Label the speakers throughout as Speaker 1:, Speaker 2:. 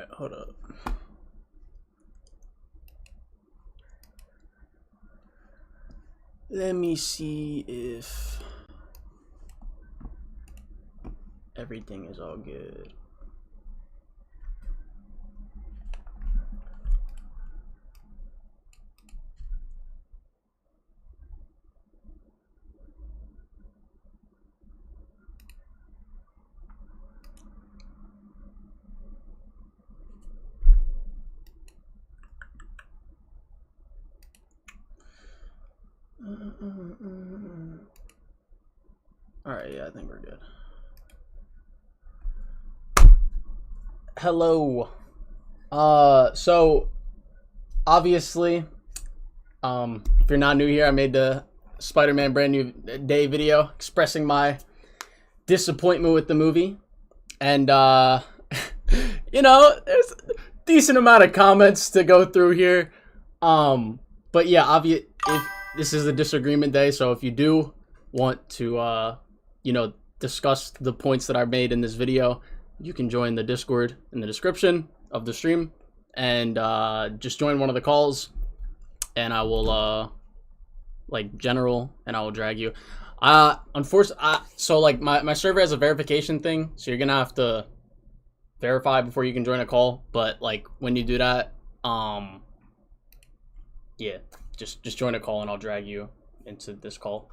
Speaker 1: Alright, hold up. Let me see if everything is all good. Alright, yeah, I think we're good. Hello. So obviously, if you're not new here, I made the Spider-Man Brand New Day video expressing my disappointment with the movie. And you know, there's a decent amount of comments to go through here. But yeah, if this is a disagreement day, so if you do want to you know, discuss the points that I made in this video, you can join the Discord in the description of the stream and just join one of the calls, and I will like general, and I will drag you. Unfortunately, so like my server has a verification thing, so you're gonna have to verify before you can join a call. But like when you do that, yeah, just join a call and I'll drag you into this call.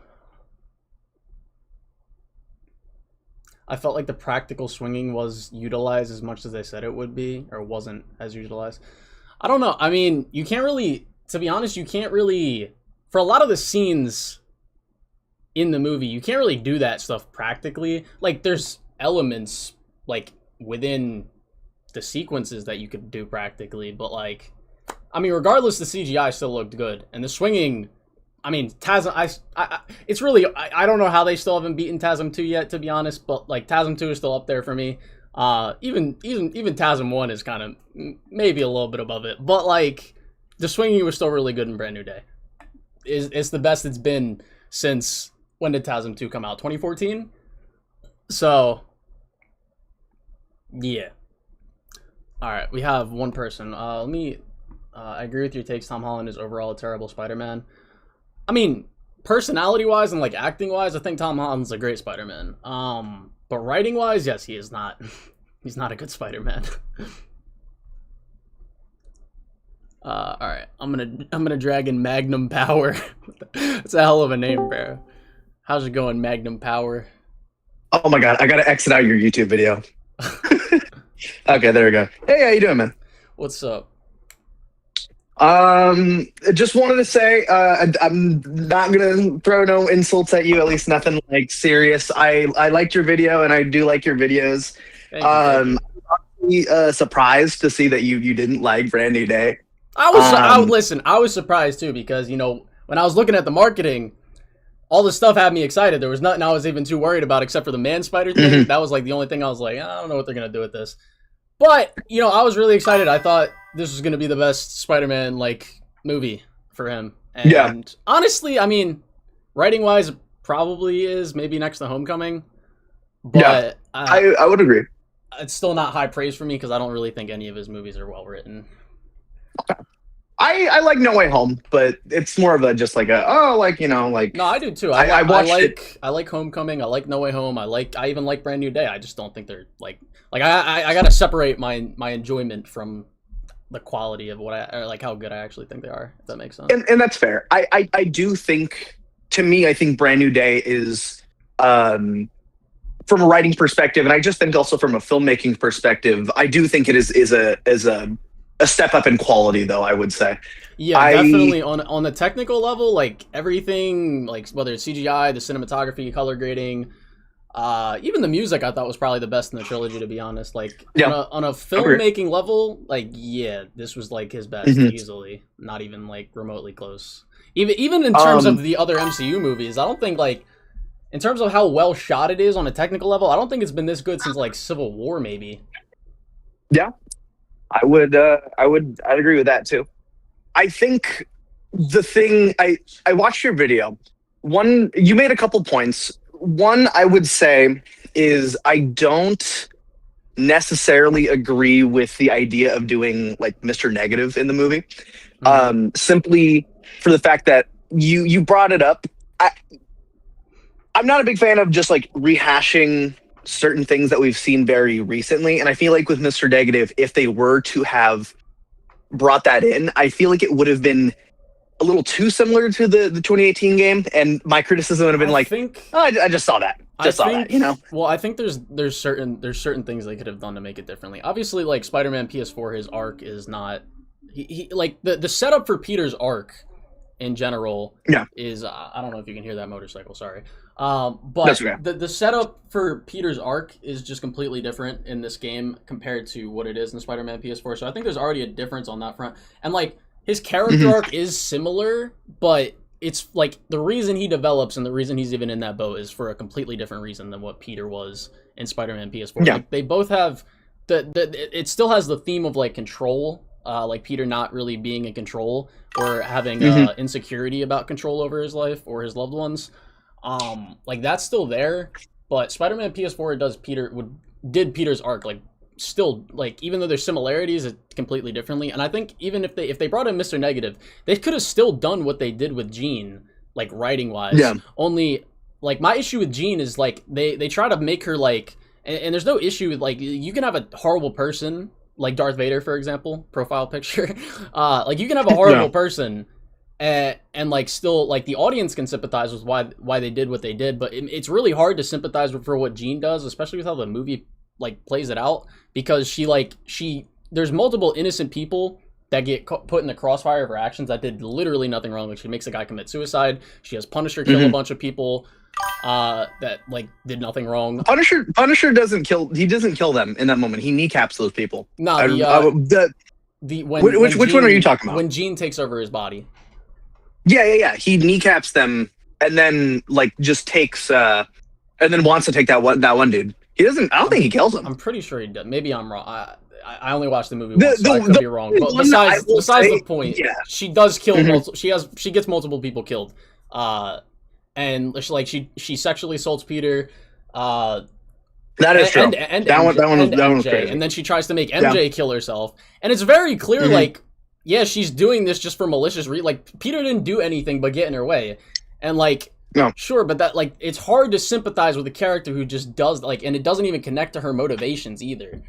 Speaker 1: I felt like the practical swinging was utilized as much as they said it would be, or wasn't as utilized. I don't know. I mean, you can't really, to be honest, you can't really, for a lot of the scenes in the movie, you can't really do that stuff practically. Like, there's elements, like, within the sequences that you could do practically, but, like, I mean, regardless, the CGI still looked good. And the swinging, I mean, TASM, it's really, I don't know how they still haven't beaten TASM 2 yet, to be honest, but, like, TASM 2 is still up there for me. Even TASM 1 is kind of maybe a little bit above it, but, like, the swinging was still really good in Brand New Day. It's the best it's been since, when did TASM 2 come out? 2014? So, yeah. Alright, we have one person. Let me, I agree with your takes. Tom Holland is overall a terrible Spider-Man. I mean, personality-wise and, like, acting-wise, I think Tom Holland's a great Spider-Man. But writing-wise, yes, he is not. He's not a good Spider-Man. Alright, I'm gonna drag in Magnum Power. That's a hell of a name, bro. How's it going, Magnum Power?
Speaker 2: Oh my god, I gotta exit out your YouTube video. Okay, there we go. Hey, how you doing, man?
Speaker 1: What's up?
Speaker 2: Just wanted to say, I'm not gonna throw no insults at you, at least nothing like serious. I liked your video, and I do like your videos.
Speaker 1: Thank you.
Speaker 2: Surprised to see that you didn't like Brand New Day.
Speaker 1: Listen, I was surprised too, because, you know, when I was looking at the marketing, all this stuff had me excited. There was nothing I was even too worried about except for the man spider thing. That was like the only thing I was like, I don't know what they're gonna do with this. But, you know, I was really excited. I thought this was gonna be the best Spider-Man, like, movie for him. And
Speaker 2: yeah,
Speaker 1: honestly, I mean, writing wise, probably is maybe next to Homecoming. But
Speaker 2: yeah, I would agree.
Speaker 1: It's still not high praise for me because I don't really think any of his movies are well written.
Speaker 2: I like No Way Home, but it's more of a just like a like, you know, like,
Speaker 1: no, I do too.
Speaker 2: I watched it.
Speaker 1: I like Homecoming. I like No Way Home. I even like Brand New Day. I just don't think they're like I gotta separate my enjoyment from the quality of or like how good I actually think they are. If that makes sense.
Speaker 2: And that's fair. I do think, to me, I think Brand New Day is from a writing perspective, and I just think also from a filmmaking perspective, I do think it is a step up in quality, though, I would say.
Speaker 1: Yeah, definitely on the technical level, like everything, like whether it's CGI, the cinematography, color grading, even the music, I thought was probably the best in the trilogy, to be honest. Like, yeah, on a filmmaking level, like, yeah, this was like his best easily, not even like remotely close. Even in terms of the other MCU movies, I don't think, like, in terms of how well shot it is on a technical level, I don't think it's been this good since like Civil War, maybe.
Speaker 2: Yeah. I'd agree with that too. I think the thing, I watched your video. One, you made a couple points. One, I would say, is I don't necessarily agree with the idea of doing like Mr. Negative in the movie. Simply for the fact that you brought it up. I'm not a big fan of just like rehashing certain things that we've seen very recently. And I feel like with Mr. Negative, if they were to have brought that in, I feel like it would have been a little too similar to the 2018 game. And my criticism would have been I just saw that. You know?
Speaker 1: Well, I think there's certain things they could have done to make it differently. Obviously, like Spider-Man PS4, his arc is not he like the setup for Peter's arc in general is I don't know if you can hear that motorcycle, sorry. But okay. the setup for Peter's arc is just completely different in this game compared to what it is in Spider-Man PS4. So I think there's already a difference on that front. And like his character arc is similar, but it's like the reason he develops and the reason he's even in that boat is for a completely different reason than what Peter was in Spider-Man PS4.
Speaker 2: Yeah.
Speaker 1: Like, they both have it still has the theme of like control, like Peter not really being in control or having insecurity about control over his life or his loved ones. Like that's still there, but Spider-Man PS4 did Peter's arc like still, like, even though there's similarities, it's completely differently. And I think even if they brought in Mr. Negative, they could have still done what they did with Jean, like writing wise.
Speaker 2: Yeah.
Speaker 1: Only like my issue with Jean is like they try to make her like, and there's no issue with like you can have a horrible person like Darth Vader, for example, profile picture. Like you can have a horrible person. And like still like the audience can sympathize with why they did what they did, but it's really hard to sympathize for what Jean does, especially with how the movie like plays it out, because there's multiple innocent people that get put in the crossfire of her actions that did literally nothing wrong. Like she makes a guy commit suicide, she has Punisher kill a bunch of people that like did nothing wrong.
Speaker 2: Punisher doesn't kill them in that moment. He kneecaps those people.
Speaker 1: No,
Speaker 2: which one are you talking about?
Speaker 1: When Jean takes over his body.
Speaker 2: Yeah. He kneecaps them and then like just takes and then wants to take that one dude. He doesn't. I don't think he kills him.
Speaker 1: I'm pretty sure he does. Maybe I'm wrong. I only watched the movie once, so I could be wrong. But besides the point, she does kill multiple. She gets multiple people killed. And she sexually assaults Peter.
Speaker 2: That is true.
Speaker 1: And
Speaker 2: that
Speaker 1: one
Speaker 2: was crazy.
Speaker 1: And then she tries to make MJ kill herself. And it's very clear, like, yeah, she's doing this just for malicious like, Peter didn't do anything but get in her way. And, like, sure, but that, like, it's hard to sympathize with a character who just does, like, and it doesn't even connect to her motivations either.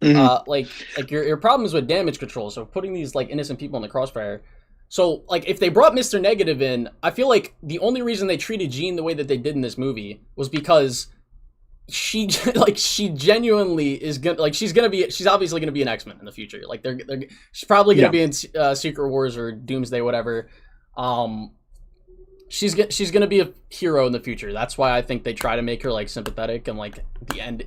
Speaker 1: Like your problem is with damage control, so putting these, like, innocent people in the crossfire. So, like, if they brought Mr. Negative in, I feel like the only reason they treated Jean the way that they did in this movie was because she genuinely is gonna, like, she's obviously gonna be an X-Men in the future. Like, she's probably gonna be in Secret Wars or Doomsday, whatever. She's gonna be a hero in the future. That's why I think they try to make her like sympathetic and like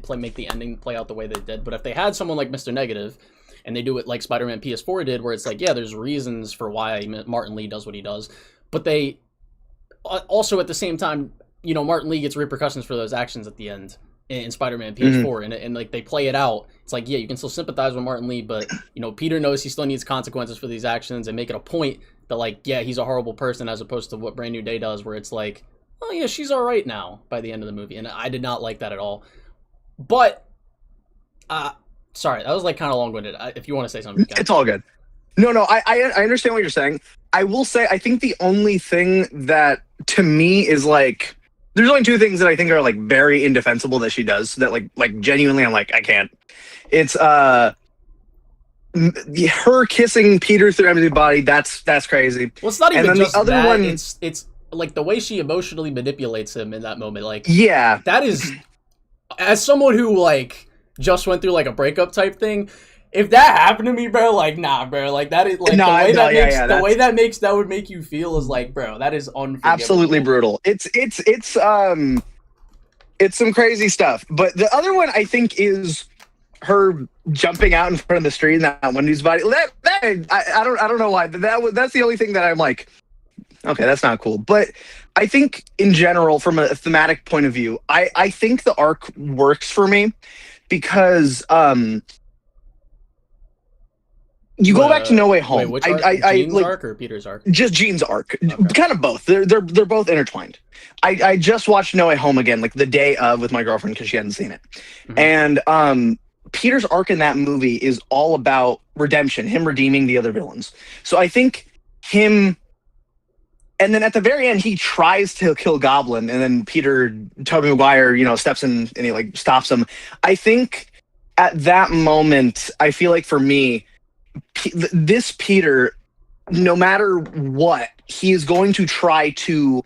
Speaker 1: make the ending play out the way they did. But if they had someone like Mr. Negative, and they do it like Spider-Man PS4 did, where it's like, yeah, there's reasons for why Martin Lee does what he does, but they also at the same time, you know, Martin Lee gets repercussions for those actions at the end in Spider-Man PS4, and like they play it out. It's like, yeah, you can still sympathize with Martin Lee, but you know, Peter knows he still needs consequences for these actions, and make it a point that like, yeah, he's a horrible person, as opposed to what Brand New Day does, where it's like, oh yeah, she's all right now by the end of the movie, and I did not like that at all. But sorry, that was like kind of long-winded. If you want to say something,
Speaker 2: it's all good. No, I understand what you're saying. I will say, I think the only thing that to me is like, there's only two things that I think are like very indefensible that she does that like genuinely I'm like, I can't. It's her kissing Peter through empty body. That's crazy.
Speaker 1: Well, it's not even just the other that. One. It's like the way she emotionally manipulates him in that moment. Like, yeah, that is, as someone who like just went through like a breakup type thing, if that happened to me, bro, like, nah, bro, like that is like the way that would make you feel is like, bro, that is unforgivable.
Speaker 2: Absolutely brutal. It's some crazy stuff. But the other one I think is her jumping out in front of the street in that one dude's body. I don't know why, but that's the only thing that I'm like, okay, that's not cool. But I think in general, from a thematic point of view, I think the arc works for me because you go back to No Way Home.
Speaker 1: Wait, which arc? Jean's arc or Peter's arc?
Speaker 2: Just Jean's arc. Okay. Kind of both. They're both intertwined. I just watched No Way Home again, like the day of, with my girlfriend because she hadn't seen it. And Peter's arc in that movie is all about redemption, him redeeming the other villains. So I think him, and then at the very end, he tries to kill Goblin, and then Tobey Maguire, steps in and he like stops him. I think at that moment, I feel like for me, this Peter, no matter what, he is going to try to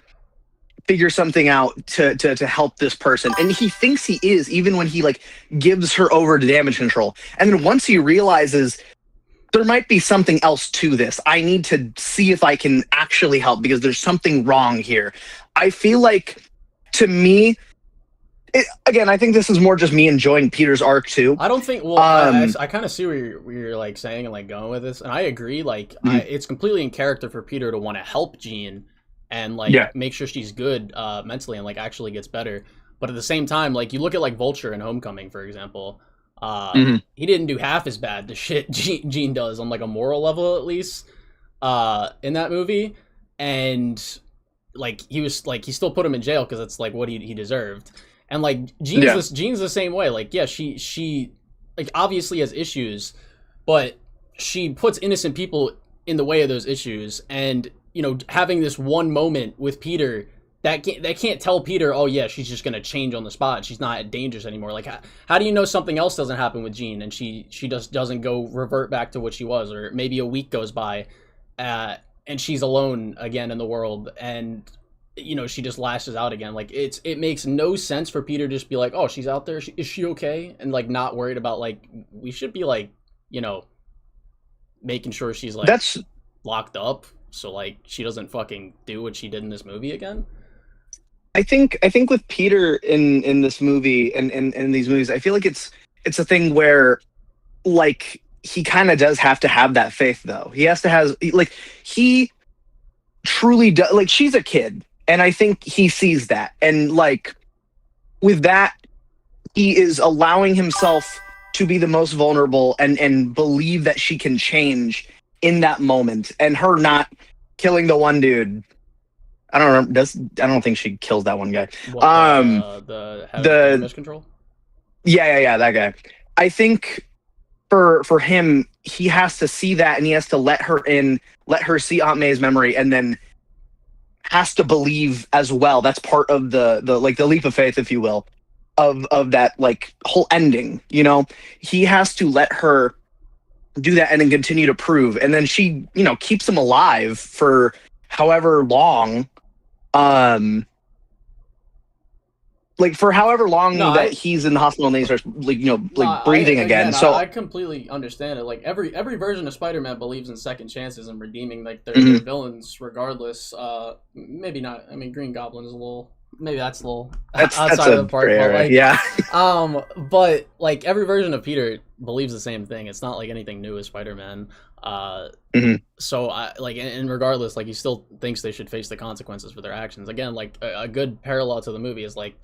Speaker 2: figure something out to help this person, and he thinks he is, even when he like gives her over to damage control. And then once he realizes there might be something else to this, I need to see if I can actually help because there's something wrong here. I feel like, to me, again, I think this is more just me enjoying Peter's arc too.
Speaker 1: I don't think. Well, I kind of see where you're like saying and like going with this, and I agree. Like, it's completely in character for Peter to want to help Jean and like make sure she's good mentally and like actually gets better. But at the same time, like you look at like Vulture in Homecoming, for example, he didn't do half as bad the shit Jean does on like a moral level, at least in that movie. And like he still put him in jail because it's like what he deserved. And like Jean's the same way. Like she like obviously has issues, but she puts innocent people in the way of those issues. And having this one moment with Peter that can't tell Peter, oh yeah, she's just gonna change on the spot. She's not dangerous anymore. Like how do you know something else doesn't happen with Jean and she just doesn't go revert back to what she was, or maybe a week goes by, and she's alone again in the world, and she just lashes out again. Like it makes no sense for Peter to just be like, oh, she's out there. Is she okay? And like not worried about like we should be like making sure she's like
Speaker 2: that's
Speaker 1: locked up. So like she doesn't fucking do what she did in this movie again.
Speaker 2: I think with Peter in this movie and in these movies, I feel like it's a thing where like he kind of does have to have that faith though. He has to have like he truly does. Like she's a kid, and I think he sees that, and like with that, he is allowing himself to be the most vulnerable and believe that she can change in that moment, and her not killing the one dude. I don't know. I don't think she kills that one guy.
Speaker 1: What, the damage control.
Speaker 2: Yeah, that guy. I think for him, he has to see that, and he has to let her in, let her see Aunt May's memory, and then has to believe as well. That's part of the like the leap of faith, if you will, of that like whole ending. He has to let her do that and then continue to prove, and then she keeps him alive for however long, for however long that he's in the hospital, and then he starts breathing again. So
Speaker 1: I completely understand it. Like every version of Spider-Man believes in second chances and redeeming like their villains regardless. Maybe not. I mean, Green Goblin is a little. Maybe that's a little outside of the part. But, like,
Speaker 2: yeah.
Speaker 1: But like every version of Peter believes the same thing. It's not like anything new with Spider-Man. So and regardless, like he still thinks they should face the consequences for their actions. Again, like a good parallel to the movie is like,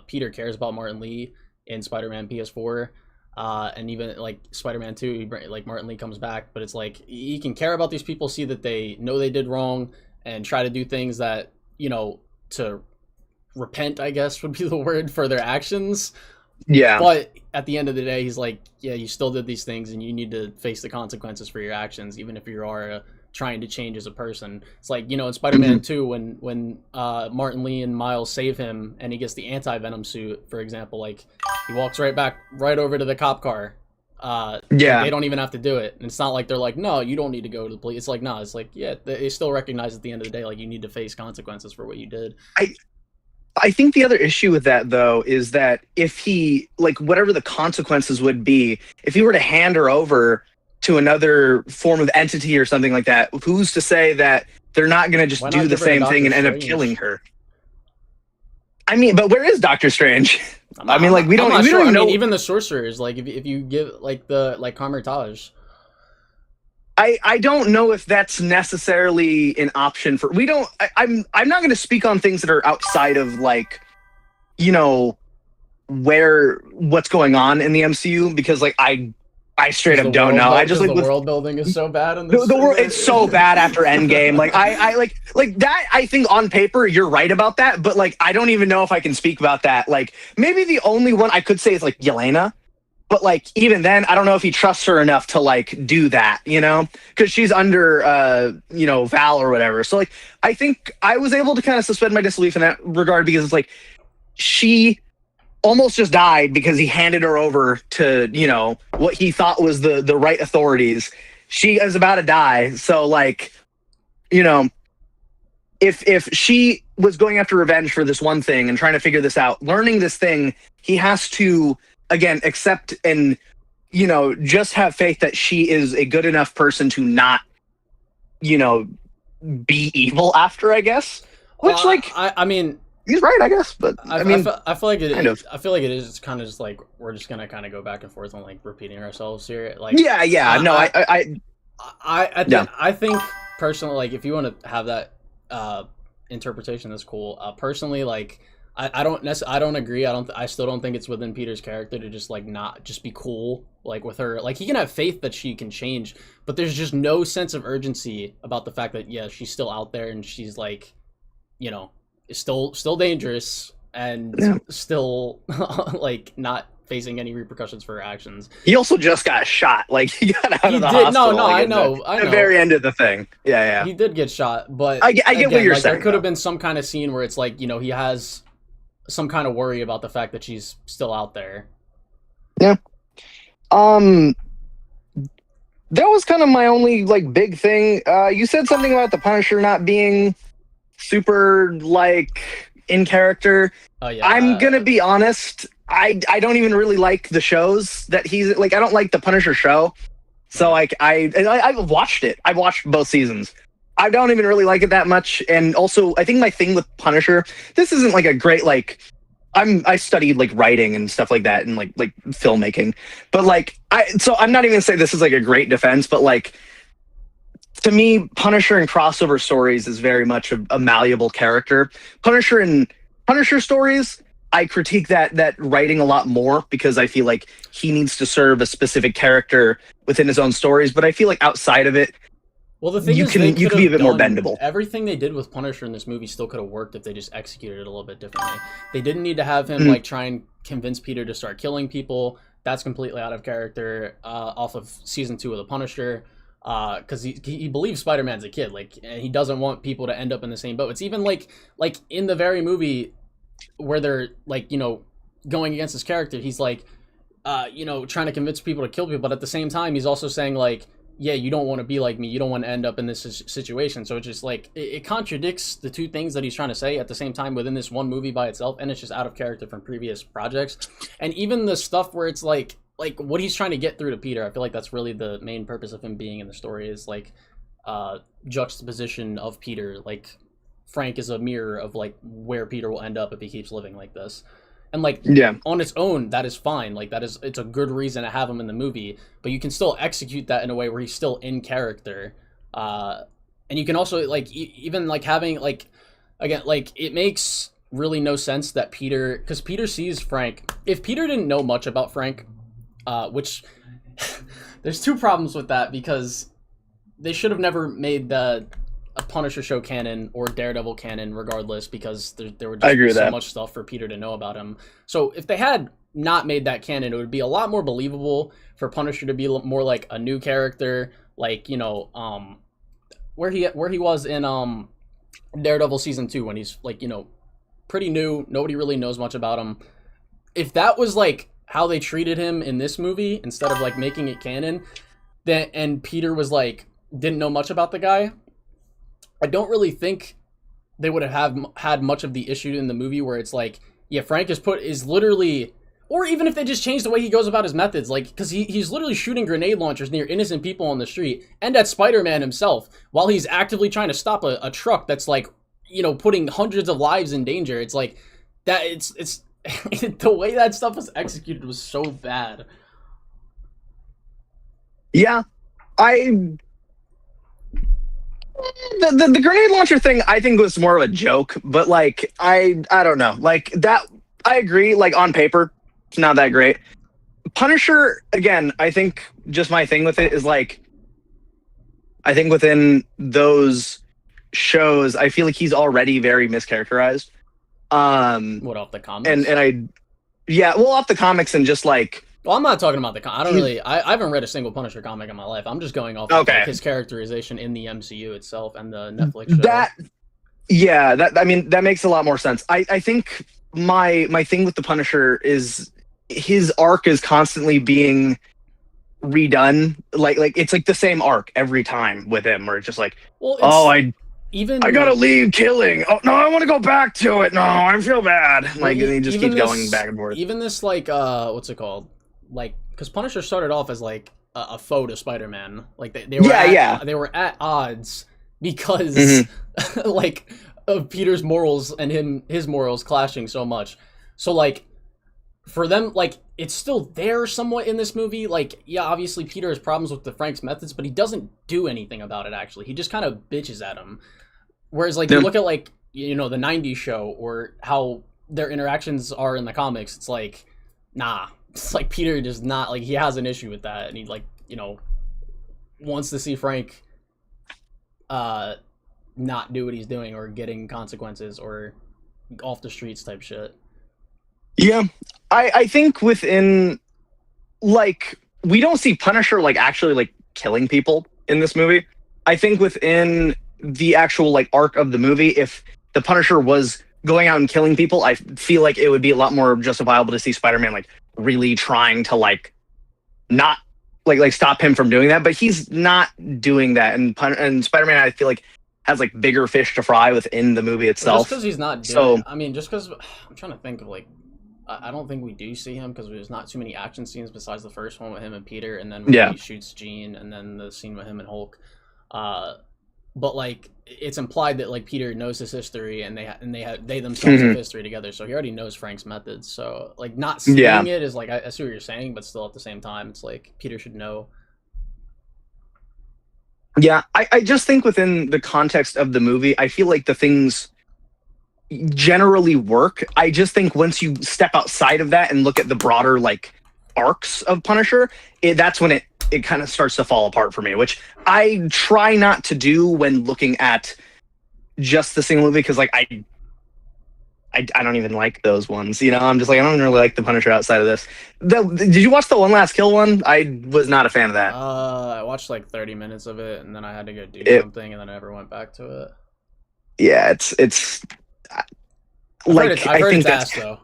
Speaker 1: Peter cares about Martin Lee in Spider-Man PS4, and even like Spider-Man 2, like Martin Lee comes back, but it's like he can care about these people, see that they know they did wrong, and try to do things that to repent, I guess would be the word, for their actions.
Speaker 2: Yeah.
Speaker 1: But at the end of the day, he's like, yeah, you still did these things and you need to face the consequences for your actions, even if you are trying to change as a person. It's like, in Spider-Man 2, when Martin Lee and Miles save him and he gets the anti-venom suit, for example, like he walks right over to the cop car. They don't even have to do it. And it's not like they're like, no, you don't need to go to the police. It's like, no, it's like, yeah, they still recognize at the end of the day, like you need to face consequences for what you did.
Speaker 2: I think the other issue with that, though, is that if he, like, whatever the consequences would be, if he were to hand her over to another form of entity or something like that, who's to say that they're not going to just do the same thing and end up killing her? I mean, but where is Doctor Strange? I mean, like, we don't even know.
Speaker 1: Even the sorcerers, like, if you give, like, Carmitage.
Speaker 2: I don't know if that's necessarily an option for. I'm not going to speak on things that are outside of like, what's going on in the MCU, because like I straight up don't know. I just like
Speaker 1: the world building is so bad in
Speaker 2: the world. It's so bad after Endgame. Like I like that. I think on paper you're right about that, but like I don't even know if I can speak about that. Like maybe the only one I could say is like Yelena. but like even then, I don't know if he trusts her enough to like do that, you know, because she's under Val or whatever. So like I think I was able to kind of suspend my disbelief in that regard because it's like she almost just died because he handed her over to what he thought was the right authorities. She is about to die, so like if she was going after revenge for this one thing and trying to figure this out, learning this thing, he has to again accept and just have faith that she is a good enough person to not be evil after, I guess. Which
Speaker 1: I mean,
Speaker 2: he's right, I guess, but I mean,
Speaker 1: I feel like it.
Speaker 2: Kind of.
Speaker 1: I feel like it is kind of just like we're just gonna kind of go back and forth on like repeating ourselves here. Like,
Speaker 2: yeah. No,
Speaker 1: I think personally, like if you want to have that interpretation, that's cool. Personally, like I don't agree. I still don't think it's within Peter's character to just like not just be cool like with her. Like he can have faith that she can change, but there's just no sense of urgency about the fact that she's still out there and she's like, is still dangerous and still like not facing any repercussions for her actions.
Speaker 2: He also just got shot. Like he got out of the hospital.
Speaker 1: No, I know.
Speaker 2: The very end of the thing. Yeah.
Speaker 1: He did get shot, but
Speaker 2: I get what you're saying.
Speaker 1: There could have been some kind of scene where it's like, he has some kind of worry about the fact that she's still out there.
Speaker 2: Yeah. That was kind of my only like big thing. You said something about the Punisher not being super like in character.
Speaker 1: Oh yeah.
Speaker 2: I'm gonna be honest. I don't even really like the shows that he's like. I don't like the Punisher show. So like I've watched it. I've watched both seasons. I don't even really like it that much. And also, I think my thing with Punisher, this isn't like a great like. I studied like writing and stuff like that and like filmmaking, but like so I'm not even gonna say this is like a great defense, but like to me, Punisher in crossover stories is very much a malleable character. Punisher in Punisher stories, I critique that writing a lot more because I feel like he needs to serve a specific character within his own stories. But I feel like outside of it,
Speaker 1: well, the thing
Speaker 2: you
Speaker 1: is,
Speaker 2: can be a bit more bendable.
Speaker 1: Everything they did with Punisher in this movie still could have worked if they just executed it a little bit differently. They didn't need to have him like try and convince Peter to start killing people. That's completely out of character off of season 2 of the Punisher. Because he believes Spider-Man's a kid, like, and he doesn't want people to end up in the same boat. It's even like in the very movie where they're like going against his character, he's like trying to convince people to kill people, but at the same time he's also saying like, yeah, you don't want to be like me, you don't want to end up in this situation. So it's just like it contradicts the two things that he's trying to say at the same time within this one movie by itself, and it's just out of character from previous projects. And even the stuff where it's like what he's trying to get through to Peter, I feel like that's really the main purpose of him being in the story, is like juxtaposition of Peter. Like Frank is a mirror of like where Peter will end up if he keeps living like this. And like on its own, that is fine. Like it's a good reason to have him in the movie, but you can still execute that in a way where he's still in character. And you can also like even like having like, again, like it makes really no sense that because Peter sees Frank. If Peter didn't know much about Frank, which there's two problems with that, because they should have never made a Punisher show canon or Daredevil canon regardless, because there would just be so much stuff for Peter to know about him. So if they had not made that canon, it would be a lot more believable for Punisher to be more like a new character, like where he was in Daredevil season 2 when he's like pretty new, nobody really knows much about him. If that was like how they treated him in this movie instead of like making it canon, then and Peter was like didn't know much about the guy, I don't really think they would have had much of the issue in the movie where it's like, yeah, Frank is literally, or even if they just changed the way he goes about his methods, like, because he's literally shooting grenade launchers near innocent people on the street and at Spider-Man himself while he's actively trying to stop a truck that's like, putting hundreds of lives in danger. It's like that. It's the way that stuff was executed was so bad.
Speaker 2: Yeah, The grenade launcher thing, I think, was more of a joke, but like I don't know, like that. I agree. Like on paper, it's not that great. Punisher, again, I think just my thing with it is like, I think within those shows, I feel like he's already very mischaracterized.
Speaker 1: What, off the comics?
Speaker 2: Off the comics and just like
Speaker 1: Well, I'm not talking about I don't really. I haven't read a single Punisher comic in my life. I'm just going off of like, his characterization in the MCU itself and the Netflix show.
Speaker 2: I mean, that makes a lot more sense. I think my thing with the Punisher is his arc is constantly being redone. Like it's like the same arc every time with him, where it's just like,
Speaker 1: well,
Speaker 2: I gotta leave killing. Oh no, I want to go back to it. No, I feel bad. Like, and he just keeps going back and forth.
Speaker 1: Even this, like, what's it called? Like, because Punisher started off as like a foe to Spider-Man. Like they were they were at odds because like of Peter's morals and his morals clashing so much. So like for them, like it's still there somewhat in this movie. Like, yeah, obviously Peter has problems with the Frank's methods, but he doesn't do anything about it. Actually, he just kind of bitches at him. Whereas like you look at like the '90s show or how their interactions are in the comics, it's like, nah. It's like Peter does not, like, he has an issue with that, and he, like, wants to see Frank not do what he's doing or getting consequences or off the streets type shit.
Speaker 2: Yeah. I think within, like, we don't see Punisher, like, actually, like, killing people in this movie. I think within the actual, like, arc of the movie, if the Punisher was going out and killing people, I feel like it would be a lot more justifiable to see Spider-Man, like, really trying to like not like stop him from doing that, but he's not doing that. And Spider-Man, I feel like, has like bigger fish to fry within the movie itself.
Speaker 1: Just because he's not doing I mean, just because I'm trying to think of like, I don't think we do see him because there's not too many action scenes besides the first one with him and Peter, and then when he shoots Jean, and then the scene with him and Hulk. But like it's implied that like Peter knows his history, and they themselves have history together, so he already knows Frank's methods. So like not seeing it is like, I see what you're saying, but still at the same time it's like Peter should know.
Speaker 2: Yeah, I just think within the context of the movie, I feel like the things generally work. I just think once you step outside of that and look at the broader like arcs of Punisher, that's when it kind of starts to fall apart for me, which I try not to do when looking at just the single movie, because like I don't even like those ones. I'm just like, I don't really like the Punisher outside of this. Did you watch the One Last Kill one? I was not a fan of that.
Speaker 1: I watched like 30 minutes of it, and then I had to go do something, and then I never went back to it.
Speaker 2: Yeah, it's like
Speaker 1: I think that's though.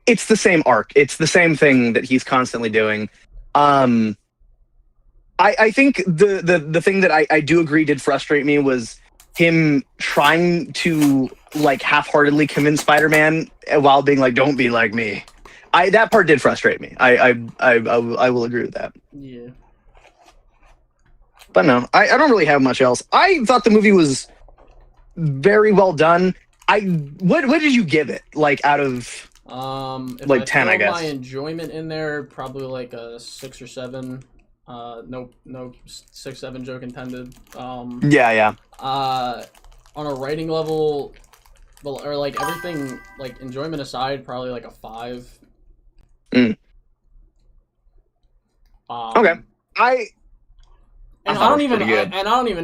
Speaker 2: It's the same arc. It's the same thing that he's constantly doing. I think the thing that I do agree did frustrate me was him trying to like half-heartedly convince Spider-Man while being like, "Don't be like me." That part did frustrate me. I will agree with that.
Speaker 1: Yeah.
Speaker 2: But no, I don't really have much else. I thought the movie was very well done. What did you give it? Like out of
Speaker 1: like
Speaker 2: 10, I guess.
Speaker 1: My enjoyment in there, probably like a 6 or 7. No 6-7 joke intended.
Speaker 2: Yeah.
Speaker 1: On a writing level, or like everything, like enjoyment aside, probably like a 5.
Speaker 2: Okay. I don't
Speaker 1: even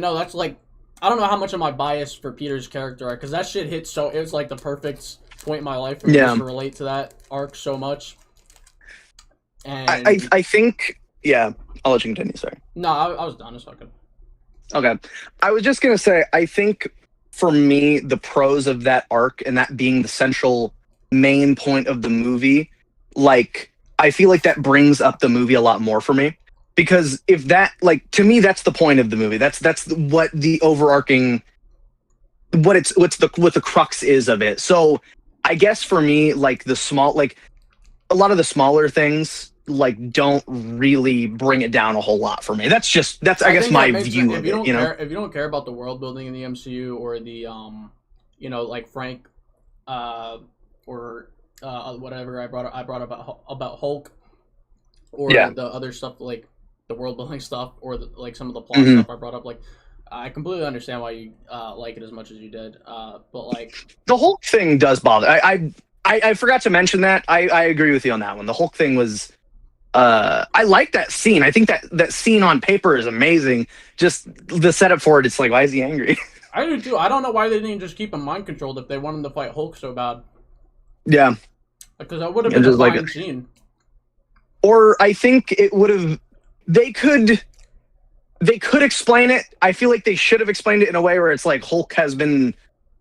Speaker 1: know. That's like, I don't know how much of my bias for Peter's character arc, because that shit hit so, it was like the perfect point in my life for me to relate to that arc so much. And
Speaker 2: I think, yeah, I'll let you continue, sorry.
Speaker 1: No, I was done. It's not good.
Speaker 2: Okay. I was just going to say, I think for me, the pros of that arc and that being the central main point of the movie, like, I feel like that brings up the movie a lot more for me. Because if that, like, to me, that's the point of the movie. That's what the overarching, what the crux is of it. So I guess for me, like a lot of the smaller things, like, don't really bring it down a whole lot for me. That's I guess my view of it.
Speaker 1: If you don't care about the world building in the MCU or the like Frank, or whatever I brought up about Hulk, or the other stuff, like the world building stuff, or like some of the plot stuff I brought up, like, I completely understand why you like it as much as you did. But like
Speaker 2: the Hulk thing does bother. I forgot to mention that. I agree with you on that one. The Hulk thing was, I like that scene. I think that scene on paper is amazing. Just the setup for it, it's like, why is he angry?
Speaker 1: I do too. I don't know why they didn't just keep him mind controlled if they want him to fight Hulk so bad.
Speaker 2: Yeah.
Speaker 1: Because that would have
Speaker 2: And
Speaker 1: been a
Speaker 2: just like,
Speaker 1: fine scene.
Speaker 2: or I think it would have. They could. They could explain it. I feel like they should have explained it in a way where it's like Hulk has been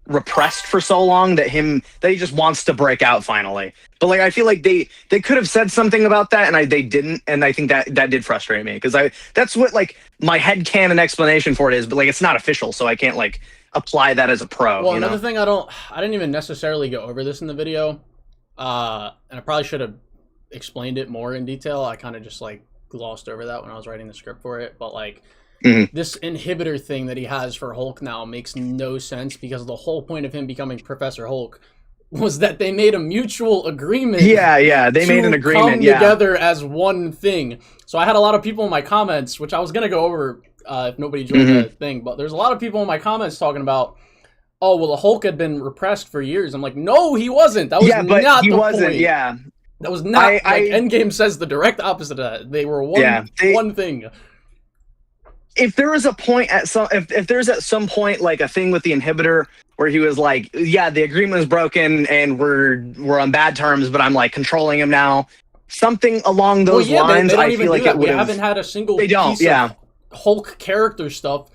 Speaker 2: repressed for so long that he just wants to break out finally. But like I feel like they could have said something about that, and they didn't, and I think that did frustrate me because that's what like my headcanon explanation for it is, but like it's not official, so I can't like apply that as a pro.
Speaker 1: Well, another thing I didn't even necessarily go over this in the video, and I probably should have explained it more in detail. I kind of just like glossed over that when I was writing the script for it, but like this inhibitor thing that he has for Hulk now makes no sense because the whole point of him becoming Professor Hulk was that they made a mutual agreement.
Speaker 2: Yeah, they made an agreement.
Speaker 1: Come together as one thing. So I had a lot of people in my comments, which I was gonna go over if nobody joined the thing, but there's a lot of people in my comments talking about, oh well, the Hulk had been repressed for years. I'm like, no, he wasn't. That was not the point.
Speaker 2: Yeah.
Speaker 1: That was not like Endgame says the direct opposite of that. They were one thing.
Speaker 2: If there was a point if there's at some point like a thing with the inhibitor where he was like, yeah, the agreement is broken and we're on bad terms, but I'm like controlling him now. Something along those lines. I feel like we
Speaker 1: haven't had a single
Speaker 2: piece of
Speaker 1: Hulk character stuff.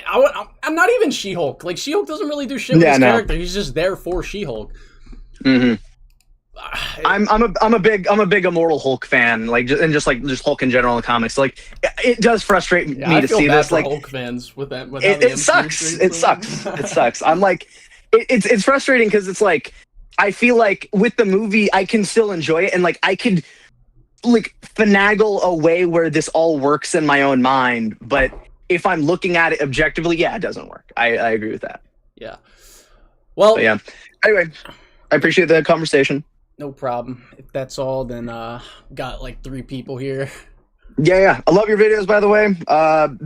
Speaker 1: I'm not even She-Hulk. Like She-Hulk doesn't really do shit with his character. He's just there for She-Hulk.
Speaker 2: I'm a big Immortal Hulk fan, like just Hulk in general in comics. Like it does frustrate me to see this. Like
Speaker 1: Hulk fans with that,
Speaker 2: it sucks. It sucks. I'm like, it's frustrating because it's like I feel like with the movie I can still enjoy it and like I could like finagle a way where this all works in my own mind, but if I'm looking at it objectively, yeah, it doesn't work. I agree with that.
Speaker 1: Yeah. Well,
Speaker 2: but yeah. Anyway, I appreciate the conversation.
Speaker 1: No problem. If that's all, then got like 3 people here.
Speaker 2: Yeah. I love your videos, by the way.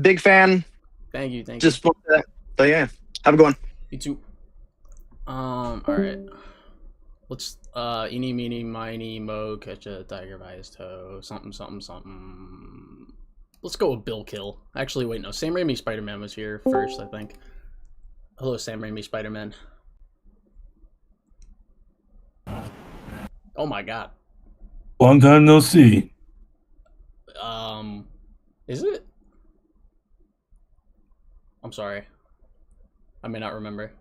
Speaker 2: Big fan.
Speaker 1: Thank you.
Speaker 2: Just that. So yeah, have a good one.
Speaker 1: You too. All right. Let's eeny meeny miny mo catch a tiger by his toe. Something. Let's go with Bill Kill. Actually, wait, no. Sam Raimi Spider-Man was here first, I think. Hello, Sam Raimi Spider-Man. Oh my god.
Speaker 3: Long time no see.
Speaker 1: Is it? I'm sorry. I may not remember.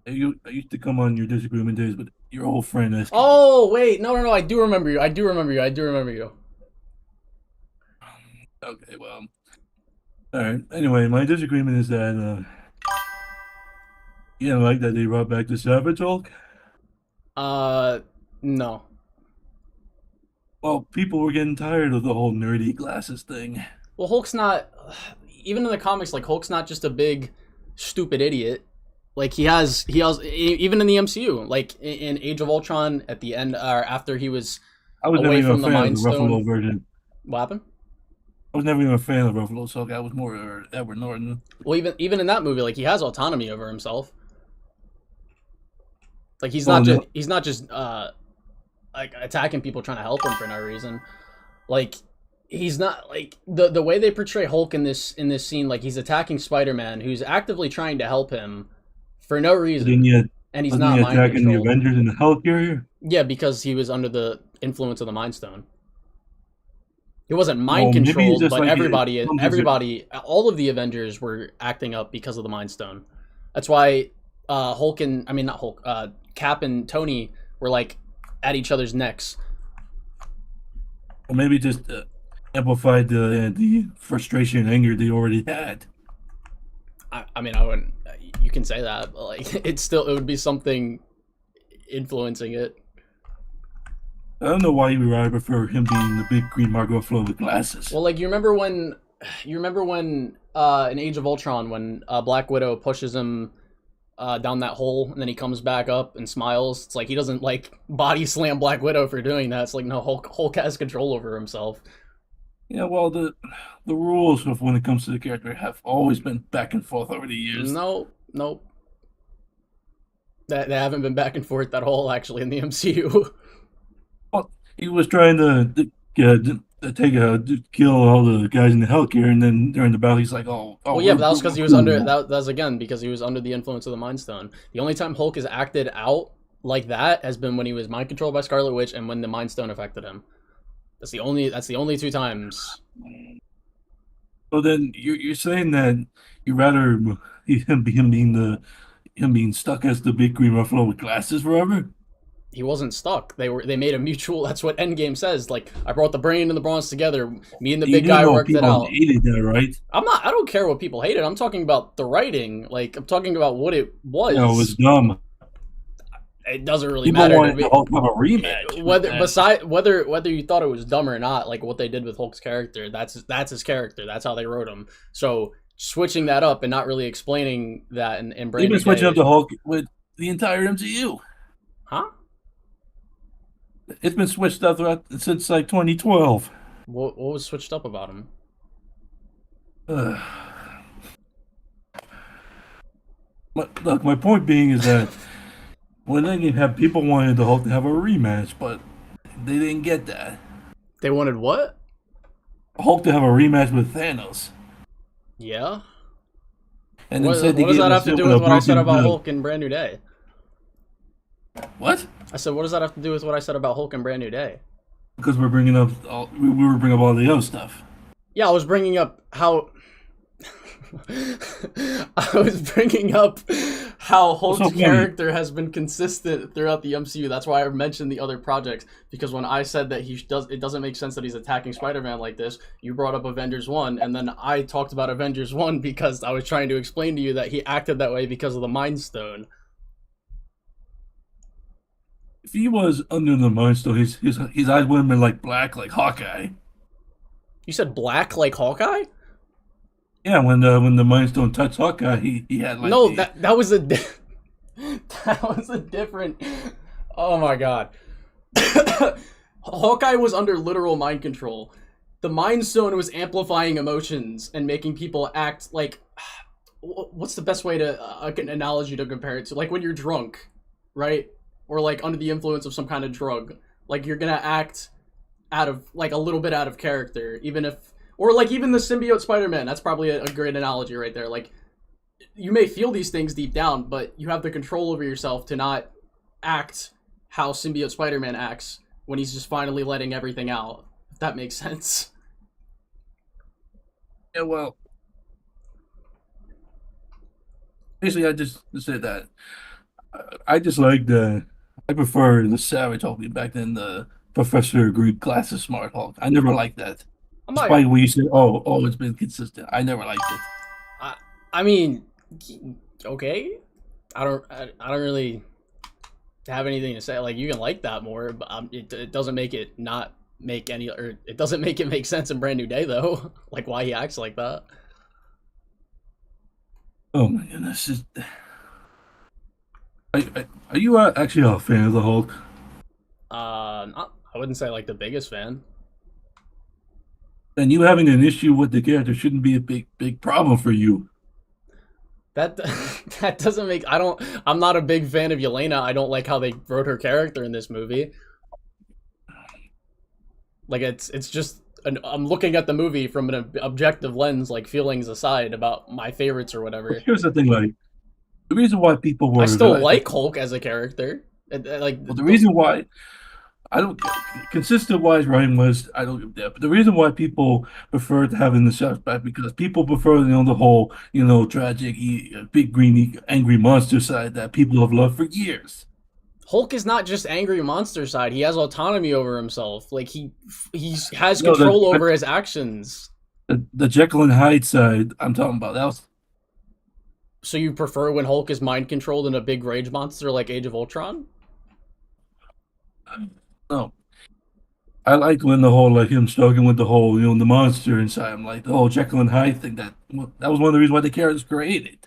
Speaker 3: I used to come on your Disagreement days with your old friend.
Speaker 1: Oh, wait. No. I do remember you. I do remember you.
Speaker 3: Okay, well. Alright. Anyway, my disagreement is that, you don't like that they brought back the Savage Hulk?
Speaker 1: No.
Speaker 3: Well, people were getting tired of the whole nerdy glasses thing.
Speaker 1: Well, Hulk's not... Even in the comics, like, Hulk's not just a big, stupid idiot. Like, he has even in the MCU, like, in Age of Ultron, at the end, or after he was away from the Mind Stone.
Speaker 3: Version.
Speaker 1: What happened?
Speaker 3: I was never even a fan of Ruffalo Silk. I was more Edward Norton.
Speaker 1: Well, even in that movie, like, he has autonomy over himself. Like, he's not just like attacking people trying to help him for no reason. Like, he's not like the way they portray Hulk in this scene. Like, he's attacking Spider-Man, who's actively trying to help him for no reason, and he's not mind
Speaker 3: attacking
Speaker 1: controlled.
Speaker 3: The Avengers in the Helicarrier.
Speaker 1: Yeah, because he was under the influence of the Mind Stone. He wasn't mind controlled, but like everybody, all of the Avengers were acting up because of the Mind Stone. That's why Cap and Tony were like at each other's necks.
Speaker 3: Or maybe just amplified the frustration and anger they already had.
Speaker 1: I mean, I wouldn't. You can say that, but like, it would be something influencing it.
Speaker 3: I don't know why you would prefer him being the big green Margot Flo with glasses.
Speaker 1: Well, like, you remember when in Age of Ultron when Black Widow pushes him down that hole and then he comes back up and smiles. It's like he doesn't like body slam Black Widow for doing that. It's like, no, Hulk has control over himself.
Speaker 3: Yeah, well, the rules of when it comes to the character have always been back and forth over the years.
Speaker 1: Nope. They haven't been back and forth at all, actually, in the MCU.
Speaker 3: Well, he was trying to kill all the guys in the healthcare, and then during the battle, he's like,
Speaker 1: Well, yeah, but that was because he was under
Speaker 3: now."
Speaker 1: that. That's again because he was under the influence of the Mind Stone. The only time Hulk has acted out like that has been when he was mind controlled by Scarlet Witch and when the Mind Stone affected him. That's the only two times.
Speaker 3: So then you're saying that you rather him being stuck as the big green Ruffalo with glasses forever?
Speaker 1: He wasn't stuck. They made a mutual. That's what Endgame says. Like, I brought the brain and the bronze together. Me and the
Speaker 3: You
Speaker 1: big
Speaker 3: do
Speaker 1: guy
Speaker 3: know
Speaker 1: worked it
Speaker 3: people
Speaker 1: out.
Speaker 3: hated that, right?
Speaker 1: I don't care what people hated. I'm talking about the writing. Like, I'm talking about what it was.
Speaker 3: You know, it was dumb.
Speaker 1: It doesn't really
Speaker 3: People
Speaker 1: matter.
Speaker 3: wanted to Hulk have a rematch.
Speaker 1: Whether you thought it was dumb or not, like what they did with Hulk's character, that's his character. That's how they wrote him. So switching that up and not really explaining that in Brand
Speaker 3: They've
Speaker 1: New
Speaker 3: been switching
Speaker 1: Day,
Speaker 3: up the Hulk with the entire MCU.
Speaker 1: huh?
Speaker 3: It's been switched up since like 2012.
Speaker 1: What was switched up about him?
Speaker 3: Look, my point being is that when they have people wanted the Hulk to have a rematch, but they didn't get that.
Speaker 1: They wanted what?
Speaker 3: Hulk to have a rematch with Thanos.
Speaker 1: Yeah.
Speaker 3: And
Speaker 1: What
Speaker 3: instead
Speaker 1: does that have to do with what I said about Hulk in Brand New Day?
Speaker 3: What?
Speaker 1: I said, what does that have to do with what I said about Hulk in Brand New Day?
Speaker 3: Because we're bringing up we were bringing up all the other stuff.
Speaker 1: Yeah, I was bringing up how Hulk's
Speaker 3: so funny.
Speaker 1: character has been consistent throughout the MCU. That's why I mentioned the other projects, because when I said that it doesn't make sense that he's attacking Spider-Man like this, you brought up Avengers 1, and then I talked about Avengers 1 because I was trying to explain to you that he acted that way because of the Mind Stone.
Speaker 3: If he was under the Mind Stone, his eyes would have been like black, like Hawkeye.
Speaker 1: You said black like Hawkeye?
Speaker 3: Yeah, when the Mind Stone touched Hawkeye, he had like
Speaker 1: No, that was a that was a different. Oh my god. Hawkeye was under literal mind control. The Mind Stone was amplifying emotions and making people act like. What's the best way to an analogy to compare it to? Like when you're drunk, right? Or like under the influence of some kind of drug. Like you're gonna act out of like a little bit out of character, even if, or like even the symbiote Spider-Man. That's probably a great analogy right there. Like you may feel these things deep down, but you have the control over yourself to not act how symbiote Spider-Man acts when he's just finally letting everything out. If that makes sense.
Speaker 3: Yeah, well, basically, I just said that I just like I prefer the Savage Hulk back than the Professor Green Glasses Smart Hulk. I never liked that.
Speaker 1: I'm not,
Speaker 3: Despite what you said, it's been consistent. I never liked it.
Speaker 1: I mean, okay. I don't really have anything to say. Like you can like that more, but it doesn't make it not make any, or it doesn't make it make sense in Brand New Day though. Like why he acts like that.
Speaker 3: Oh my goodness! Are you actually a fan of the Hulk?
Speaker 1: I wouldn't say like the biggest fan.
Speaker 3: Then you having an issue with the character shouldn't be a big problem for you.
Speaker 1: That that doesn't make. I'm not a big fan of Yelena. I don't like how they wrote her character in this movie. Like it's just I'm looking at the movie from an objective lens, like feelings aside about my favorites or whatever.
Speaker 3: But here's the thing, like the reason why people were
Speaker 1: I still like Hulk as a character. Like
Speaker 3: well, the reason why I don't consistent wise writing was I don't give that. But the reason why people prefer to having the shots back because people prefer the whole tragic big green angry monster side that people have loved for years.
Speaker 1: Hulk is not just angry monster side. He has autonomy over himself. Like he has control over his actions.
Speaker 3: The Jekyll and Hyde side I'm talking about. That was.
Speaker 1: So you prefer when Hulk is mind controlled and a big rage monster like Age of Ultron?
Speaker 3: No. I liked when the whole him struggling with the whole the monster inside him, like the whole Jekyll and Hyde thing. That was one of the reasons why the character was created.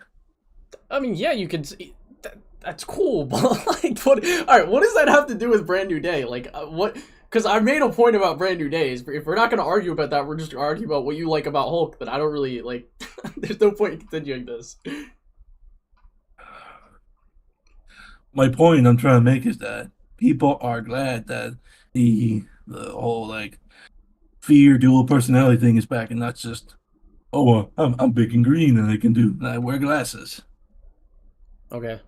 Speaker 1: I mean, yeah, you could. That's cool, but like, what? All right, what does that have to do with Brand New Day? Like, what? Because I made a point about Brand New Days. If we're not going to argue about that, we're just going to argue about what you like about Hulk. Then I don't really like. There's no point in continuing this.
Speaker 3: My point I'm trying to make is that people are glad that the whole fear dual personality thing is back, and not just, oh, I'm big and green and I can do, and I wear glasses.
Speaker 1: Okay.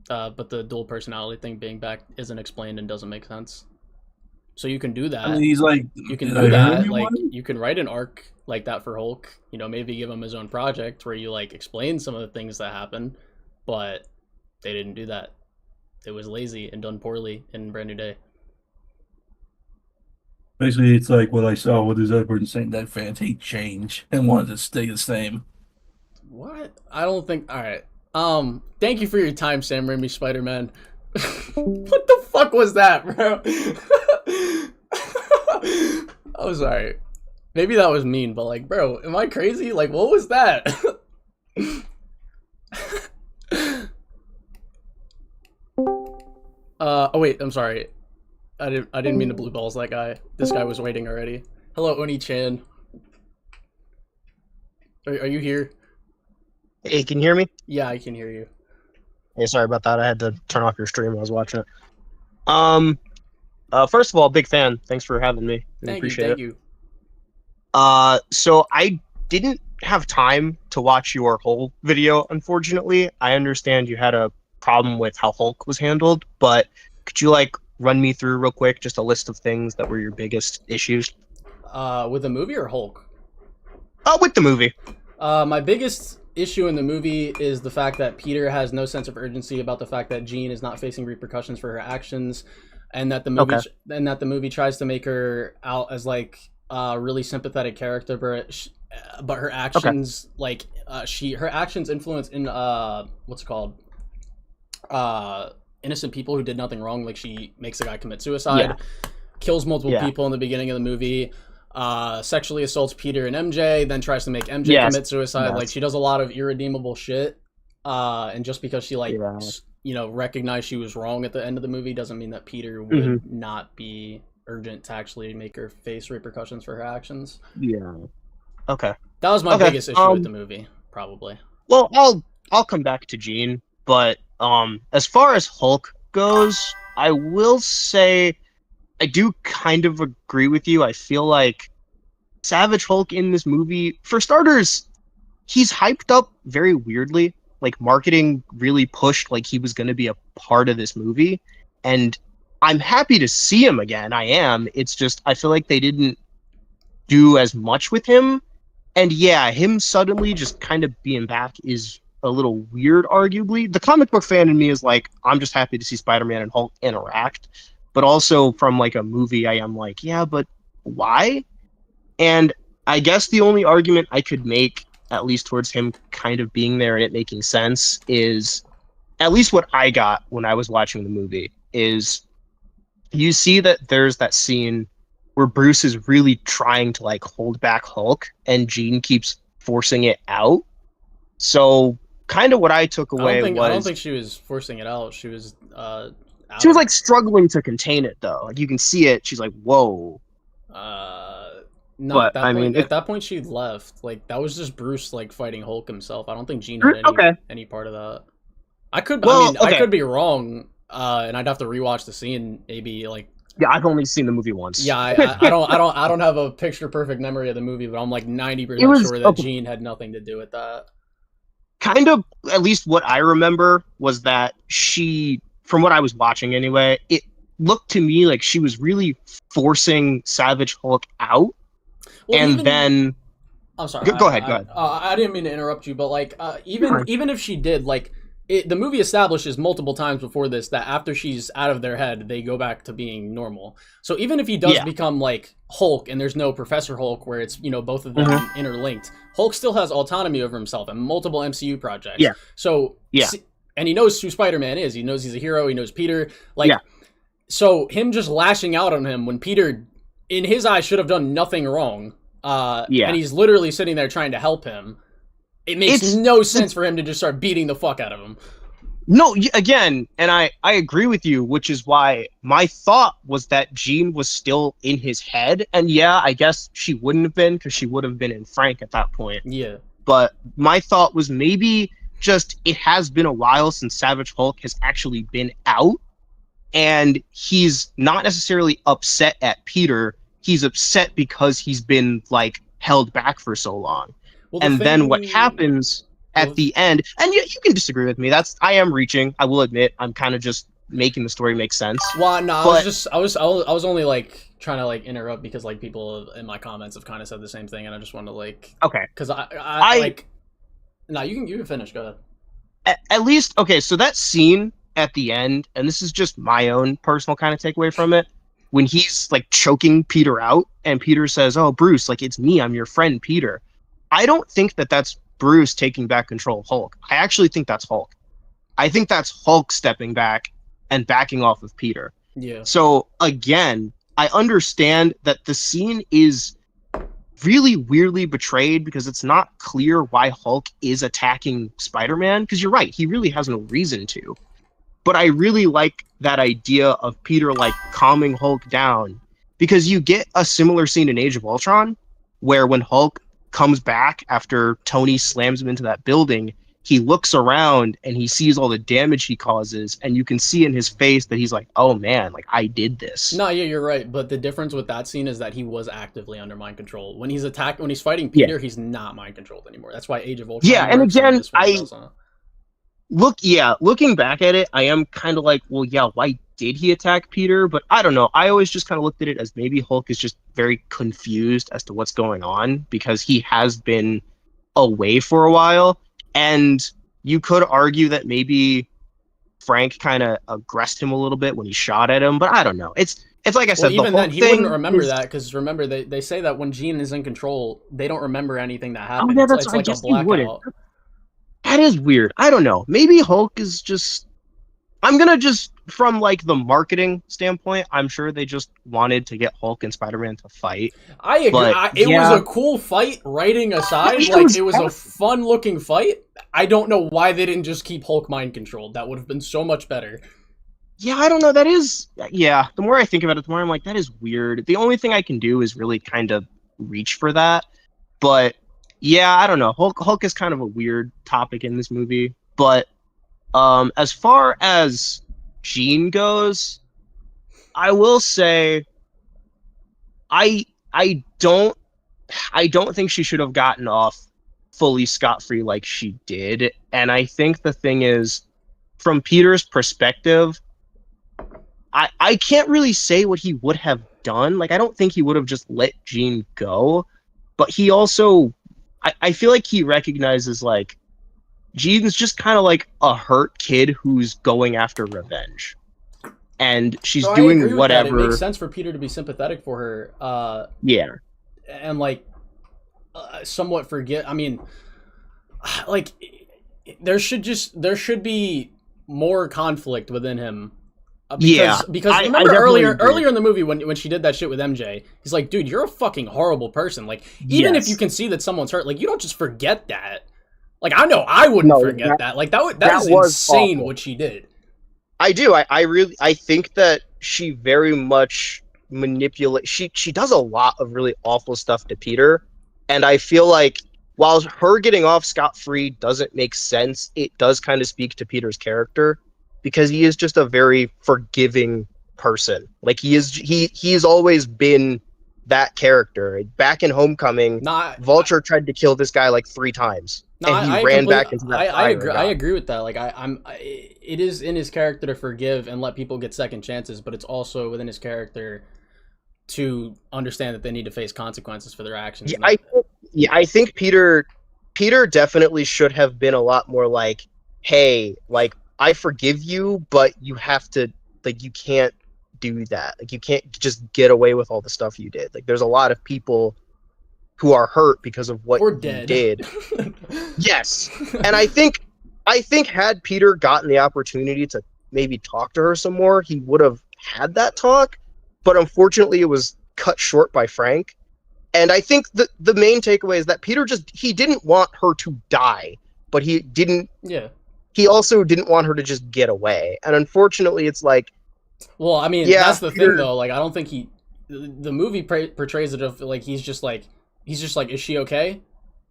Speaker 1: But the dual personality thing being back isn't explained and doesn't make sense. So you can do
Speaker 3: I mean,
Speaker 1: that.
Speaker 3: he's like,
Speaker 1: You can
Speaker 3: did
Speaker 1: do
Speaker 3: I hurt
Speaker 1: that. Like,
Speaker 3: anyone?
Speaker 1: you can write an arc like that for Hulk. You know, maybe give him his own project where you like explain some of the things that happen, but they didn't do that. It was lazy and done poorly in Brand New Day.
Speaker 3: Basically, it's like what I saw with his Edward saying that fans hate change and wanted to stay the same.
Speaker 1: What? I don't think. All right. Thank you for your time, Sam Raimi Spider-Man. What the fuck was that, bro? I'm sorry. Maybe that was mean, but like, bro, am I crazy? Like, what was that? Oh wait, I'm sorry. I didn't mean to blue balls that guy. This guy was waiting already. Hello, Oni-chan. Are you here?
Speaker 4: Hey, can you hear me?
Speaker 1: Yeah, I can hear you.
Speaker 4: Hey, sorry about that. I had to turn off your stream when I was watching it. First of all, big fan. Thanks for having me. Appreciate
Speaker 1: Thank
Speaker 4: it.
Speaker 1: you.
Speaker 4: So I didn't have time to watch your whole video, unfortunately. I understand you had a problem with how Hulk was handled, but could you like run me through real quick just a list of things that were your biggest issues?
Speaker 1: With the movie or Hulk?
Speaker 4: With the movie.
Speaker 1: My biggest issue in the movie is the fact that Peter has no sense of urgency about the fact that Jean is not facing repercussions for her actions, and that the movie tries to make her out as like a really sympathetic character, but her actions her actions influence in what's it called, innocent people who did nothing wrong. Like she makes a guy commit suicide, kills multiple people in the beginning of the movie, sexually assaults Peter and MJ, then tries to make MJ commit suicide. Like she does a lot of irredeemable shit, and just because she recognized she was wrong at the end of the movie doesn't mean that Peter would not be urgent to actually make her face repercussions for her actions.
Speaker 4: Okay,
Speaker 1: that was my biggest issue with the movie, probably.
Speaker 4: Well, I'll come back to Jean, but as far as Hulk goes, I will say I do kind of agree with you. I feel like Savage Hulk in this movie, for starters, he's hyped up very weirdly. Like marketing really pushed like he was going to be a part of this movie, and I'm happy to see him again. I am. It's just I feel like they didn't do as much with him, and yeah, him suddenly just kind of being back is a little weird. Arguably, the comic book fan in me is like, I'm just happy to see Spider-Man and Hulk interact. But also from like a movie, I am like, yeah, but why? And I guess the only argument I could make, at least towards him kind of being there and it making sense, is at least what I got when I was watching the movie is you see that there's that scene where Bruce is really trying to like hold back Hulk and Jean keeps forcing it out. So kind of what I took away
Speaker 1: I don't think she was forcing it out. She was
Speaker 4: she was like struggling to contain it though. Like you can see it. She's like, "Whoa."
Speaker 1: No,
Speaker 4: but,
Speaker 1: at that point she left. Like that was just Bruce like fighting Hulk himself. I don't think Jean had any part of that. I could be wrong, and I'd have to rewatch the scene. Maybe like
Speaker 4: I've only seen the movie once.
Speaker 1: Yeah, I don't have a picture perfect memory of the movie, but I'm like 90% sure that Jean had nothing to do with that.
Speaker 4: Kind of, at least what I remember was that she, from what I was watching anyway, it looked to me like she was really forcing Savage Hulk out. Well, and then
Speaker 1: I'm sorry.
Speaker 4: Go ahead.
Speaker 1: I didn't mean to interrupt you, but like even if she did, like the movie establishes multiple times before this that after she's out of their head, they go back to being normal. So even if he does become like Hulk and there's no Professor Hulk where it's, both of them interlinked, Hulk still has autonomy over himself and multiple MCU projects. Yeah. So and he knows who Spider-Man is. He knows he's a hero. He knows Peter. So him just lashing out on him when Peter, in his eyes, should have done nothing wrong. And he's literally sitting there trying to help him. It makes no sense for him to just start beating the fuck out of him.
Speaker 4: No, again, and I agree with you, which is why my thought was that Jean was still in his head. And yeah, I guess she wouldn't have been because she would have been in Frank at that point.
Speaker 1: Yeah.
Speaker 4: But my thought was maybe just it has been a while since Savage Hulk has actually been out. And he's not necessarily upset at Peter. he's upset because he's been like held back for so long.
Speaker 1: Well,
Speaker 4: And then what happens at the end, and you can disagree with me. I am reaching. I will admit, I'm kind of just making the story make sense.
Speaker 1: Well, no, I was only like trying to like interrupt because like people in my comments have kind of said the same thing, and I just wanted to like
Speaker 4: okay,
Speaker 1: because I like no, you can finish. Go ahead.
Speaker 4: At least okay, so that scene at the end, and this is just my own personal kind of takeaway from it, when he's like choking Peter out, and Peter says, "Oh, Bruce, like it's me, I'm your friend, Peter." I don't think that that's Bruce taking back control of Hulk. I actually think that's Hulk. I think that's Hulk stepping back and backing off of Peter.
Speaker 1: Yeah.
Speaker 4: So again, I understand that the scene is really weirdly betrayed because it's not clear why Hulk is attacking Spider-Man, because you're right, he really has no reason to. But I really like that idea of Peter like calming Hulk down, because you get a similar scene in Age of Ultron where when Hulk comes back after Tony slams him into that building, he looks around and he sees all the damage he causes, and you can see in his face that he's like, oh man, like I did this.
Speaker 1: No, yeah, you're right. But the difference with that scene is that he was actively under mind control. When he's fighting Peter, he's not mind controlled anymore. That's why Age of Ultron.
Speaker 4: Yeah, and again, looking back at it, I am kind of like, well, yeah, why did he attack Peter? But I don't know. I always just kind of looked at it as maybe Hulk is just very confused as to what's going on because he has been away for a while. And you could argue that maybe Frank kind of aggressed him a little bit when he shot at him, but I don't know. It's like I said,
Speaker 1: well, even then, he wouldn't remember that because remember they say that when Jean is in control, they don't remember anything that happened.
Speaker 4: Oh, yeah,
Speaker 1: it's like a blackout.
Speaker 4: That is weird. I don't know. Maybe Hulk is just. I'm gonna just from like the marketing standpoint, I'm sure they just wanted to get Hulk and Spider-Man to fight.
Speaker 1: I agree. It was a cool fight, writing aside. It was a fun-looking fight. I don't know why they didn't just keep Hulk mind controlled. That would have been so much better.
Speaker 4: Yeah, I don't know. That is, yeah. The more I think about it, the more I'm like, that is weird. The only thing I can do is really kind of reach for that. But yeah, I don't know. Hulk is kind of a weird topic in this movie. But as far as Jean goes, I will say, I don't think she should have gotten off fully scot-free like she did. And I think the thing is, from Peter's perspective, I can't really say what he would have done. Like, I don't think he would have just let Jean go. But he also, I feel like he recognizes, like, Jean's just kind of like a hurt kid who's going after revenge. And she's doing whatever.
Speaker 1: It makes sense for Peter to be sympathetic for her.
Speaker 4: Yeah.
Speaker 1: And, like, somewhat forget. I mean, like, there should be more conflict within him. Because remember earlier in the movie when she did that shit with MJ, he's like, dude, you're a fucking horrible person. Like, even if you can see that someone's hurt, like, you don't just forget that. Like, I know I wouldn't forget that. Like, that is insane awful. What she did.
Speaker 4: I do. I think that she very much manipulates. She does a lot of really awful stuff to Peter, and I feel like while her getting off scot-free doesn't make sense, it does kind of speak to Peter's character. Because he is just a very forgiving person. Like he's always been that character. Back in Homecoming, Vulture tried to kill this guy like 3 times, and he ran back into that fire.
Speaker 1: I agree with that. Like it is in his character to forgive and let people get second chances, but it's also within his character to understand that they need to face consequences for their actions.
Speaker 4: Yeah, I think Peter definitely should have been a lot more like, hey, like, I forgive you, but you have to, like, you can't do that. Like, you can't just get away with all the stuff you did. Like, there's a lot of people who are hurt because of what you did. Yes. And I think had Peter gotten the opportunity to maybe talk to her some more, he would have had that talk. But unfortunately, it was cut short by Frank. And I think the main takeaway is that Peter he didn't want her to die, but he didn't. Yeah. He also didn't want her to just get away. And unfortunately, it's like...
Speaker 1: Well, I mean, that's the thing, though. Like, I don't think the movie portrays it of, like, he's just like, is she okay?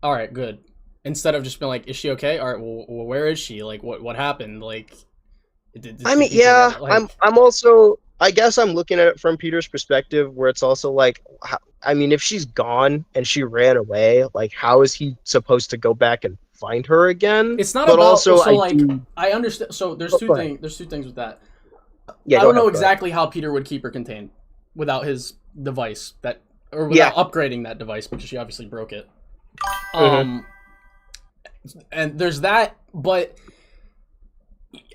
Speaker 1: All right, good. Instead of just being like, is she okay? All right, well where is she? Like, what happened? Like...
Speaker 4: I'm I guess I'm looking at it from Peter's perspective, where it's also like, I mean, if she's gone and she ran away, like, how is he supposed to go back and find her again?
Speaker 1: It's not
Speaker 4: But
Speaker 1: about
Speaker 4: also,
Speaker 1: so
Speaker 4: I
Speaker 1: like
Speaker 4: do.
Speaker 1: I understand. So there's
Speaker 4: Oh,
Speaker 1: two
Speaker 4: go ahead.
Speaker 1: things. There's two things with that.
Speaker 4: Yeah,
Speaker 1: I
Speaker 4: go
Speaker 1: don't know
Speaker 4: ahead, go ahead.
Speaker 1: exactly how Peter would keep her contained without his device or
Speaker 4: Yeah.
Speaker 1: without upgrading that device, because she obviously broke it.
Speaker 4: Mhm.
Speaker 1: And there's that, but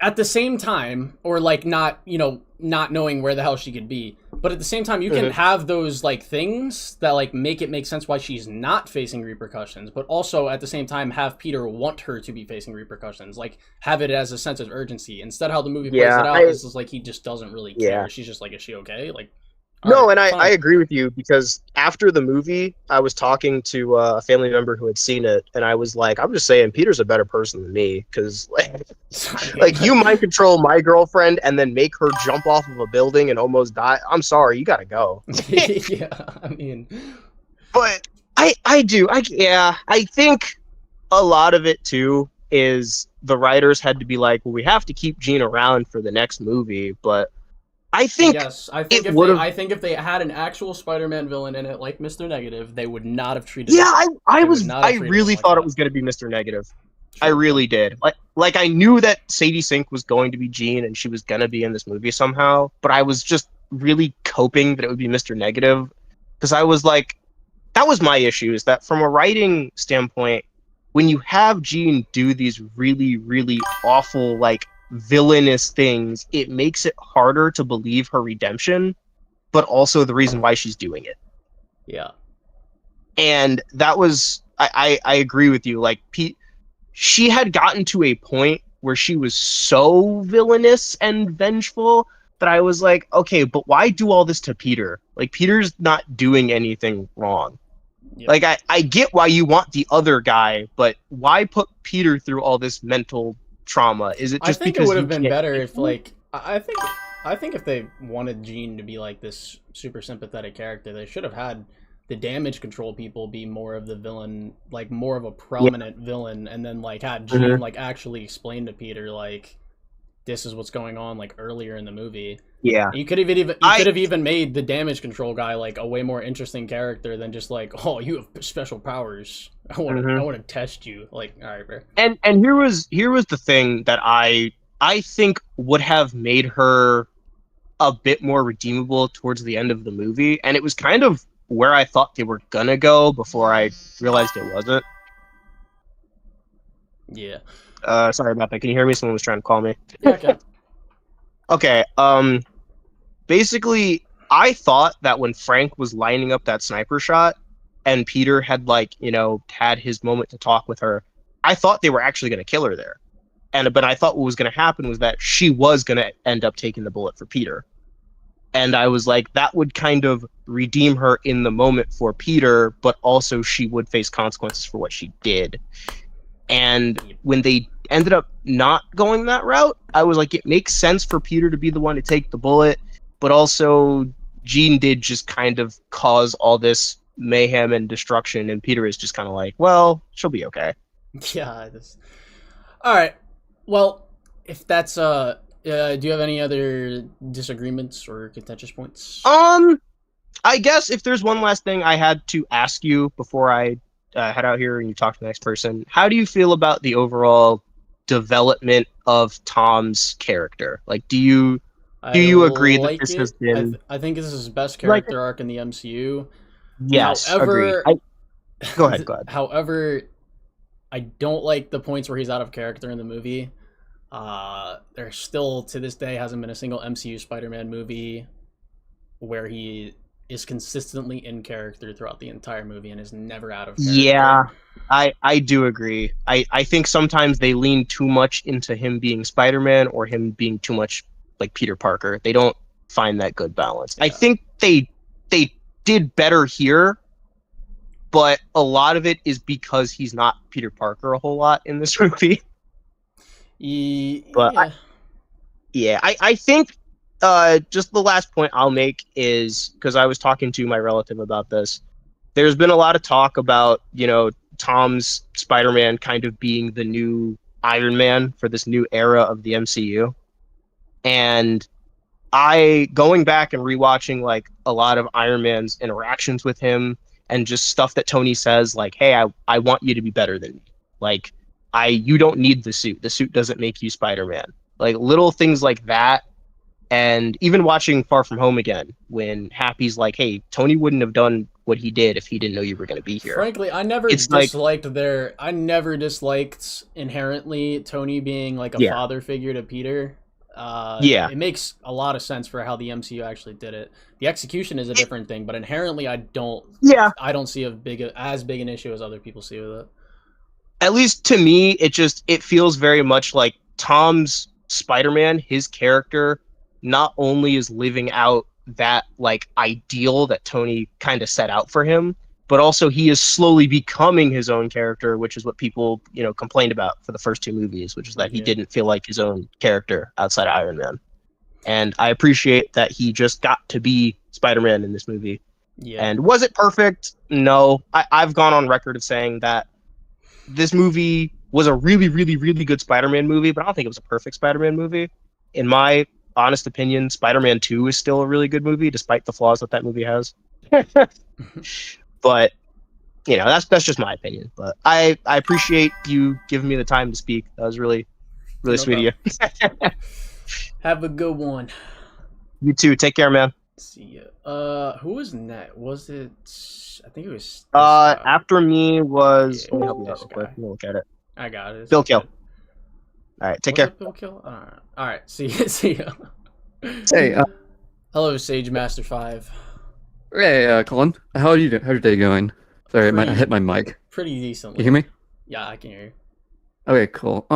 Speaker 1: at the same time, or like not knowing where the hell she could be, but at the same time, you can have those like things that like make it make sense why she's not facing repercussions, but also at the same time have Peter want her to be facing repercussions, like have it as a sense of urgency. Instead, how the movie plays
Speaker 4: Yeah,
Speaker 1: it out is just like he just doesn't really care.
Speaker 4: Yeah.
Speaker 1: She's just like, is she okay? Like,
Speaker 4: No,
Speaker 1: alright,
Speaker 4: and I
Speaker 1: fine.
Speaker 4: agree with you, because after the movie, I was talking to a family member who had seen it, and I was like, I'm just saying, Peter's a better person than me, because like you mind control my girlfriend and then make her jump off of a building and almost die. I'm sorry, you gotta go.
Speaker 1: Yeah, I mean,
Speaker 4: But I think a lot of it too is the writers had to be like, well, we have to keep Jean around for the next movie, but I think
Speaker 1: yes, I think if they had an actual Spider-Man villain in it, like Mr. Negative, they would not have treated.
Speaker 4: Yeah, I
Speaker 1: treated
Speaker 4: really
Speaker 1: him like
Speaker 4: thought
Speaker 1: that.
Speaker 4: it was going to be Mr. Negative.
Speaker 1: Sure.
Speaker 4: I really did. Like I knew that Sadie Sink was going to be Jean and she was going to be in this movie somehow, but I was just really coping that it would be Mr. Negative, because I was like, that was my issue, is that from a writing standpoint, when you have Jean do these really, really awful, like, villainous things, it makes it harder to believe her redemption, but also the reason why she's doing it.
Speaker 1: Yeah.
Speaker 4: And that was, I agree with you. Like, she had gotten to a point where she was so villainous and vengeful that I was like, okay, but why do all this to Peter? Like, Peter's not doing anything wrong.
Speaker 1: Yep.
Speaker 4: Like, I get why you want the other guy, but why put Peter through all this mental trauma? Is it just
Speaker 1: I think
Speaker 4: because
Speaker 1: it would
Speaker 4: you
Speaker 1: have been
Speaker 4: can't
Speaker 1: better
Speaker 4: take
Speaker 1: if
Speaker 4: him?
Speaker 1: like I think if they wanted Jean to be like this super sympathetic character, they should have had the damage control people be more of the villain, like more of a prominent villain, and then like had Jean like actually explain to Peter like this is what's going on like earlier in the movie.
Speaker 4: Yeah.
Speaker 1: You could have even made the damage control guy like a way more interesting character than just like, oh, you have special powers. I want to test you. Like, all right, bro.
Speaker 4: And here was the thing that I think would have made her a bit more redeemable towards the end of the movie, and it was kind of where I thought they were gonna go before I realized it wasn't.
Speaker 1: Yeah.
Speaker 4: Sorry about that. Can you hear me? Someone was trying to call me.
Speaker 1: Yeah, I can.
Speaker 4: Okay. Basically, I thought that when Frank was lining up that sniper shot and Peter had had his moment to talk with her, I thought they were actually going to kill her there. But I thought what was going to happen was that she was going to end up taking the bullet for Peter. And I was like, that would kind of redeem her in the moment for Peter, but also she would face consequences for what she did. And when they ended up not going that route, I was like, it makes sense for Peter to be the one to take the bullet, but also Jean did just kind of cause all this mayhem and destruction, and Peter is just kind of like, well, she'll be okay.
Speaker 1: Yeah. All right. Well, if that's do you have any other disagreements or contentious points?
Speaker 4: I guess if there's one last thing I had to ask you before I head out here and you talk to the next person, how do you feel about the overall development of Tom's character? Like, do you agree that this has been?
Speaker 1: I think this is his best character arc in the MCU.
Speaker 4: Yes,
Speaker 1: however,
Speaker 4: agreed. Go ahead.
Speaker 1: However, I don't like the points where he's out of character in the movie. There still to this day hasn't been a single MCU Spider-Man movie where he is consistently in character throughout the entire movie and is never out of character.
Speaker 4: Yeah, I do agree. I think sometimes they lean too much into him being Spider-Man or him being too much like Peter Parker. They don't find that good balance. Yeah. I think they did better here, but a lot of it is because he's not Peter Parker a whole lot in this movie.
Speaker 1: But
Speaker 4: yeah. I think just the last point I'll make is, because I was talking to my relative about this, there's been a lot of talk about, Tom's Spider-Man kind of being the new Iron Man for this new era of the MCU. And I going back and rewatching like a lot of Iron Man's interactions with him and just stuff that Tony says, like, "Hey, I want you to be better than me. Like, you don't need the suit. The suit doesn't make you Spider-Man." Like little things like that. And even watching Far From Home again, when Happy's like, "Hey, Tony wouldn't have done what he did if he didn't know you were going to be here."
Speaker 1: Frankly, I never disliked inherently Tony being like a
Speaker 4: Yeah.
Speaker 1: father figure to Peter.
Speaker 4: Yeah.
Speaker 1: It makes a lot of sense for how the MCU actually did it. The execution is a different thing, but inherently, I don't see as big an issue as other people see with it.
Speaker 4: At least to me, it feels very much like Tom's Spider-Man, his character, not only is living out that like ideal that Tony kind of set out for him, but also he is slowly becoming his own character, which is what people, complained about for the first two movies, which is that he didn't feel like his own character outside of Iron Man. And I appreciate that he just got to be Spider-Man in this movie.
Speaker 1: Yeah.
Speaker 4: And was it perfect? No. I've gone on record of saying that this movie was a really, really, really good Spider-Man movie, but I don't think it was a perfect Spider-Man movie. In my honest opinion, Spider-Man 2 is still a really good movie, despite the flaws that movie has. But, that's just my opinion. But I appreciate you giving me the time to speak. That was really, really sweet of you.
Speaker 1: Have a good one.
Speaker 4: You too. Take care, man.
Speaker 1: See ya. Who was next? Was it? I think it was.
Speaker 4: After me was.
Speaker 1: Yeah,
Speaker 4: Let me help you
Speaker 1: this
Speaker 4: out real quick.
Speaker 1: guy.
Speaker 4: Let me look at it.
Speaker 1: I got it.
Speaker 4: Bill Kill. All right, take care.
Speaker 1: Bill Kill. All right. See ya. See ya.
Speaker 5: Hey,
Speaker 1: Hello, Sage Master 5.
Speaker 5: hey, Colin. How are you doing? How's your day going? Sorry, I hit my mic.
Speaker 1: Pretty decently.
Speaker 5: You hear me?
Speaker 1: Yeah, I can hear you.
Speaker 5: Okay, cool.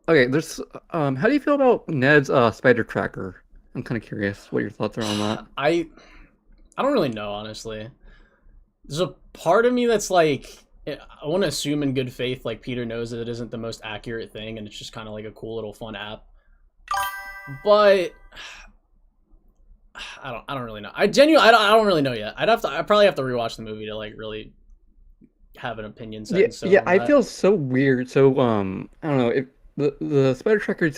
Speaker 5: Okay, there's how do you feel about Ned's spider tracker? I'm kind of curious what your thoughts are on that.
Speaker 1: I don't really know, honestly. There's a part of me that's like, I want to assume in good faith, like Peter knows that it isn't the most accurate thing, and it's just kind of like a cool little fun app. But I don't really know. I don't really know yet. I probably have to rewatch the movie to like really have an opinion set in stone
Speaker 5: Yeah,
Speaker 1: on
Speaker 5: I
Speaker 1: that.
Speaker 5: feel so weird. So I don't know. The spider tracker,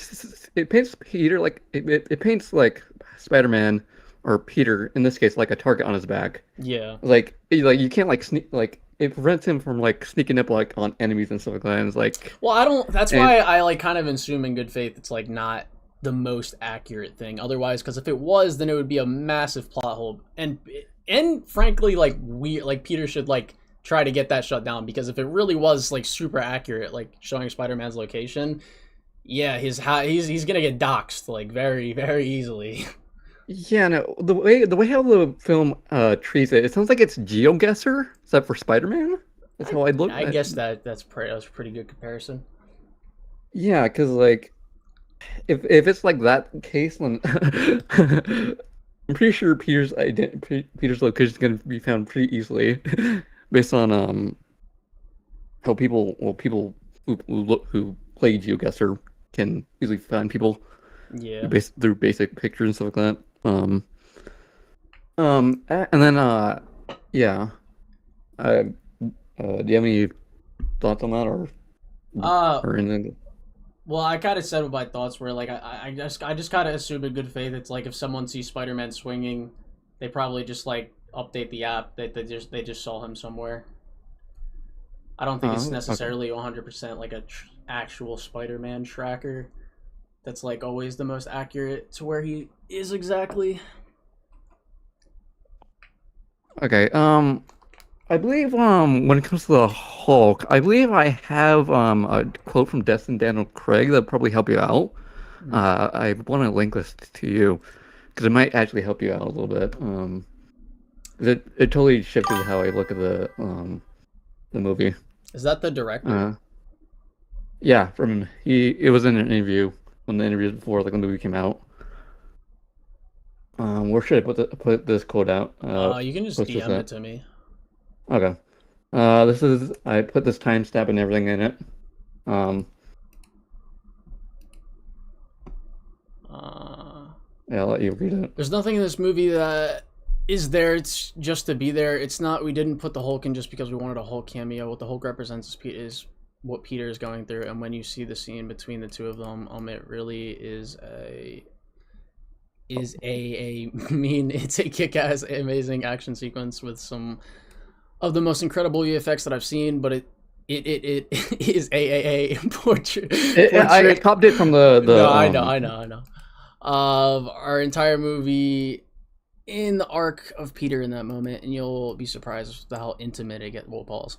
Speaker 5: it paints Peter like it paints like Spider-Man or Peter in this case like a target on his back.
Speaker 1: Yeah.
Speaker 5: Like you can't like sneak like it prevents him from like sneaking up like on enemies and stuff like that. And it's like
Speaker 1: That's why I like kind of assume in good faith it's like not the most accurate thing. Otherwise, because if it was, then it would be a massive plot hole. And frankly, like Peter should like try to get that shut down, because if it really was like super accurate, like showing Spider-Man's location, yeah, he's gonna get doxxed like very, very easily.
Speaker 5: Yeah, no, the way how the film treats it, it sounds like it's GeoGuessr, except for Spider-Man. That's how I'd look.
Speaker 1: I guess that's a pretty good comparison.
Speaker 5: Yeah, because like, if it's like that case, then I'm pretty sure Peter's location is going to be found pretty easily, based on how people who play GeoGuessr can easily find people.
Speaker 1: Yeah.
Speaker 5: Through basic pictures and stuff like that. And then yeah. Do you have any thoughts on that, or anything?
Speaker 1: Well, I kind of said what my thoughts were. Like, I just kind of assume in good faith it's like if someone sees Spider-Man swinging, they probably just like update the app that they just saw him somewhere. I don't think it's necessarily 100% like a actual Spider-Man tracker that's like always the most accurate to where he is exactly.
Speaker 5: Okay. I believe when it comes to the Hulk, I believe I have a quote from Destin Daniel Craig that'll probably help you out. I want to link this to you because it might actually help you out a little bit. It totally shifted how I look at the movie.
Speaker 1: Is that the director?
Speaker 5: Yeah, it was in an interview, when the interviews before like the movie came out. Where should I put this quote out?
Speaker 1: You can just DM it to me.
Speaker 5: Okay. I put this timestamp and everything in it. Yeah, I'll let you read it.
Speaker 1: There's nothing in this movie that is there. It's just to be there. It's not. We didn't put the Hulk in just because we wanted a Hulk cameo. What the Hulk represents is what Peter is going through, and when you see the scene between the two of them, it really is is I mean, it's a kick-ass, amazing action sequence with some of the most incredible effects that I've seen, but it is a portrait.
Speaker 5: I copied it from the
Speaker 1: No, I know. Of our entire movie in the arc of Peter in that moment, and you'll be surprised at how intimate it gets. Well, pause.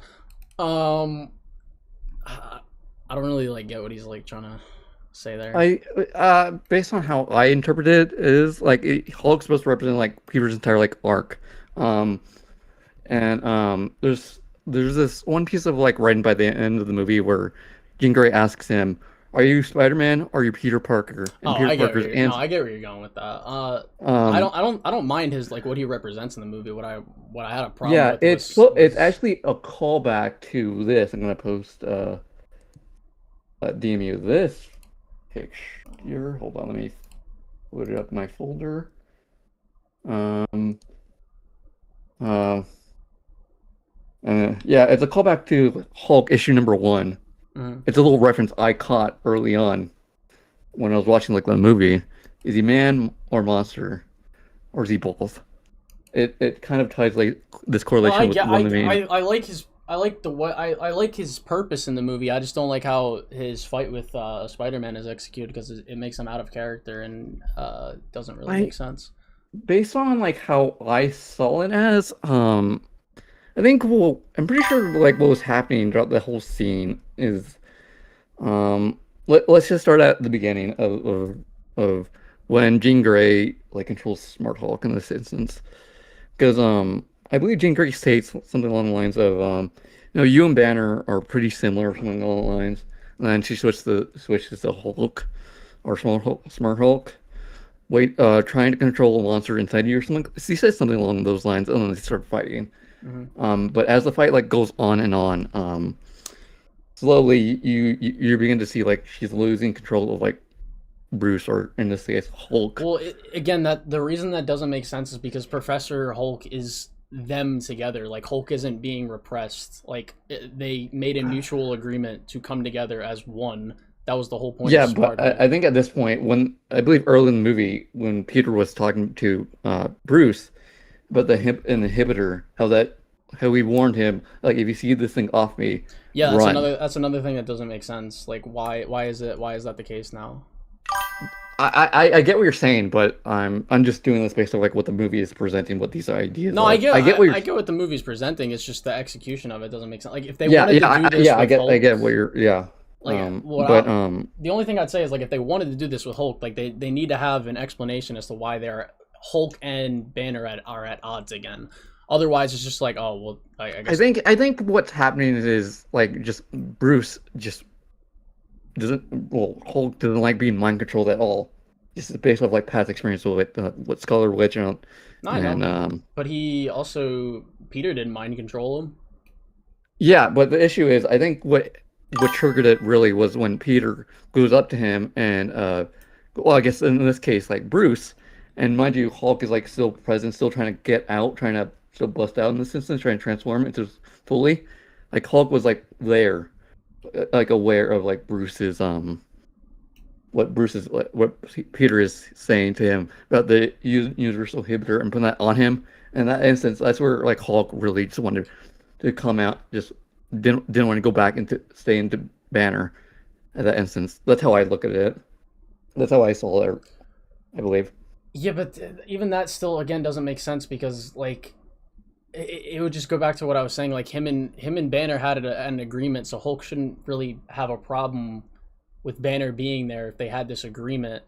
Speaker 1: I don't really like get what he's like trying to say there.
Speaker 5: Based on how I interpret it, is like Hulk's supposed to represent like Peter's entire like arc, there's this one piece of like writing by the end of the movie where Jean Grey asks him, "Are you Spider-Man or are you Peter Parker?" And Peter Parker's answer,
Speaker 1: I get where you're going with that. I don't mind his like what he represents in the movie. What I had a problem with.
Speaker 5: It's actually a callback to this. I'm gonna post DMU this picture. Hold on, let me load it up in my folder. Yeah, it's a callback to Hulk issue number 1.
Speaker 1: Mm-hmm.
Speaker 5: It's a little reference I caught early on when I was watching like the movie. Is he man or monster, or is he both? It kind of ties like this correlation with one of the main.
Speaker 1: I like his purpose in the movie. I just don't like how his fight with Spider-Man is executed because it makes him out of character and doesn't really make sense.
Speaker 5: Based on like how I saw it as, I think I'm pretty sure like what was happening throughout the whole scene is, let's just start at the beginning of when Jean Grey like controls Smart Hulk in this instance, because I believe Jean Grey states something along the lines of, you and Banner are pretty similar, something along the lines, and then she switches to Hulk or Smart Hulk. Trying to control a monster inside you or something. She says something along those lines, and then they start fighting.
Speaker 1: Mm-hmm.
Speaker 5: But as the fight like goes on and on, slowly you begin to see like she's losing control of like Bruce, or in this case Hulk.
Speaker 1: Well, the reason that doesn't make sense is because Professor Hulk is them together. Like Hulk isn't being repressed. Like they made a mutual agreement to come together as one. That was the whole point.
Speaker 5: Yeah, but I think at this point, when I believe early in the movie, when Peter was talking to Bruce about the inhibitor, how we warned him, like, if you see this thing off me,
Speaker 1: yeah,
Speaker 5: run.
Speaker 1: That's another thing that doesn't make sense. Like, why is that the case now?
Speaker 5: I get what you're saying, but I'm just doing this based on like what the movie is presenting, what these ideas.
Speaker 1: No,
Speaker 5: are.
Speaker 1: I get what the movie's presenting. It's just the execution of it doesn't make sense. Like if they wanted to do this,
Speaker 5: I get what you're
Speaker 1: the only thing I'd say is like if they wanted to do this with Hulk, like they need to have an explanation as to why they're Hulk and Banner are at odds again. Otherwise, it's just like, oh well. I guess.
Speaker 5: I think what's happening is like just Bruce just Hulk doesn't like being mind controlled at all. This is based off like past experience with what Scarlet Witch and
Speaker 1: but Peter didn't mind control him.
Speaker 5: Yeah, but the issue is, I think what triggered it really was when Peter goes up to him and I guess in this case like Bruce, and mind you, Hulk is like still present, still trying to get out, trying to still bust out in this instance, trying to transform into fully. Like Hulk was like there, like aware of like Bruce's what Peter is saying to him about the universal inhibitor and putting that on him. In that instance, that's where like Hulk really just wanted to come out, just didn't want to go back into stay into Banner. At that instance, that's how I look at it. That's how I saw it, I believe.
Speaker 1: Yeah, but even that still again doesn't make sense because like it would just go back to what I was saying. Like him and Banner had an agreement, so Hulk shouldn't really have a problem with Banner being there if they had this agreement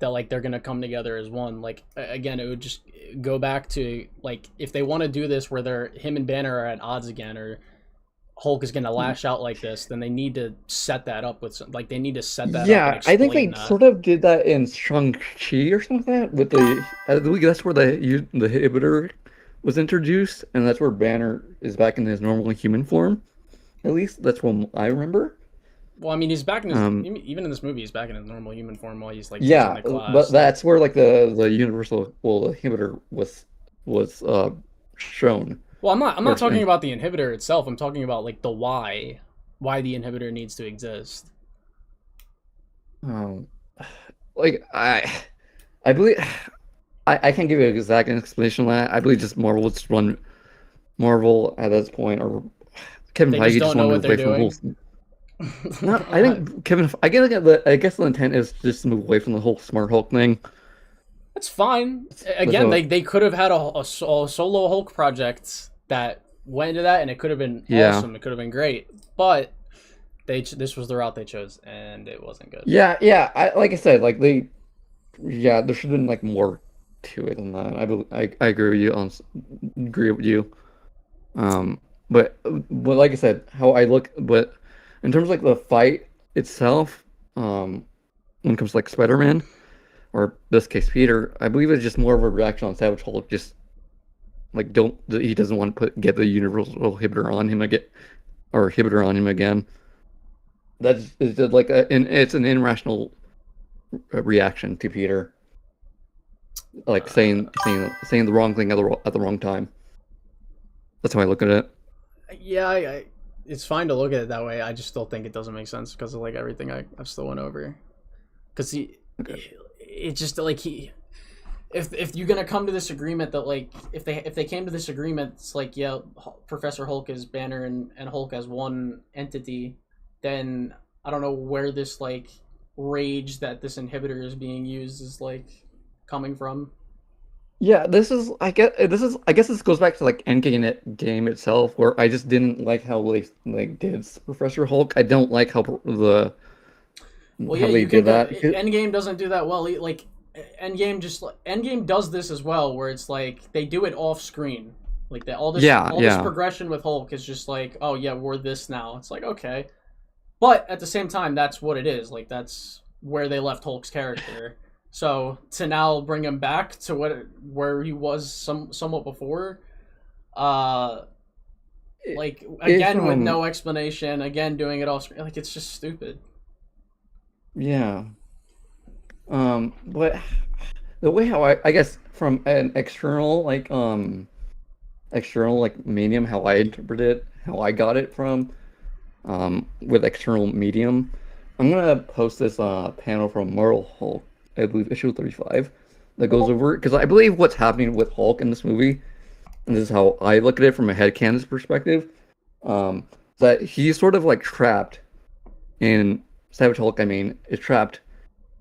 Speaker 1: that like they're gonna come together as one. Like again, it would just go back to like if they want to do this where him and Banner are at odds again, or Hulk is gonna lash out like this, then they need to set that up with they need to set that up.
Speaker 5: Yeah, I think they sort of did that in Shang-Chi or something like that with I believe that's where the inhibitor was introduced, and that's where Banner is back in his normal human form. At least that's what I remember.
Speaker 1: Well, I mean, he's back in his even in this movie, he's back in his normal human form while he's like
Speaker 5: teaching
Speaker 1: the class.
Speaker 5: But that's where like the universal inhibitor was shown.
Speaker 1: Well, I'm not talking about the inhibitor itself. I'm talking about like the why the inhibitor needs to exist.
Speaker 5: Like I I believe I can't give you an exact explanation on that. I believe just Marvel just run Marvel at this point, or Kevin
Speaker 1: They
Speaker 5: Feige
Speaker 1: just
Speaker 5: just
Speaker 1: don't know
Speaker 5: wanted
Speaker 1: what
Speaker 5: to
Speaker 1: they're
Speaker 5: move away from the
Speaker 1: doing.
Speaker 5: whole. No, I think I guess the intent is just to move away from the whole Smart Hulk thing.
Speaker 1: That's fine.
Speaker 5: That's
Speaker 1: Again,
Speaker 5: what,
Speaker 1: they could have had a solo Hulk project that went into that, and it could have been
Speaker 5: yeah.
Speaker 1: awesome. It could have been great, but this was the route they chose, and it wasn't good.
Speaker 5: Yeah. Like I said, like yeah, there should have been like more to it than that. I agree with you agree with you. Um, but like I said, how I look, but in terms of like the fight itself, when it comes to like Spider-Man, or this case Peter, I believe it's just more of a reaction on Savage Hulk, just like he doesn't want to get the universal inhibitor on him again, or inhibitor on him again. That's it's just like it's an irrational reaction to Peter, like saying the wrong thing at the wrong time. That's how I look at it.
Speaker 1: Yeah, it's fine to look at it that way. I just still think it doesn't make sense because of like everything I've still went over. Because it's just like if you're gonna come to this agreement that like if they came to this agreement, it's like yeah, Professor Hulk is Banner and Hulk as one entity, then I don't know where this like rage that this inhibitor is being used is like coming from.
Speaker 5: Yeah, I guess this goes back to like game itself, where I just didn't like how they like did Professor Hulk. I don't like how
Speaker 1: Well,
Speaker 5: how
Speaker 1: yeah,
Speaker 5: they
Speaker 1: you
Speaker 5: did
Speaker 1: can.
Speaker 5: that.
Speaker 1: Endgame doesn't do that well. Like Endgame does this as well, where it's like they do it off screen. Like that, all this progression with Hulk is just like, oh yeah, we're this now. It's like okay, but at the same time, that's what it is. Like that's where they left Hulk's character. So to now bring him back to where he was somewhat before, like again with no explanation, again doing it off screen, like it's just stupid.
Speaker 5: Yeah. But the way how I guess from an external medium, how I interpret it, how I got it from with external medium, I'm gonna post this panel from Marvel Hulk, I believe issue 35, that goes over it, because I believe what's happening with Hulk in this movie, and this is how I look at it from a headcanon's perspective, that he's sort of like trapped in Savage Hulk, is trapped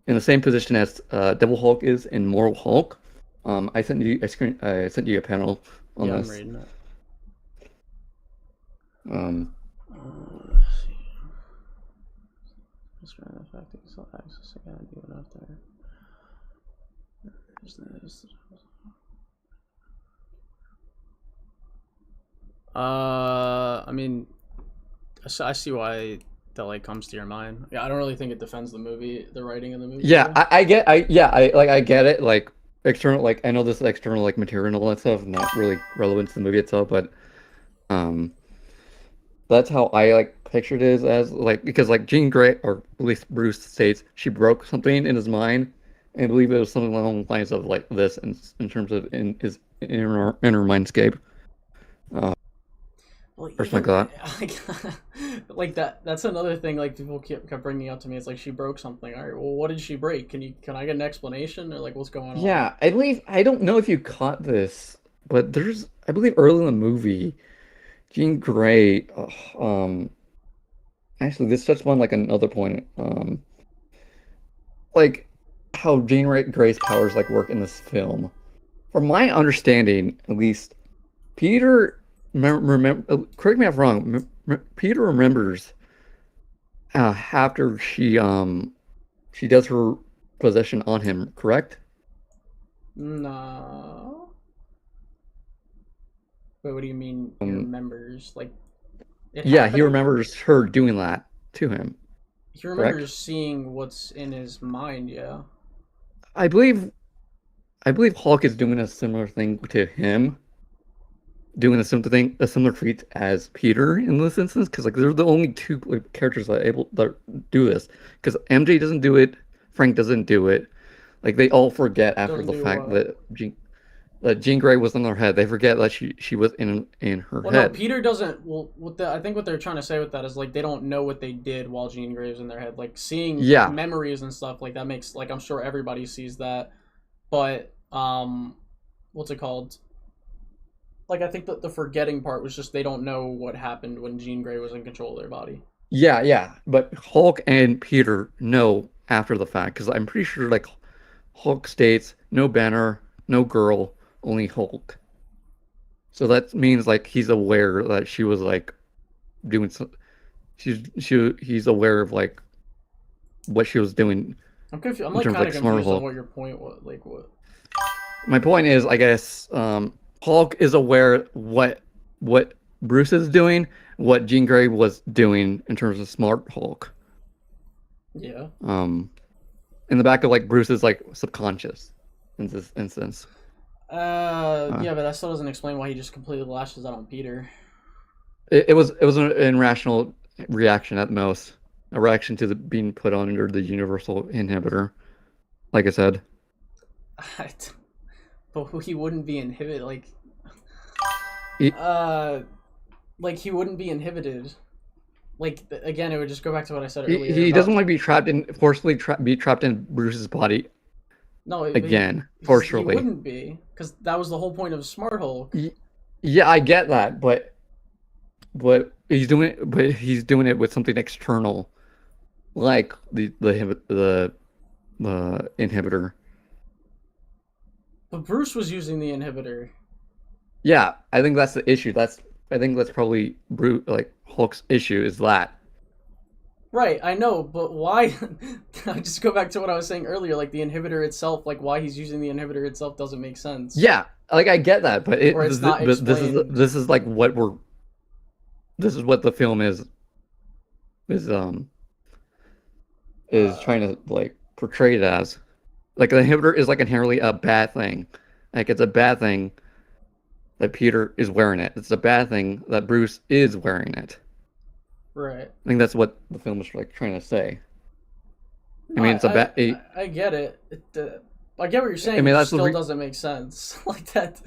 Speaker 5: in the same position as Devil Hulk is in Moral Hulk. I sent you a panel on this.
Speaker 1: I'm reading it. I mean, I see why that like comes to your mind. Yeah, I don't really think it defends the movie, the writing in the movie.
Speaker 5: Yeah, I get it. Like external, like I know this external like material and all that stuff, not really relevant to the movie itself, but that's how I like pictured it as like, because like Jean Grey, or at least Bruce states, she broke something in his mind, and I believe it was something along the lines of like this in terms of in his inner mindscape.
Speaker 1: Well,
Speaker 5: or something like
Speaker 1: that. Like that's another thing like people kept bringing up to me. It's like she broke something. All right, well, what did she break? Can I get an explanation, or like what's going on?
Speaker 5: Yeah, I don't know if you caught this, but I believe early in the movie, Jean Grey, actually this touched on like another point, like how Jean Grey's powers like work in this film. From my understanding, at least, Peter correct me if I'm wrong. Peter remembers after she does her possession on him, correct?
Speaker 1: No. Wait, what do you mean? He remembers like?
Speaker 5: He remembers her doing that to him.
Speaker 1: He remembers seeing what's in his mind. Yeah.
Speaker 5: I believe Hulk is doing a similar thing to him. Doing a similar feat as Peter in this instance, because like they're the only two characters that do this. Because MJ doesn't do it, Frank doesn't do it. Like they all forget after the fact that Jean Grey was in their head. They forget that she was in her head.
Speaker 1: No, Peter doesn't. Well, I think what they're trying to say with that is like they don't know what they did while Jean Grey was in their head. Like seeing memories and stuff like that makes, like, I'm sure everybody sees that. but what's it called? Like, I think that the forgetting part was just they don't know what happened when Jean Grey was in control of their body.
Speaker 5: Yeah. But Hulk and Peter know after the fact, because I'm pretty sure like Hulk states no Banner, no girl, only Hulk. So that means like he's aware that she was like doing some. He's aware of like what she was doing.
Speaker 1: I'm confused. I'm
Speaker 5: In
Speaker 1: like
Speaker 5: terms of,
Speaker 1: kind of
Speaker 5: like, Smart
Speaker 1: confused on
Speaker 5: Hulk.
Speaker 1: what your point was. Like what?
Speaker 5: My point is, I guess Hulk is aware what Bruce is doing, what Jean Grey was doing in terms of Smart Hulk.
Speaker 1: Yeah.
Speaker 5: In the back of like Bruce's like subconscious in this instance.
Speaker 1: Yeah, but that still doesn't explain why he just completely lashes out on Peter.
Speaker 5: It was an irrational reaction at most, a reaction to being put under the universal inhibitor. Like I said,
Speaker 1: But he wouldn't be inhibited.
Speaker 5: He-
Speaker 1: He wouldn't be inhibited. Like again, it would just go back to what I said
Speaker 5: he,
Speaker 1: earlier.
Speaker 5: he
Speaker 1: about-
Speaker 5: doesn't want to be forcibly trapped in Bruce's body
Speaker 1: No,
Speaker 5: again,
Speaker 1: he
Speaker 5: forcefully.
Speaker 1: wouldn't be, because that was the whole point of Smart Hulk.
Speaker 5: Yeah, I get that, but he's doing it. But he's doing it with something external, like the inhibitor.
Speaker 1: But Bruce was using the inhibitor.
Speaker 5: Yeah, I think that's the issue. I think that's probably Hulk's issue is that.
Speaker 1: Right, I know, but why? I just go back to what I was saying earlier. Like the inhibitor itself, like why he's using the inhibitor itself doesn't make sense.
Speaker 5: Yeah, like I get that, but
Speaker 1: Or it's not
Speaker 5: this
Speaker 1: explained.
Speaker 5: is like this is what the film is trying to like portray it as. Like the inhibitor is like inherently a bad thing. Like it's a bad thing that Peter is wearing it. It's a bad thing that Bruce is wearing it.
Speaker 1: Right.
Speaker 5: I think that's what the film is like trying to say. I mean, it's a bad.
Speaker 1: I get it. I get what you're saying.
Speaker 5: I mean,
Speaker 1: it
Speaker 5: that's the
Speaker 1: still doesn't make sense. Like that.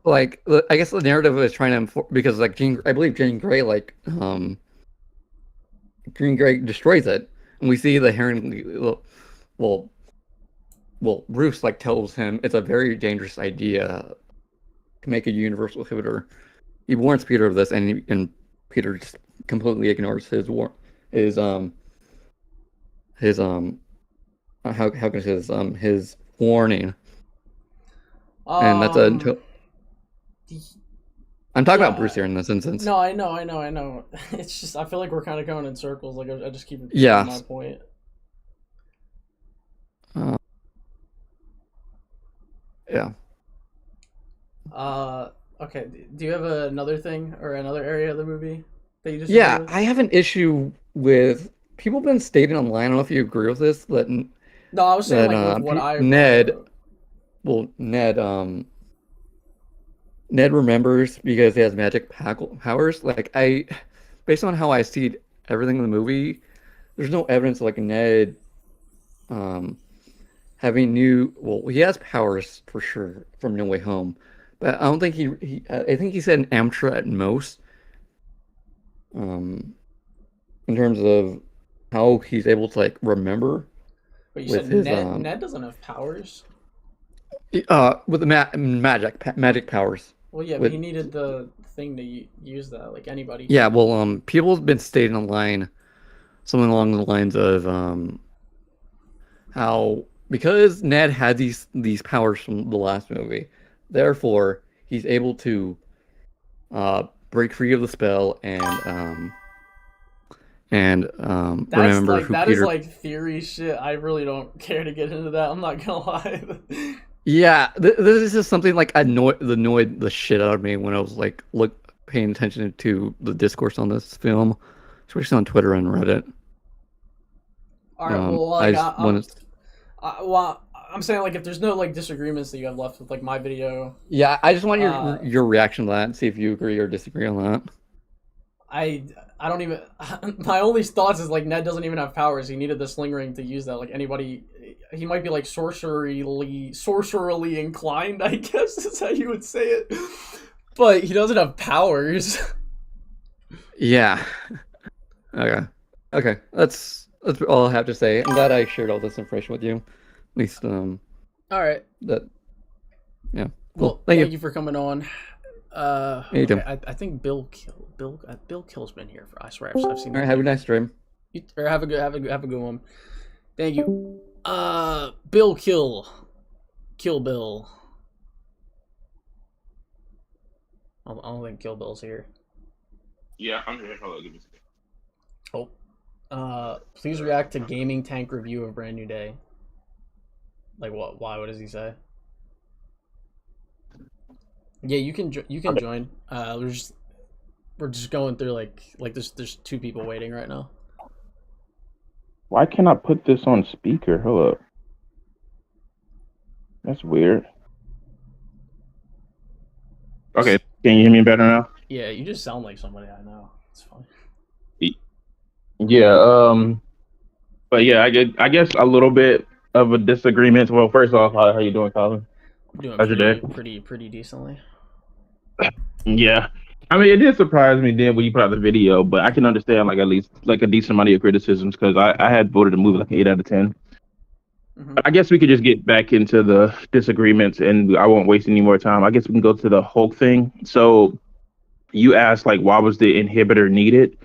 Speaker 5: Like I guess the narrative is trying to because like I believe Jean Grey Jean Grey destroys it, and we see the Heron. Well, Bruce like tells him it's a very dangerous idea to make a universal inhibitor. He warns Peter of this, and Peter just completely ignores his how can I say this his warning, and that's I'm talking about Bruce here in this instance.
Speaker 1: No, I know. It's just I feel like we're kind of going in circles. Like I just keep repeating
Speaker 5: Yeah.
Speaker 1: my point.
Speaker 5: Yeah.
Speaker 1: Okay. Do you have another thing or another area of the movie that you just?
Speaker 5: Yeah, I have an issue with people have been stating online. I don't know if you agree with this. That
Speaker 1: No, I was saying
Speaker 5: that,
Speaker 1: like with what I
Speaker 5: Ned remembers because he has magic powers. Like based on how I see everything in the movie, there's no evidence of like Ned having he has powers for sure from No Way Home, but I don't think I think he said an amateur at most. In terms of how he's able to like remember.
Speaker 1: But you said Ned doesn't have powers.
Speaker 5: With the magic powers.
Speaker 1: Well, yeah, but he needed the thing to use that, like anybody.
Speaker 5: Yeah, well, people have been stating online something along the lines of how because Ned had these powers from the last movie, therefore he's able to break free of the spell and remember who
Speaker 1: that
Speaker 5: Peter.
Speaker 1: Is like theory shit. I really don't care to get into that. I'm not gonna lie.
Speaker 5: Yeah, this is just something like annoyed the shit out of me when I was like paying attention to the discourse on this film, especially on Twitter and Reddit.
Speaker 1: All right, well, like,
Speaker 5: well,
Speaker 1: I'm saying like if there's no like disagreements that you have left with like my video.
Speaker 5: Yeah, I just want your reaction to that and see if you agree or disagree on that.
Speaker 1: I don't even. My only thoughts is like Ned doesn't even have powers. He needed the sling ring to use that. Like anybody, he might be like sorcererily inclined. I guess is how you would say it. But he doesn't have powers.
Speaker 5: Yeah. Okay. That's all I have to say. I'm glad I shared all this information with you. At least
Speaker 1: All right.
Speaker 5: that Yeah.
Speaker 1: Well,
Speaker 5: Cool. Thank
Speaker 1: thank
Speaker 5: you.
Speaker 1: you for coming on.
Speaker 5: You too.
Speaker 1: I think Bill Kill's been here for. I swear I've seen.
Speaker 5: All right. Have a nice stream.
Speaker 1: Or have a good one. Thank you. Bill Kill Bill. I don't think Kill Bill's here.
Speaker 6: Yeah, I'm here. Hold on, give me a second.
Speaker 1: Oh. Please react to Gaming Tank review of Brand New Day. Like what? Why? What does he say? Yeah, you can join. We're just going through like there's 2 people waiting right now.
Speaker 6: Why can't I put this on speaker? Hold up. That's weird. Okay, can you hear me better now?
Speaker 1: Yeah, you just sound like somebody I know. It's fine.
Speaker 6: Yeah, but yeah, I guess a little bit of a disagreement. Well, first off, how you doing, Colin?
Speaker 1: Doing
Speaker 6: How's your day?
Speaker 1: pretty decently.
Speaker 6: Yeah. I mean, it did surprise me then when you put out the video, but I can understand like at least like a decent amount of your criticisms because I had voted the movie like an 8 out of 10.
Speaker 1: Mm-hmm.
Speaker 6: But I guess we could just get back into the disagreements and I won't waste any more time. I guess we can go to the Hulk thing. So you asked like why was the inhibitor needed?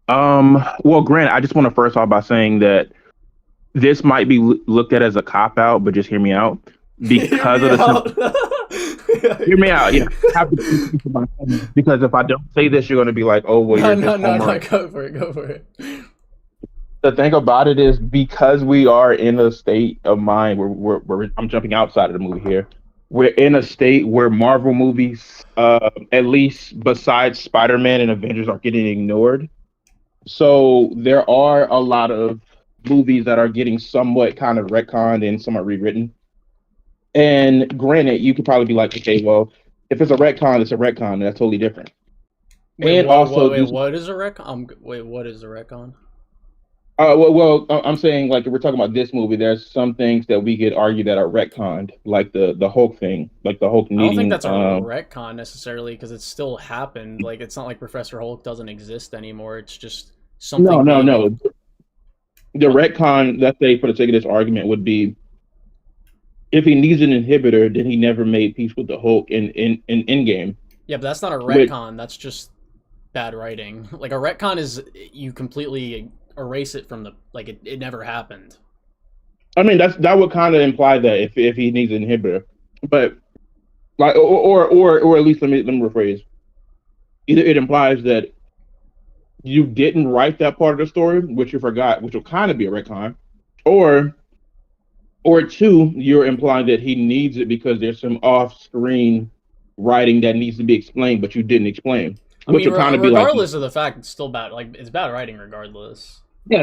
Speaker 6: Well, Grant, I just want to first off by saying that this might be looked at as a cop out, but just hear me out. Because of the hear me out, yeah. Because if I don't say this, you're going to be like, "Oh, well, you're just
Speaker 1: no, go for it.
Speaker 6: The thing about it is because we are in a state of mind where I'm jumping outside of the movie here. We're in a state where Marvel movies, at least besides Spider-Man and Avengers, are getting ignored. So there are a lot of movies that are getting somewhat kind of retconned and somewhat rewritten. And granted, you could probably be like, okay, well, if it's a retcon, it's a retcon. And that's totally different.
Speaker 1: Wait, what is a retcon? Wait, what is a retcon?
Speaker 6: I'm saying like if we're talking about this movie, there's some things that we could argue that are retconned, like the Hulk thing, like the Hulk needing.
Speaker 1: I don't think that's a retcon necessarily because it still happened. Like it's not like Professor Hulk doesn't exist anymore. It's just something.
Speaker 6: No. The retcon, let's say for the sake of this argument, would be if he needs an inhibitor, then he never made peace with the Hulk in Endgame.
Speaker 1: Yeah, but that's not a retcon. That's just bad writing. Like a retcon is you completely erase it from the it never happened.
Speaker 6: I mean that would kind of imply that if he needs an inhibitor, but like or at least let me rephrase. Either it implies that you didn't write that part of the story, which you forgot, which will kind of be a retcon, or 2, you're implying that he needs it because there's some off-screen writing that needs to be explained, but you didn't explain.
Speaker 1: Which will kind of be regardless of the fact, it's still bad. Like it's bad writing, regardless.
Speaker 6: Yeah.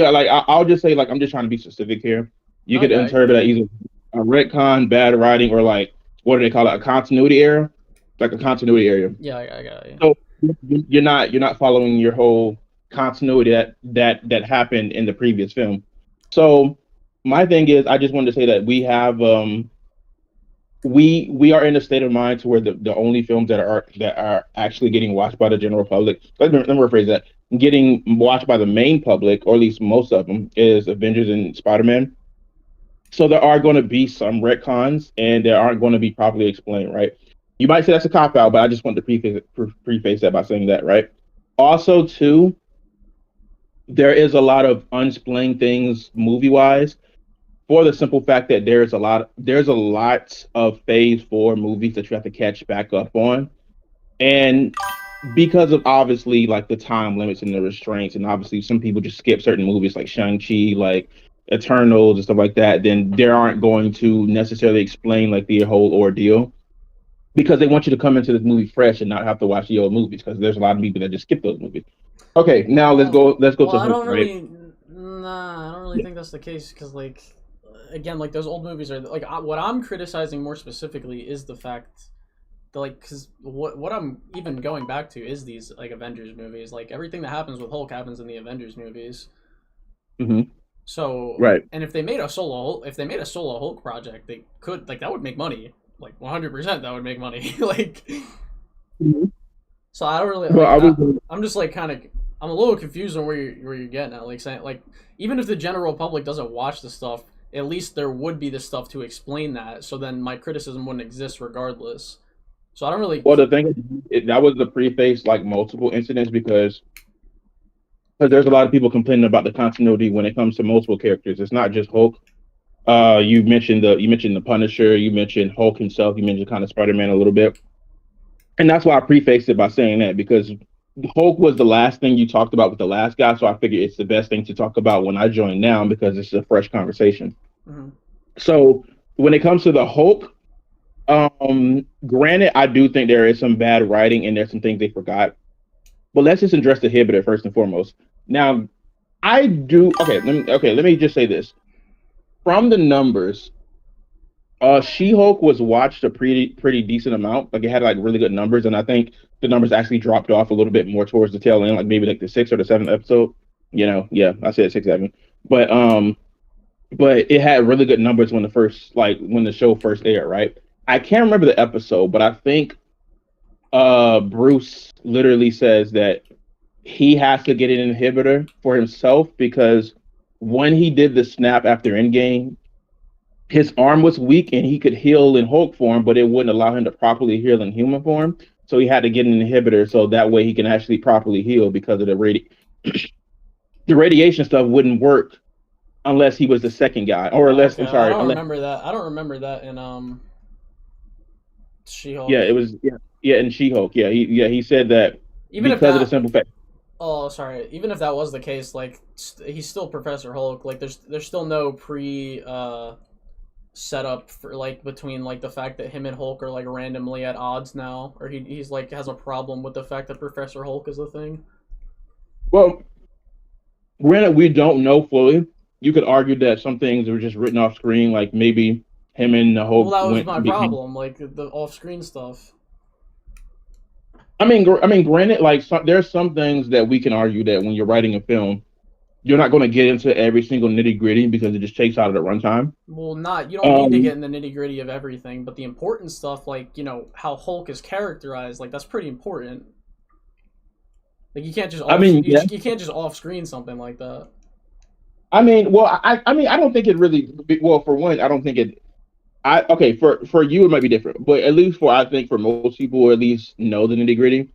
Speaker 6: Like I'll just say, like I'm just trying to be specific here. You could interpret it either a retcon, bad writing, or like what do they call it? A continuity error, like a continuity error.
Speaker 1: Yeah, I got it.
Speaker 6: So you're not following your whole continuity that happened in the previous film. So my thing is, I just wanted to say that we have we are in a state of mind to where the only films that are actually getting watched by the general public. Let me rephrase that. Getting watched by the main public, or at least most of them, is Avengers and Spider-Man. So there are going to be some retcons, and they aren't going to be properly explained, right? You might say that's a cop-out, but I just want to preface that by saying that, right? Also, too, there is a lot of unexplained things movie-wise, for the simple fact that there's a lot of Phase 4 movies that you have to catch back up on, and because of obviously like the time limits and the restraints, and obviously some people just skip certain movies like Shang-Chi, like Eternals and stuff like that, then they aren't going to necessarily explain like the whole ordeal because they want you to come into this movie fresh and not have to watch the old movies because there's a lot of people that just skip those movies. Okay, now let's go to Hook, right?
Speaker 1: I don't really think that's the case because like again, like those old movies are like what I'm criticizing more specifically is the fact that like because what I'm even going back to is these like Avengers movies. Like everything that happens with Hulk happens in the Avengers movies.
Speaker 6: Mm-hmm.
Speaker 1: So
Speaker 6: right,
Speaker 1: and if they made a solo Hulk project, they could like that would make money. Like 100%, that would make money. Like,
Speaker 6: mm-hmm.
Speaker 1: So I don't really. Like, I'm just like kind of. I'm a little confused on where you're getting at. Like saying like even if the general public doesn't watch the stuff, at least there would be the stuff to explain that. So then my criticism wouldn't exist regardless. So I don't really.
Speaker 6: Well, the thing is, that was the preface, like multiple incidents, because there's a lot of people complaining about the continuity when it comes to multiple characters. It's not just Hulk. You mentioned the Punisher, you mentioned Hulk himself, you mentioned kind of Spider-Man a little bit, and that's why I prefaced it by saying that, because Hulk was the last thing you talked about with the last guy, so I figured it's the best thing to talk about when I join now because it's a fresh conversation.
Speaker 1: Mhm.
Speaker 6: So when it comes to the Hulk, granted, I do think there is some bad writing and there's some things they forgot, but let's just address the inhibitor first and foremost. Now, I do let me just say this. From the numbers, She-Hulk was watched a pretty decent amount. Like it had like really good numbers, and I think the numbers actually dropped off a little bit more towards the tail end, like maybe like the 6th or the 7th episode. Yeah, I said 6, 7. But it had really good numbers when the show first aired, right? I can't remember the episode, but I think Bruce literally says that he has to get an inhibitor for himself because when he did the snap after Endgame, his arm was weak and he could heal in Hulk form, but it wouldn't allow him to properly heal in human form. So he had to get an inhibitor so that way he can actually properly heal because of the radiation stuff wouldn't work unless he was the second guy, or unless
Speaker 1: Okay,
Speaker 6: I'm sorry.
Speaker 1: I don't remember that. I don't remember that in She-Hulk.
Speaker 6: Yeah, it was in She-Hulk. He said that
Speaker 1: Even if
Speaker 6: because of the
Speaker 1: that.
Speaker 6: simple fact.
Speaker 1: Oh, sorry. Even if that was the case, like he's still Professor Hulk. Like there's still no setup for like between like the fact that him and Hulk are like randomly at odds now, or he's like has a problem with the fact that Professor Hulk is the thing.
Speaker 6: Well, granted, we don't know fully. You could argue that some things were just written off screen, like maybe him and the Hulk.
Speaker 1: Well, that was my problem, like the off-screen stuff.
Speaker 6: I mean, granted, like there's some things that we can argue that when you're writing a film, you're not going to get into every single nitty gritty because it just takes out of the runtime.
Speaker 1: Well, you don't need to get in the nitty gritty of everything, but the important stuff, like how Hulk is characterized, like that's pretty important. Like you can't just you can't just off-screen something like that.
Speaker 6: I mean, well, I mean, I don't think it really. Well, for one, I don't think it. For you it might be different, but at least I think for most people, who at least know the nitty gritty,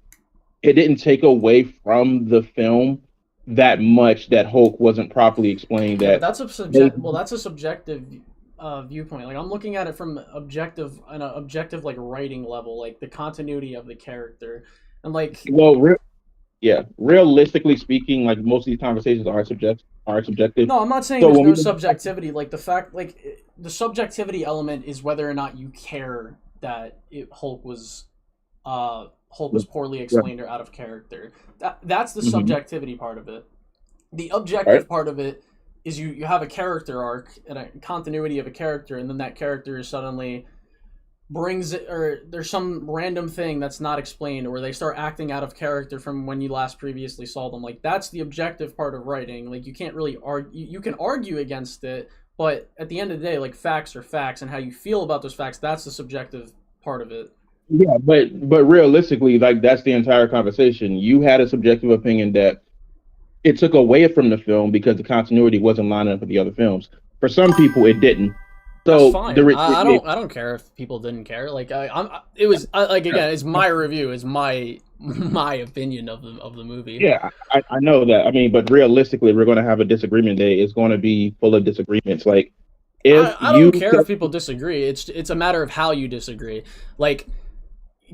Speaker 6: it didn't take away from the film that much that Hulk wasn't properly explained.
Speaker 1: Yeah, that's a subjective viewpoint. Like I'm looking at it from an objective like writing level, like the continuity of the character, and like.
Speaker 6: Well, realistically speaking, like most of these conversations are subjective.
Speaker 1: No, I'm not saying there's no subjectivity. Like the fact, like the subjectivity element is whether or not you care that Hulk was poorly explained or out of character. That's the subjectivity part of it. The objective part of it is you have a character arc and a continuity of a character, and then that character is suddenly brings it, or there's some random thing that's not explained, or they start acting out of character from when you last previously saw them. Like that's the objective part of writing. Like you can't really argue. You can argue against it, but at the end of the day, like facts are facts, and how you feel about those facts, that's the subjective part of it.
Speaker 6: Yeah, but realistically, like that's the entire conversation. You had a subjective opinion that it took away from the film because the continuity wasn't lining up with the other films. For some people, it didn't. So
Speaker 1: that's fine. I don't care if people didn't care. Like again, it's my review. It's my opinion of the movie.
Speaker 6: Yeah, I know that. I mean, but realistically, we're going to have a disagreement day. It's going to be full of disagreements. Like, if
Speaker 1: I don't care if people disagree. It's a matter of how you disagree. Like,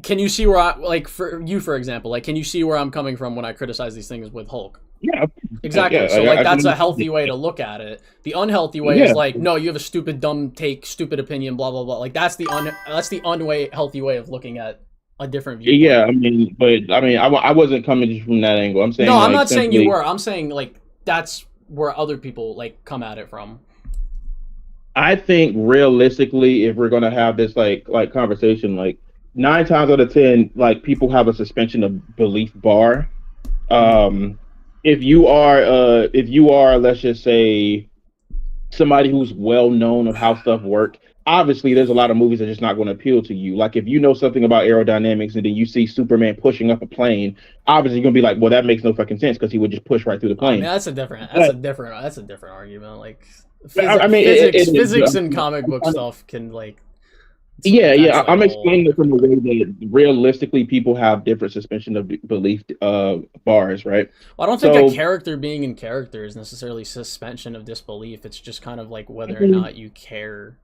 Speaker 1: can you see where for example, like, can you see where I'm coming from when I criticize these things with Hulk?
Speaker 6: Yeah,
Speaker 1: exactly.
Speaker 6: Yeah,
Speaker 1: so like that's a healthy way to look at it. The unhealthy way is like, no, you have a stupid, dumb take, stupid opinion, blah blah blah. Like that's the healthy way of looking at a different view.
Speaker 6: Yeah, I wasn't coming from that angle. I'm saying
Speaker 1: no, I'm not saying you were. I'm saying like that's where other people like come at it from.
Speaker 6: I think realistically, if we're gonna have this like conversation, like 9 times out of 10, like people have a suspension of belief bar. If you are, let's just say, somebody who's well known of how stuff work, obviously there's a lot of movies that are just not going to appeal to you. Like if you know something about aerodynamics and then you see Superman pushing up a plane, obviously you're gonna be like, well, that makes no fucking sense because he would just push right through the plane.
Speaker 1: That's a different argument. Like Physics and comic book stuff can like.
Speaker 6: Yeah,
Speaker 1: that's
Speaker 6: yeah.
Speaker 1: like
Speaker 6: I'm
Speaker 1: a whole-
Speaker 6: explaining it from a way that realistically people have different suspension of belief bars, right?
Speaker 1: Well, I don't think
Speaker 6: So-
Speaker 1: a character being in character is necessarily suspension of disbelief. It's just kind of like whether or
Speaker 6: Mhm.
Speaker 1: not you care.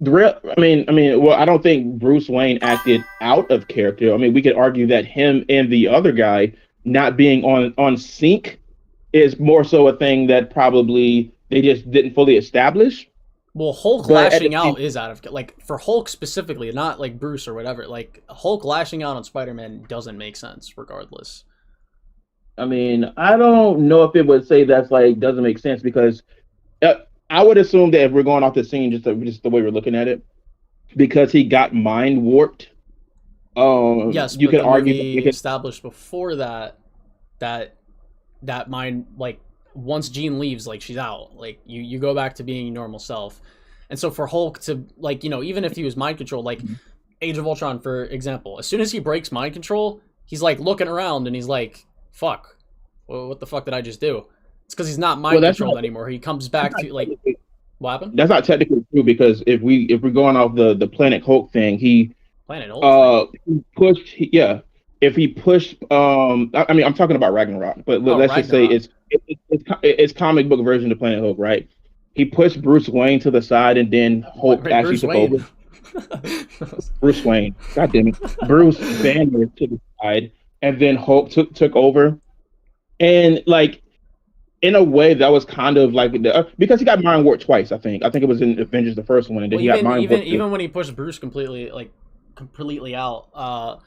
Speaker 6: Well, I don't think Bruce Wayne acted out of character. I mean, we could argue that him and the other guy not being on sync is more so a thing that probably they just didn't fully establish.
Speaker 1: Well, Hulk
Speaker 6: But at
Speaker 1: lashing
Speaker 6: the
Speaker 1: out
Speaker 6: same-
Speaker 1: is out of like for Hulk specifically, not like Bruce or whatever. Like Hulk lashing out on Spider-Man doesn't make sense, regardless.
Speaker 6: I mean, I don't know if it would say that's like doesn't make sense because I would assume that if we're going off the scene, just the way we're looking at it, because he got mind warped.
Speaker 1: Yes,
Speaker 6: you
Speaker 1: but
Speaker 6: could
Speaker 1: the
Speaker 6: argue
Speaker 1: movie
Speaker 6: that
Speaker 1: established before that mind like once Jean leaves, like she's out. Like you go back to being your normal self. And so for Hulk to like, even if he was mind controlled, like Age of Ultron, for example, as soon as he breaks mind control, he's like looking around and he's like, fuck. Well, what the fuck did I just do? It's because he's not mind controlled anymore. He comes back to like what happened?
Speaker 6: that's not technically true because if we're going off the Planet Hulk thing, he
Speaker 1: Planet Hulk.
Speaker 6: pushed if he pushed I mean I'm talking about Ragnarok, but let's just say it's comic book version of Planet Hulk, right? He pushed Bruce Wayne to the side and then Hulk actually took over. Bruce Wayne, god damn it, Bruce Banner to the side and then Hulk took over, and like in a way that was kind of like because he got mind warped twice. I think it was in Avengers the first one, and then he got mind warped.
Speaker 1: Even when he pushed Bruce completely out.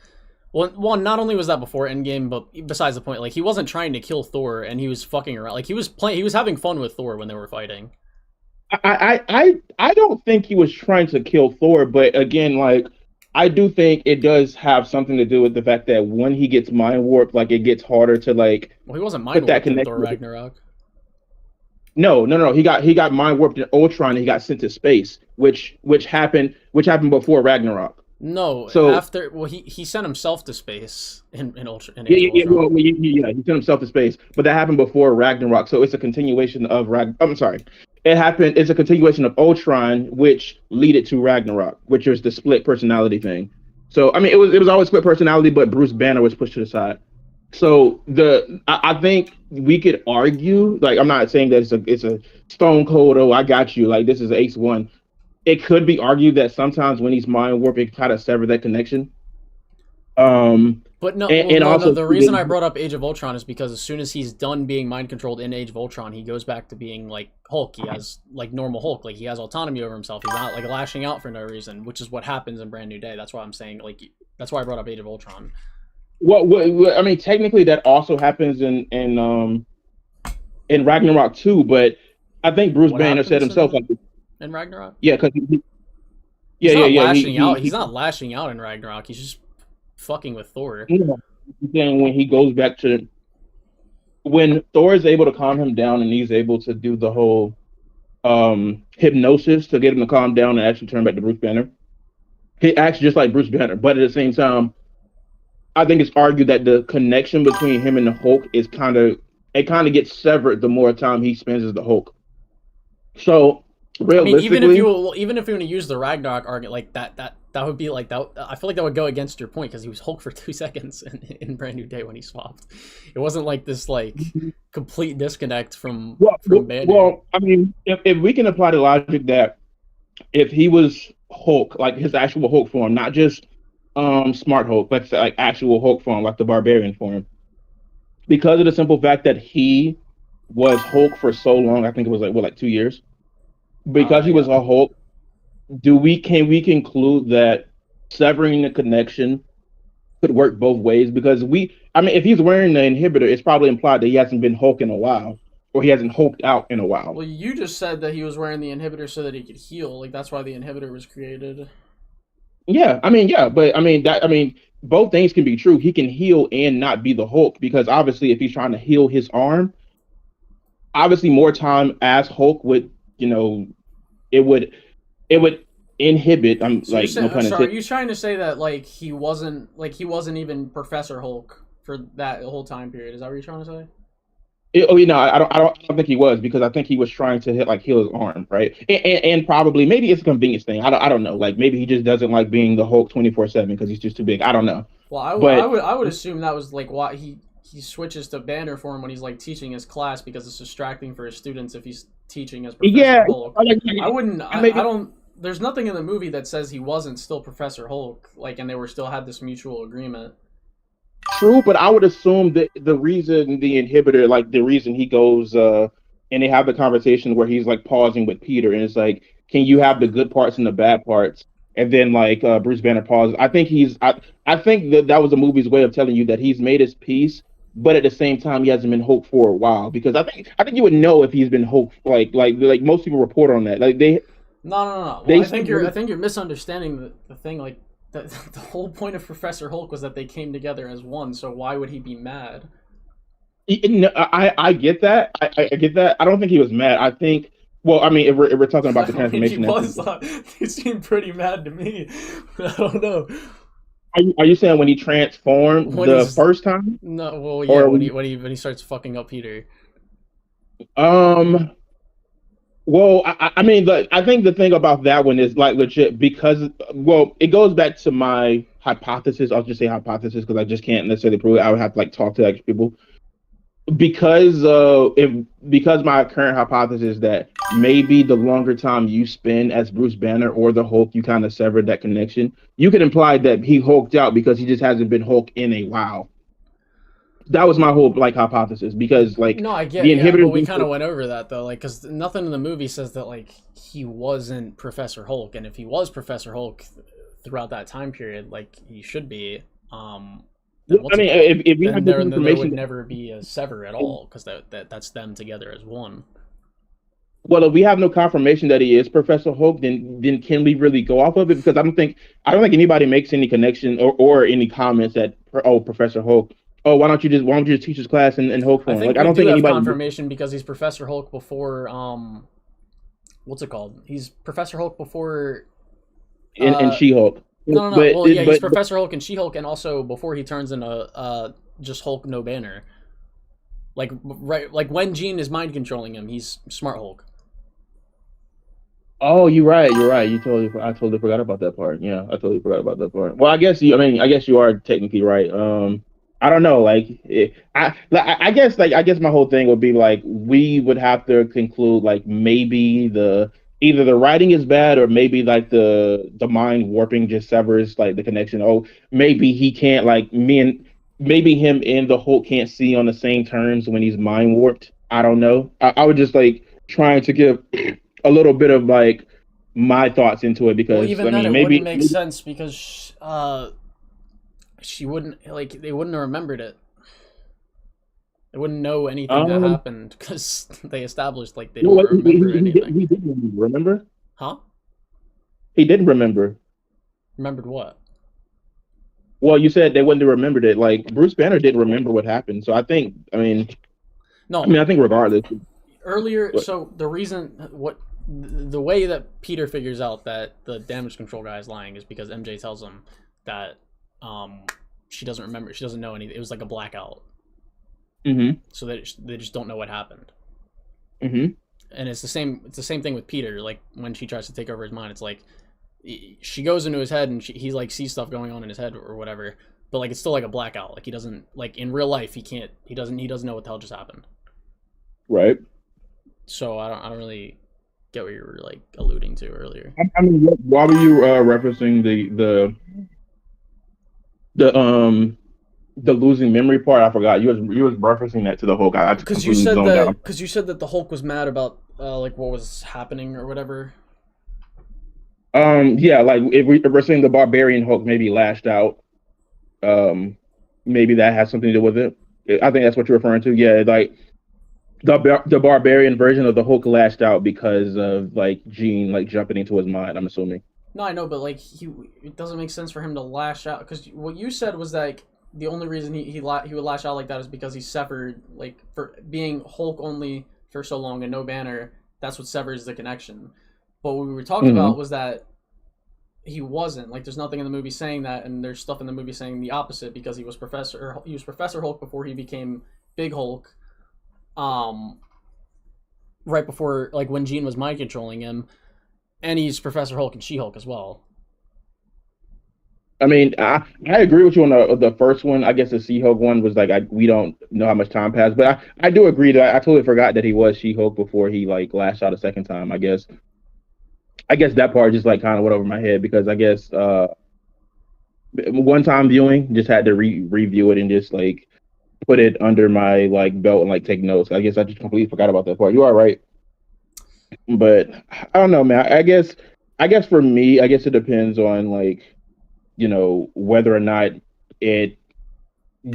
Speaker 1: Well, not only was that before Endgame, but besides the point, like he wasn't trying to kill Thor, and he was fucking around. Like he was having fun with Thor when they were fighting.
Speaker 6: I don't think he was trying to kill Thor, but again, like I do think it does have something to do with the fact that when he gets mind warped, like it gets harder to like.
Speaker 1: Well, he wasn't mind warped in Thor Ragnarok.
Speaker 6: No. He got mind warped in Ultron. And he got sent to space, which happened before Ragnarok.
Speaker 1: No,
Speaker 6: so
Speaker 1: after he sent himself to space in Ultron.
Speaker 6: Yeah, he sent himself to space, but that happened before Ragnarok. So it's a continuation of I'm sorry. It's a continuation of Ultron, which led to Ragnarok, which is the split personality thing. So I mean, it was always split personality, but Bruce Banner was pushed to the side. So I think we could argue, like I'm not saying that it's a stone cold, oh I got you, like this is Ace One. It could be argued that sometimes when he's mind warped, it kind of sever that connection.
Speaker 1: But
Speaker 6: also
Speaker 1: the reason I brought up Age of Ultron is because as soon as he's done being mind controlled in Age of Ultron, he goes back to being like Hulk. He has like normal Hulk, like he has autonomy over himself. He's not like lashing out for no reason, which is what happens in Brand New Day. That's why I'm saying like that's why I brought up Age of Ultron.
Speaker 6: Well, I mean, technically that also happens in Ragnarok too, but I think Bruce Banner said himself like
Speaker 1: in Ragnarok.
Speaker 6: Yeah, because
Speaker 1: he's not lashing out in Ragnarok. He's just fucking with Thor.
Speaker 6: Then when he goes back to when Thor is able to calm him down and he's able to do the whole hypnosis to get him to calm down and actually turn back to Bruce Banner. He acts just like Bruce Banner, but at the same time, I think it's argued that the connection between him and the Hulk is kind of gets severed the more time he spends as the Hulk. So realistically,
Speaker 1: I mean, even if you want to use the Ragnarok argument, like that would be like that. I feel like that would go against your point because he was Hulk for 2 seconds in Brand New Day when he swapped. It wasn't like this like complete disconnect from Banner.
Speaker 6: Well, I mean, if we can apply the logic that if he was Hulk, like his actual Hulk form, not just Smart Hulk, but like actual Hulk form, like the Barbarian form, because of the simple fact that he was Hulk for so long, I think it was like 2 years. Because he was a Hulk, can we conclude that severing the connection could work both ways? Because if he's wearing the inhibitor, it's probably implied that he hasn't been Hulk in a while, or he hasn't hulked out in a while.
Speaker 1: Well, you just said that he was wearing the inhibitor so that he could heal. Like that's why the inhibitor was created.
Speaker 6: Yeah, but both things can be true. He can heal and not be the Hulk, because obviously if he's trying to heal his arm, obviously more time as Hulk would, it would inhibit. No pun intended.
Speaker 1: Are you trying to say that like he wasn't even Professor Hulk for that whole time period? Is that what you're trying to say?
Speaker 6: I don't think he was because I think he was trying to heal his arm, right? And probably maybe it's a convenience thing. I don't know. Like maybe he just doesn't like being the Hulk 24/7 because he's just too big. I don't know.
Speaker 1: Well,
Speaker 6: But
Speaker 1: I would assume that was like why he switches to banner form when he's like teaching his class because it's distracting for his students if he's teaching as Professor
Speaker 6: yeah,
Speaker 1: Hulk. I wouldn't. I don't. There's nothing in the movie that says he wasn't still Professor Hulk. Like, and they were still had this mutual agreement.
Speaker 6: true, but I would assume that the reason the inhibitor, like the reason he goes, and they have the conversation where he's like pausing with Peter, and it's like, can you have the good parts and the bad parts? And then like Bruce Banner pauses. I think that that was the movie's way of telling you that he's made his peace, but at the same time he hasn't been Hulk for a while because I think you would know if he's been Hulk like most people report on that like they
Speaker 1: No.
Speaker 6: they
Speaker 1: Well, I think you're misunderstanding the thing. Like, the whole point of Professor Hulk was that they came together as one. So why would he be mad?
Speaker 6: No, I get that. I get that. I don't think he was mad. I think. Well, I mean, if we're talking about the
Speaker 1: I mean, he
Speaker 6: transformation,
Speaker 1: was. He seemed pretty mad to me. I don't know.
Speaker 6: are you saying when he transformed
Speaker 1: When
Speaker 6: the
Speaker 1: he's
Speaker 6: first time,
Speaker 1: no, well, yeah,
Speaker 6: or
Speaker 1: when he starts fucking up Peter.
Speaker 6: um? Well, I mean, I think the thing about that one is like legit because well, it goes back to my hypothesis. I'll just say hypothesis because I just can't necessarily prove it. I would have to like talk to extra people because because my current hypothesis is that maybe the longer time you spend as Bruce Banner or the Hulk, you kind of severed that connection. You could imply that he hulked out because he just hasn't been Hulk in a while. That was my whole like hypothesis because like
Speaker 1: No, I get,
Speaker 6: the
Speaker 1: yeah, but
Speaker 6: inhibitors.
Speaker 1: we kind of went over that though, like, because nothing in the movie says that like he wasn't Professor Hulk, and if he was Professor Hulk throughout that time period, like he should be, then
Speaker 6: I mean, if we have this
Speaker 1: then there would
Speaker 6: information,
Speaker 1: never be a sever at all, because that's them together as one.
Speaker 6: well, if we have no confirmation that he is Professor Hulk, then can we really go off of it? Because I don't think anybody makes any connection or any comments that oh Professor Hulk. Oh, why don't you just teach his class in Hulk
Speaker 1: I
Speaker 6: form?
Speaker 1: think
Speaker 6: Like I
Speaker 1: we
Speaker 6: don't
Speaker 1: do
Speaker 6: think
Speaker 1: have
Speaker 6: anybody.
Speaker 1: confirmation because he's Professor Hulk before what's it called? He's Professor Hulk before
Speaker 6: In
Speaker 1: uh
Speaker 6: She Hulk.
Speaker 1: no,
Speaker 6: But
Speaker 1: well, yeah, he's
Speaker 6: but
Speaker 1: Professor Hulk and She-Hulk, and also before he turns into just Hulk no banner. Like, right, like when Jean is mind controlling him, he's Smart Hulk.
Speaker 6: oh, you're right. You're right. I totally forgot about that part. Yeah, I totally forgot about that part. Well, I guess you are technically right. I don't know. I guess my whole thing would be like we would have to conclude like maybe the either the writing is bad or maybe like the mind warping just severs like the connection. Oh, maybe he can't like me and maybe him and the Hulk can't see on the same terms when he's mind warped. I don't know. I would just like trying to give a little bit of like my thoughts into it
Speaker 1: Well,
Speaker 6: because
Speaker 1: even
Speaker 6: I
Speaker 1: then,
Speaker 6: mean
Speaker 1: it wouldn't
Speaker 6: maybe,
Speaker 1: make sense because she wouldn't, like, they wouldn't have remembered it. They wouldn't know anything that
Speaker 6: um
Speaker 1: happened because they established like they
Speaker 6: no,
Speaker 1: don't remember anything.
Speaker 6: he did remember.
Speaker 1: Huh?
Speaker 6: He did remember.
Speaker 1: Remembered what?
Speaker 6: Well, you said they wouldn't have remembered it. Like Bruce Banner didn't remember what happened. So
Speaker 1: No,
Speaker 6: I think regardless.
Speaker 1: earlier.
Speaker 6: But,
Speaker 1: So the reason what the way that Peter figures out that the damage control guy is lying is because MJ tells him that she doesn't remember, she doesn't know anything. It was like a blackout,
Speaker 6: mm-hmm,
Speaker 1: so they just don't know what happened.
Speaker 6: mm-hmm.
Speaker 1: And it's the same thing with Peter. Like when she tries to take over his mind, it's like she goes into his head and he like sees stuff going on in his head or whatever. But like it's still like a blackout. Like he doesn't, like in real life he doesn't know what the hell just happened.
Speaker 6: Right.
Speaker 1: So I don't really get what you were like alluding to earlier.
Speaker 6: I mean, why were you referencing the losing memory part? I forgot. You was referencing that to the Hulk. I
Speaker 1: Because you
Speaker 6: completely
Speaker 1: said
Speaker 6: zoned out.
Speaker 1: that the Hulk was mad about like what was happening or whatever.
Speaker 6: Yeah, like if we're saying the Barbarian Hulk maybe lashed out, maybe that has something to do with it. I think that's what you're referring to. Yeah, like the Barbarian version of the Hulk lashed out because of like Jean like jumping into his mind. I'm assuming.
Speaker 1: No, I know, but like it doesn't make sense for him to lash out because what you said was like the only reason he would lash out like that is because he severed, like, for being Hulk only for so long and no banner. That's what severs the connection. But what we were talking about was that he wasn't, like, there's nothing in the movie saying that, and there's stuff in the movie saying the opposite because he was Professor Hulk before he became Big Hulk, um, right before, like, when Jean was mind controlling him, and he's Professor Hulk and She-Hulk as well.
Speaker 6: I mean, I agree with you on the first one. I guess the She-Hulk one was like we don't know how much time passed, but I do agree that I totally forgot that he was She-Hulk before he like lashed out a second time. I guess that part just like kind of went over my head because I guess one time viewing just had to review it and just like put it under my like belt and like take notes. I guess I just completely forgot about that part. You are right, but I don't know, man. I guess for me, I guess it depends on like whether or not it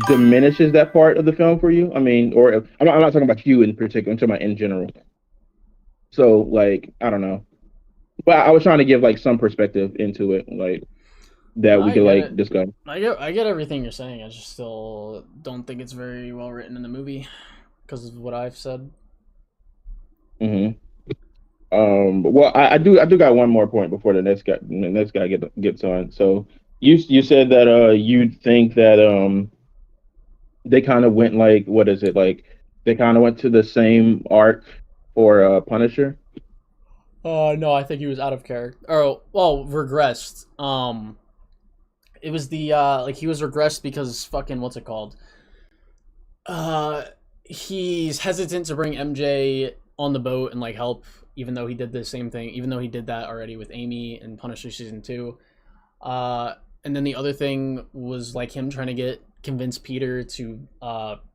Speaker 6: diminishes that part of the film for you. I mean, or I'm not talking about you in particular. I'm talking about in general. So like I don't know, but I was trying to give like some perspective into it, like that we
Speaker 1: I
Speaker 6: could
Speaker 1: get
Speaker 6: like
Speaker 1: it.
Speaker 6: discuss.
Speaker 1: I get everything you're saying. I just still don't think it's very well written in the movie because of what I've said.
Speaker 6: Hmm. Well, I do got one more point before the next guy gets on. So you said that you think that they kind of went like what is it like they kind of went to the same arc for Punisher.
Speaker 1: No, I think he was out of character. Or well, regressed. It was the like he was regressed because fucking what's it called? Uh, he's hesitant to bring MJ on the boat and like help, even though he did the same thing. Even though he did that already with Amy in Punisher season 2. And then the other thing was like him trying to convince Peter to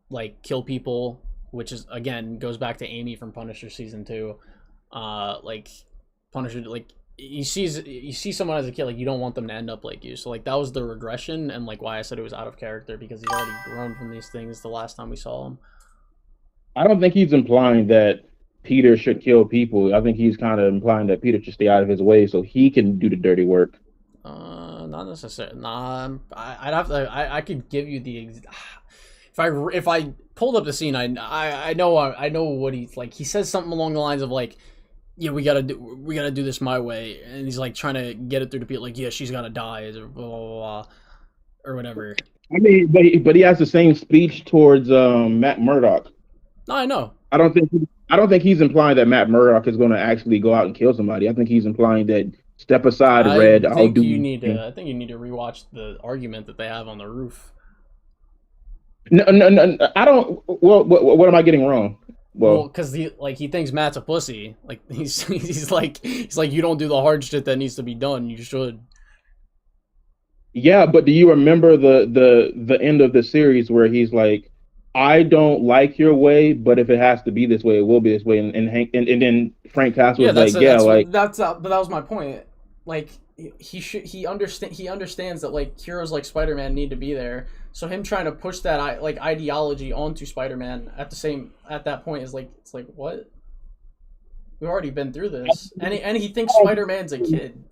Speaker 1: like kill people, which is again goes back to Amy from Punisher season 2. Like Punisher, like you see someone as a kid, like you don't want them to end up like you. So like that was the regression and like why I said it was out of character because he's already grown from these things the last time we saw him.
Speaker 6: I don't think he's implying that Peter should kill people. I think he's kind of implying that Peter should stay out of his way so he can do the dirty work.
Speaker 1: Not necessarily. Nah, I'd have to. I could give you the. If I pulled up the scene, I know what he's like. He says something along the lines of like, yeah, we gotta do this my way, and he's like trying to get it through to people like, yeah, she's gotta die, or blah blah blah, or whatever.
Speaker 6: I mean, but he has the same speech towards Matt Murdock.
Speaker 1: No, I know.
Speaker 6: I don't think he's implying that Matt Murdock is going to actually go out and kill somebody. I think he's implying that step aside, Red.
Speaker 1: I think you need to rewatch the argument that they have on the roof.
Speaker 6: No, I don't. Well, what am I getting wrong?
Speaker 1: Well, because he thinks Matt's a pussy. Like he's like you don't do the hard shit that needs to be done. You should.
Speaker 6: Yeah, but do you remember the end of the series where he's like, I don't like your way, but if it has to be this way, it will be this way. And then Frank Castle was like,
Speaker 1: but that was my point. Like he understands that like heroes like Spider-Man need to be there. So him trying to push that like ideology onto Spider-Man at that point is like it's like what? We've already been through this, and he thinks Spider-Man's a kid.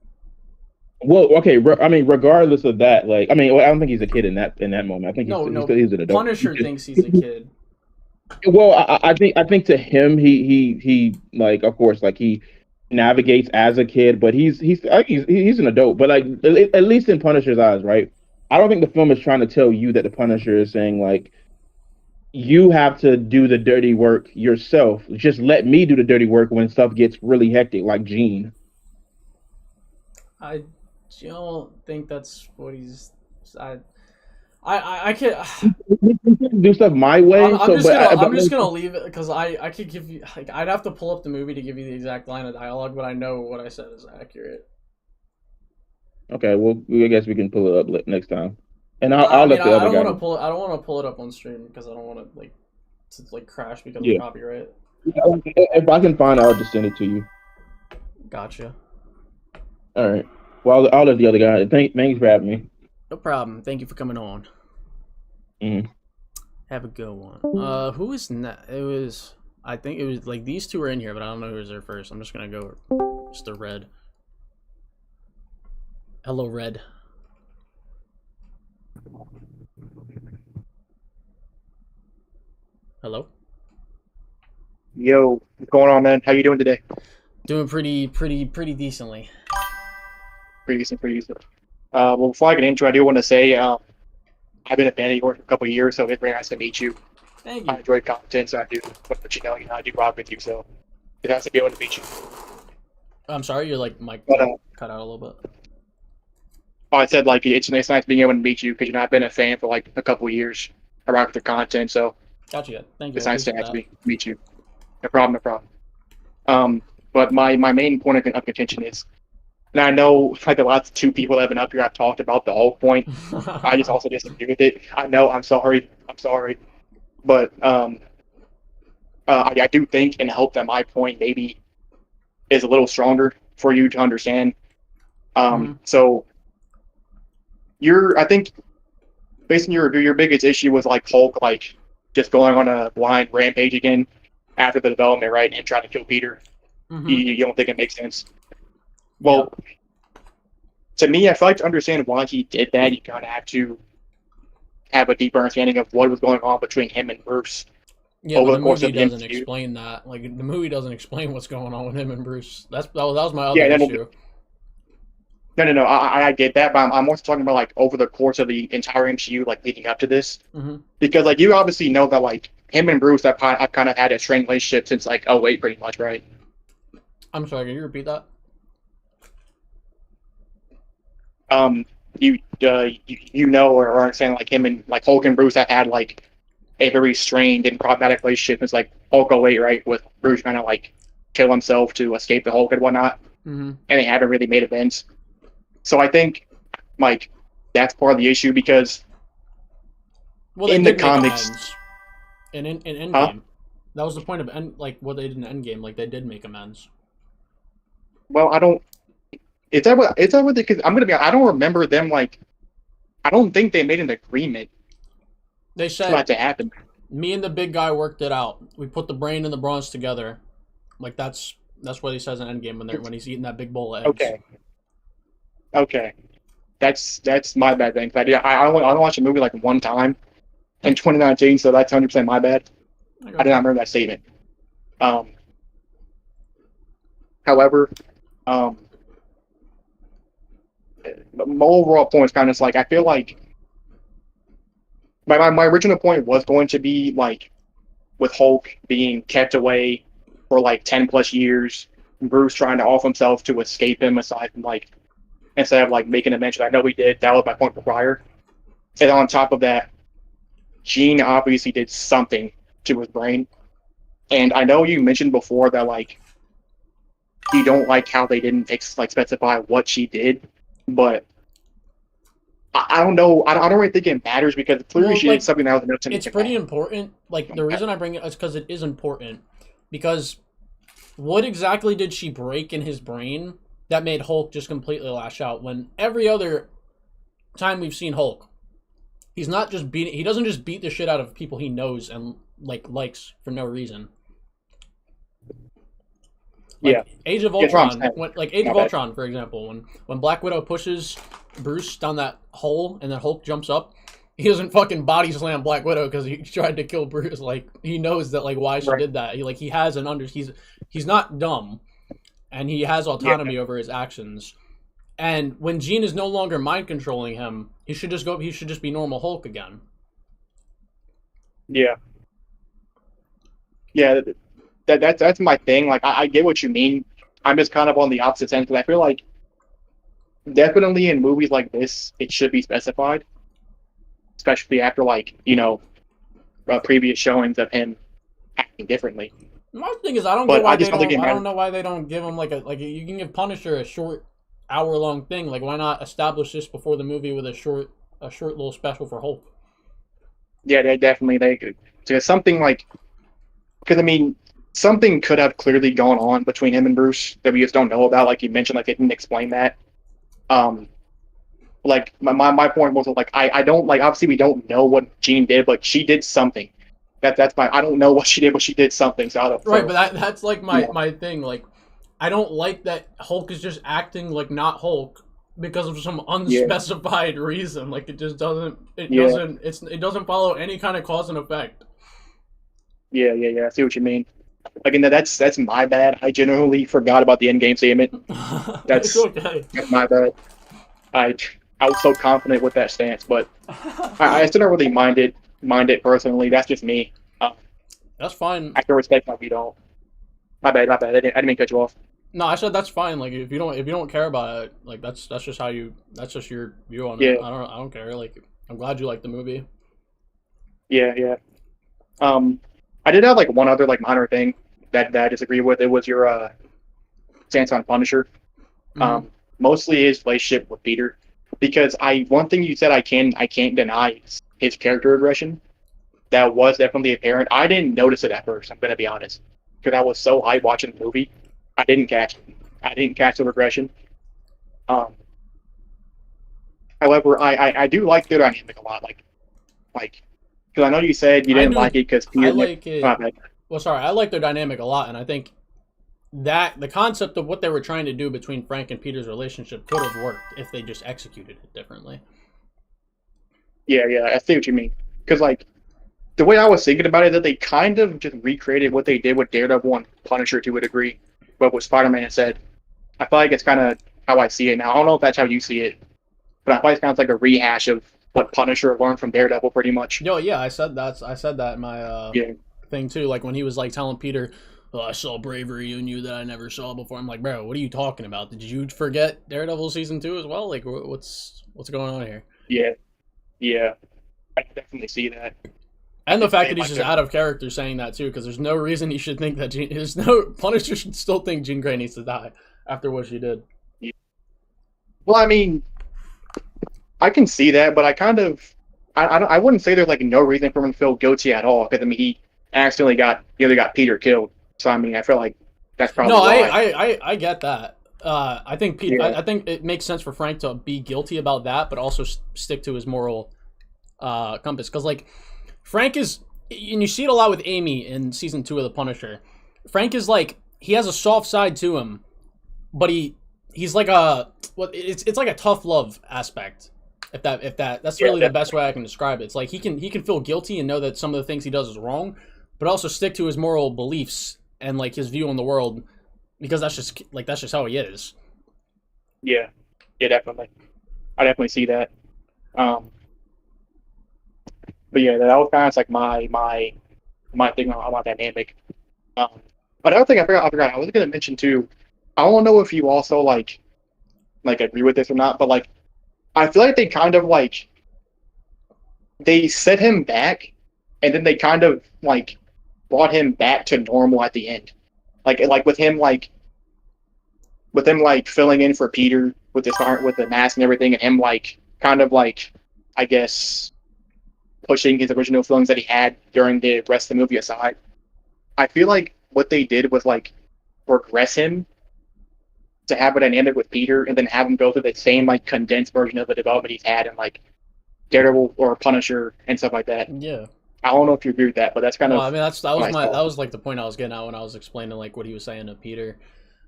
Speaker 6: Well, okay. I mean, regardless of that, like, I mean, I don't think he's a kid in that moment. I think he's an adult.
Speaker 1: Punisher thinks he's a kid.
Speaker 6: Well, I think to him, he like, of course, like he navigates as a kid, but he's an adult. But like, at least in Punisher's eyes, right? I don't think the film is trying to tell you that the Punisher is saying like, you have to do the dirty work yourself. Just let me do the dirty work when stuff gets really hectic, like Jean.
Speaker 1: I don't think that's what he's. I could
Speaker 6: do stuff my way.
Speaker 1: I'm just gonna leave it because I could give you like I'd have to pull up the movie to give you the exact line of dialogue, but I know what I said is accurate.
Speaker 6: Okay, well, I guess we can pull it up next time, and I'll let the other guy.
Speaker 1: I don't want to pull it up on stream because I don't want to like crash because of copyright.
Speaker 6: If I can find it, I'll just send it to you.
Speaker 1: Gotcha.
Speaker 6: All right. Well, I'll let the other guy. Thanks for having me.
Speaker 1: No problem. Thank you for coming on.
Speaker 6: Mm-hmm.
Speaker 1: Have a good one. Who was it was. I think it was like these two are in here, but I don't know who was there first. I'm just gonna go. Mr. Red. Hello, Red. Hello.
Speaker 7: Yo, what's going on, man? How you doing today?
Speaker 1: Doing pretty decently.
Speaker 7: Pretty decent. Well, before I get into it, I do want to say I've been a fan of yours for a couple of years, so it's very nice to meet you.
Speaker 1: Thank
Speaker 7: I
Speaker 1: you.
Speaker 7: enjoy content, so I do. But I do rock with you, so it has to be able to beat you.
Speaker 1: I'm sorry, you're like mic
Speaker 7: But
Speaker 1: cut out a little bit.
Speaker 7: I said like it's nice being able to meet you because I've been a fan for like a couple years. I rock with the content, so
Speaker 1: Gotcha. Thank you.
Speaker 7: it's
Speaker 1: I
Speaker 7: nice to
Speaker 1: appreciate that.
Speaker 7: actually meet you. No problem, no problem. But my main point of contention is, and I know like the last two people that have been up here, I've talked about the Hulk point. I just also disagree with it. I know, I'm sorry, but I do think and hope that my point maybe is a little stronger for you to understand. So I think based on your review, your biggest issue was like Hulk, like just going on a blind rampage again after the development, right, and trying to kill Peter. You don't think it makes sense? Well, to me, I feel like to understand why he did that, you kind of have to have a deeper understanding of what was going on between him and Bruce.
Speaker 1: Yeah,
Speaker 7: over
Speaker 1: but
Speaker 7: the
Speaker 1: the
Speaker 7: course
Speaker 1: movie
Speaker 7: of the
Speaker 1: doesn't
Speaker 7: MCU.
Speaker 1: explain that. Like the movie doesn't explain what's going on with him and Bruce. That was my other
Speaker 7: Yeah,
Speaker 1: issue.
Speaker 7: No. I get that, but I'm also talking about like over the course of the entire MCU, like leading up to this, because like you obviously know that like him and Bruce have kind of had a strained relationship since like '08, pretty much, right?
Speaker 1: I'm sorry, can you repeat that?
Speaker 7: You know or understand like him and like Hulk and Bruce have had like a very strained and problematic relationship since like Hulk '08, right? With Bruce trying to like kill himself to escape the Hulk and whatnot, and they haven't really made amends. So I think like that's part of the issue because in the comics,
Speaker 1: in Endgame,
Speaker 7: Huh?
Speaker 1: that was the point of like what they did in Endgame. Like they did make amends.
Speaker 7: well, I don't. Is that what they? Cause I'm gonna be. I don't remember them like. I don't think they made an agreement
Speaker 1: They
Speaker 7: for
Speaker 1: said
Speaker 7: that to happen.
Speaker 1: me and the big guy worked it out. We put the brain and the bronze together. Like that's what he says in Endgame when he's eating that big bowl of eggs.
Speaker 7: Okay, that's my bad then. I only watched a movie like one time in 2019, so that's 100% my bad. I did not remember that statement. However, my overall point is kind of like I feel like my original point was going to be like with Hulk being kept away for like 10+ years, Bruce trying to off himself to escape him aside from like instead of like making a mention. I know he did. That was my point prior. And on top of that, Gene obviously did something to his brain. And I know you mentioned before that like you don't like how they didn't specify what she did, but I don't know. I don't really think it matters because clearly she did something that was enough to make
Speaker 1: It's
Speaker 7: it
Speaker 1: pretty
Speaker 7: bad.
Speaker 1: important. Like the reason I bring it is because it is important. Because what exactly did she break in his brain that made Hulk just completely lash out? When every other time we've seen Hulk, he doesn't just beat the shit out of people he knows and likes for no reason. Like Age of Ultron, Ultron, for example, when Black Widow pushes Bruce down that hole and then Hulk jumps up, he doesn't fucking body slam Black Widow because he tried to kill Bruce. Like he knows that why she did that. He has he's not dumb, and he has autonomy over his actions. And when Jean is no longer mind controlling him, he should just be normal Hulk again.
Speaker 7: Yeah. That's my thing. Like I get what you mean. I'm just kind of on the opposite end because I feel like definitely in movies like this, it should be specified, especially after previous showings of him acting differently.
Speaker 1: My thing is, I don't know why they don't give him you can give Punisher a short hour-long thing. Like, why not establish this before the movie with a short little special for Hulk?
Speaker 7: Yeah, they could. Because something could have clearly gone on between him and Bruce that we just don't know about. Like you mentioned, like they didn't explain that. Like my point was I don't obviously we don't know what Jean did, but she did something. That's my I don't know what she did, but she did something. So
Speaker 1: but that's like my thing. Like I don't like that Hulk is just acting like not Hulk because of some unspecified reason. Like it just doesn't doesn't follow any kind of cause and effect. Yeah.
Speaker 7: I see what you mean. Again, that's my bad. I generally forgot about the Endgame statement.
Speaker 1: It's okay.
Speaker 7: That's my bad. I was so confident with that stance, but I still don't really mind it personally. That's just me.
Speaker 1: That's fine.
Speaker 7: I can respect how you don't. My bad. I didn't mean to cut you off.
Speaker 1: No, I said that's fine. Like if you don't care about it, like that's just how you that's just your view on
Speaker 7: Yeah.
Speaker 1: it. I don't care. Like I'm glad you like the movie.
Speaker 7: Yeah. I did have like one other like minor thing that I disagree with. It was your stance on Punisher.
Speaker 1: Mhm.
Speaker 7: Mostly his relationship with Peter, because one thing you said I can't deny is his character regression. That was definitely apparent. I didn't notice it at first. I'm gonna be honest, because I was so hyped watching the movie. I didn't catch it. I didn't catch the regression. Um, However, I do like their dynamic a lot. Like because I know you said you
Speaker 1: I
Speaker 7: didn't
Speaker 1: do-
Speaker 7: like it because
Speaker 1: I
Speaker 7: Peter.
Speaker 1: like it.
Speaker 7: My bad.
Speaker 1: Well, sorry, I like their dynamic a lot, and I think that the concept of what they were trying to do between Frank and Peter's relationship could have worked if they just executed it differently.
Speaker 7: Yeah, I see what you mean. Because like the way I was thinking about it, that they kind of just recreated what they did with Daredevil and Punisher to a degree, but what Spider-Man said. I feel like it's kind of how I see it now. I don't know if that's how you see it, but I feel like it's kind of like a rehash of what Punisher learned from Daredevil, pretty much.
Speaker 1: Yo, yeah, I said that in my
Speaker 7: Yeah.
Speaker 1: thing too. Like when he was like telling Peter, "Oh, I saw bravery in you that I never saw before." I'm like, bro, what are you talking about? Did you forget Daredevil season 2 as well? Like, what's going on here?
Speaker 7: Yeah, I can definitely see that.
Speaker 1: And the fact that he's
Speaker 7: Like
Speaker 1: just
Speaker 7: the-
Speaker 1: out of character saying that too, because there's no reason he should think that there's no Punisher should still think Jean Grey needs to die after what she did.
Speaker 7: Well, I mean, I can see that, but I wouldn't say there's like no reason for him to feel guilty at all. Because I mean, he accidentally got Peter killed. So I mean, I feel like that's probably
Speaker 1: No,
Speaker 7: why.
Speaker 1: I get that. I think Pete,
Speaker 7: Yeah.
Speaker 1: I think it makes sense for Frank to be guilty about that, but also stick to his moral compass. Because like Frank is, and you see it a lot with Amy in season 2 of The Punisher. Frank is like he has a soft side to him, but he's like it's like a tough love aspect. If that's really the best way I can describe it. It's like he can feel guilty and know that some of the things he does is wrong, but also stick to his moral beliefs and like his view on the world, because that's just how he is.
Speaker 7: Yeah, definitely. I definitely see that. But yeah, that was kind of like my thing on my dynamic. Another thing I forgot. I was going to mention too. I don't know if you also like agree with this or not, but like I feel like they kind of like they set him back, and then they kind of like brought him back to normal at the end. Like with him filling in for Peter with the mask and everything, and him like kind of like I guess pushing his original feelings that he had during the rest of the movie aside. I feel like what they did was like regress him to have a dynamic with Peter, and then have him go through the same like condensed version of the development he's had in like Daredevil or Punisher and stuff like that.
Speaker 1: Yeah.
Speaker 7: I don't know if you agree with that, but that's kind
Speaker 1: Well,
Speaker 7: of.
Speaker 1: I mean, that
Speaker 7: what
Speaker 1: was
Speaker 7: I
Speaker 1: my
Speaker 7: saw.
Speaker 1: that was like the point I was getting at when I was explaining like what he was saying to Peter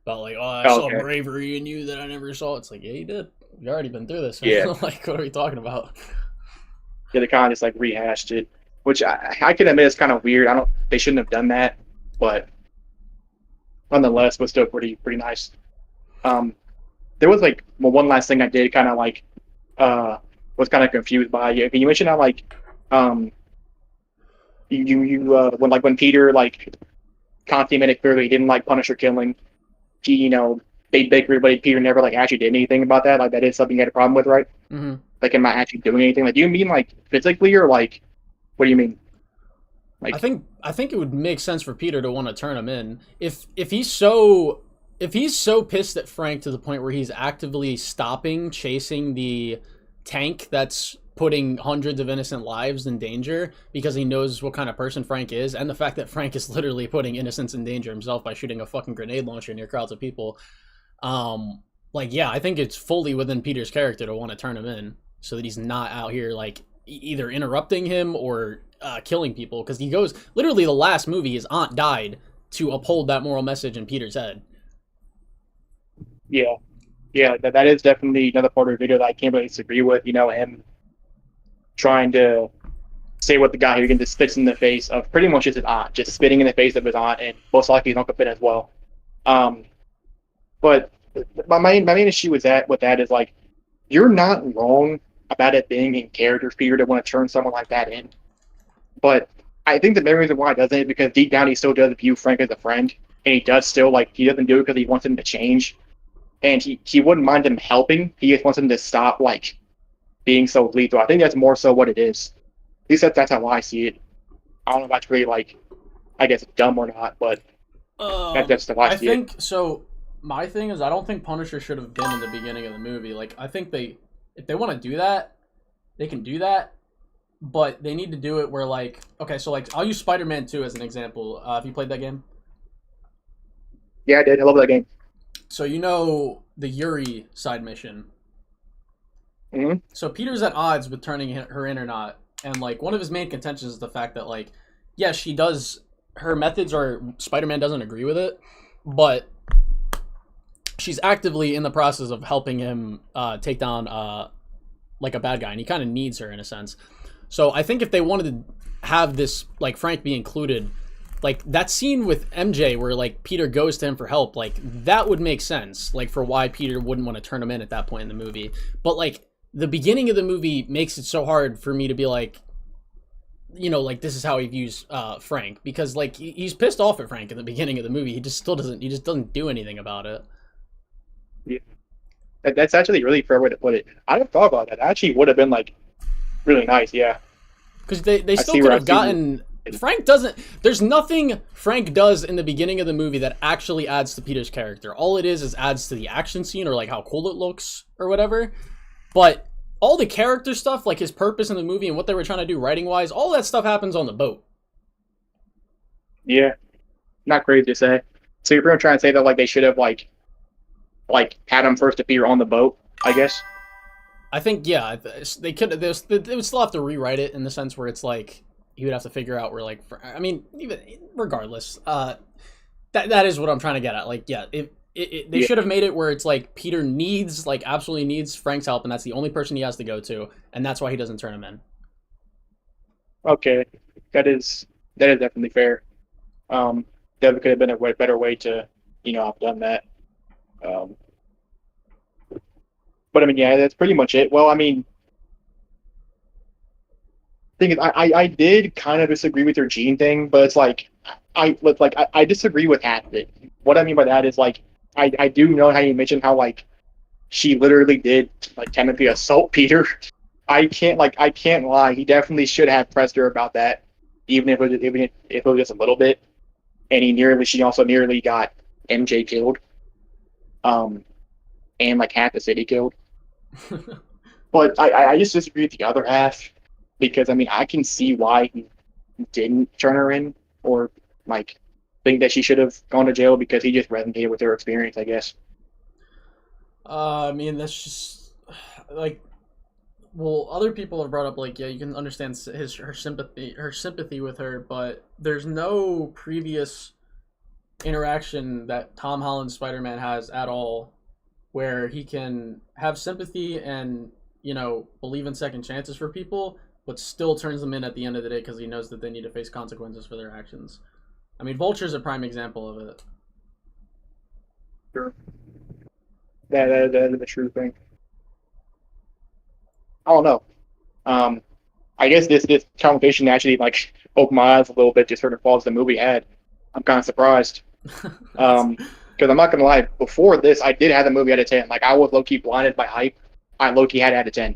Speaker 1: about like, oh, I
Speaker 7: Oh,
Speaker 1: saw
Speaker 7: okay.
Speaker 1: bravery in you that I never saw. It's like, yeah, you did. You already been through this. Man.
Speaker 7: Yeah.
Speaker 1: Like, what are we talking about?
Speaker 7: Yeah, they kind of just like rehashed it, which I can admit is kind of weird. They shouldn't have done that, but nonetheless, was still pretty nice. There was like one last thing I did kind of like was kind of confused by. You mentioned how like when Peter like constantly made it clear that he didn't like Punisher killing. He they everybody Peter never like actually did anything about that. Like that is something he had a problem with, right?
Speaker 1: Mm-hmm.
Speaker 7: Like, am I actually doing anything? Like, do you mean like physically, or like, what do you mean? Like,
Speaker 1: I think it would make sense for Peter to want to turn him in if he's so pissed at Frank to the point where he's actively chasing the tank that's putting hundreds of innocent lives in danger because he knows what kind of person Frank is, and the fact that Frank is literally putting innocents in danger himself by shooting a fucking grenade launcher near crowds of people. Like, yeah, I think it's fully within Peter's character to want to turn him in so that he's not out here like either interrupting him or killing people, because he goes literally the last movie his aunt died to uphold that moral message in Peter's head.
Speaker 7: yeah, that is definitely another part of the video that I can't really disagree with. Him trying to say what the guy who just spits in the face of pretty much his aunt, just spitting in the face of his aunt, and most likely his Uncle Ben as well. But my main issue with that is like, you're not wrong about it being in character for Peter to want to turn someone like that in, but I think the main reason why he doesn't is because deep down he still does view Frank as a friend, and he does still he doesn't do it because he wants him to change, and he wouldn't mind him helping. He just wants him to stop being so lethal. I think that's more so what it is. At least that's how I see it. I don't know if that's really I guess dumb or not, but that's the way I see it.
Speaker 1: So. My thing is, I don't think Punisher should have been in the beginning of the movie. I think if they want to do that, they can do that, but they need to do it where okay, so I'll use Spider-Man 2 as an example. Have you played that game?
Speaker 7: Yeah, I did. I love that game.
Speaker 1: So the Yuri side mission.
Speaker 7: Mm-hmm.
Speaker 1: So Peter's at odds with turning her in or not, and one of his main contentions is the fact that yeah, she does, her methods are, Spider-Man doesn't agree with it, but she's actively in the process of helping him take down a bad guy, and he kind of needs her in a sense. So I think if they wanted to have this Frank be included, that scene with MJ where Peter goes to him for help, that would make sense for why Peter wouldn't want to turn him in at that point in the movie. But the beginning of the movie makes it so hard for me to be this is how he views Frank, because he's pissed off at Frank in the beginning of the movie. He just doesn't do anything about it.
Speaker 7: Yeah, that's actually a really fair way to put it. I haven't thought about that. That actually would have been really nice, yeah.
Speaker 1: Because they still could have gotten Frank doesn't. There's nothing Frank does in the beginning of the movie that actually adds to Peter's character. All it is adds to the action scene or how cool it looks or whatever. But all the character stuff, his purpose in the movie and what they were trying to do writing wise, all that stuff happens on the boat.
Speaker 7: Yeah, not crazy to say. So you're pretty much trying to say that they should have had him first appear on the boat, I guess.
Speaker 1: I think they could. They would still have to rewrite it in the sense where it's he would have to figure out where I mean, even regardless, that is what I'm trying to get at. They should have made it where it's Peter needs absolutely needs Frank's help, and that's the only person he has to go to, and that's why he doesn't turn him in.
Speaker 7: Okay, that is definitely fair. That could have been a better way to have done that. But I mean, yeah, that's pretty much it. Well, I mean, thing is, I did kind of disagree with your Gene thing, but it's I disagree with half of it. What I mean by that is I do know how you mentioned how she literally did technically assault Peter. I can't lie. He definitely should have pressed her about that, even if it was just a little bit. And she also nearly got MJ killed. And half the city killed. But I just disagree with the other half, because I mean I can see why he didn't turn her in or think that she should have gone to jail, because he just resonated with her experience, I guess.
Speaker 1: I mean, that's just well, other people have brought up yeah, you can understand her sympathy with her, but there's no previous interaction that Tom Holland's Spider-Man has at all where he can have sympathy and believe in second chances for people, but still turns them in at the end of the day because he knows that they need to face consequences for their actions. I mean, Vulture's a prime example of it.
Speaker 7: Sure. That is a true thing. I don't know. I guess this conversation actually opened my eyes a little bit to certain flaws the movie had. I'm kind of surprised. Because I'm not gonna lie, before this, I did have the movie out of 10. I was low key blinded by hype. I low key had it out of 10.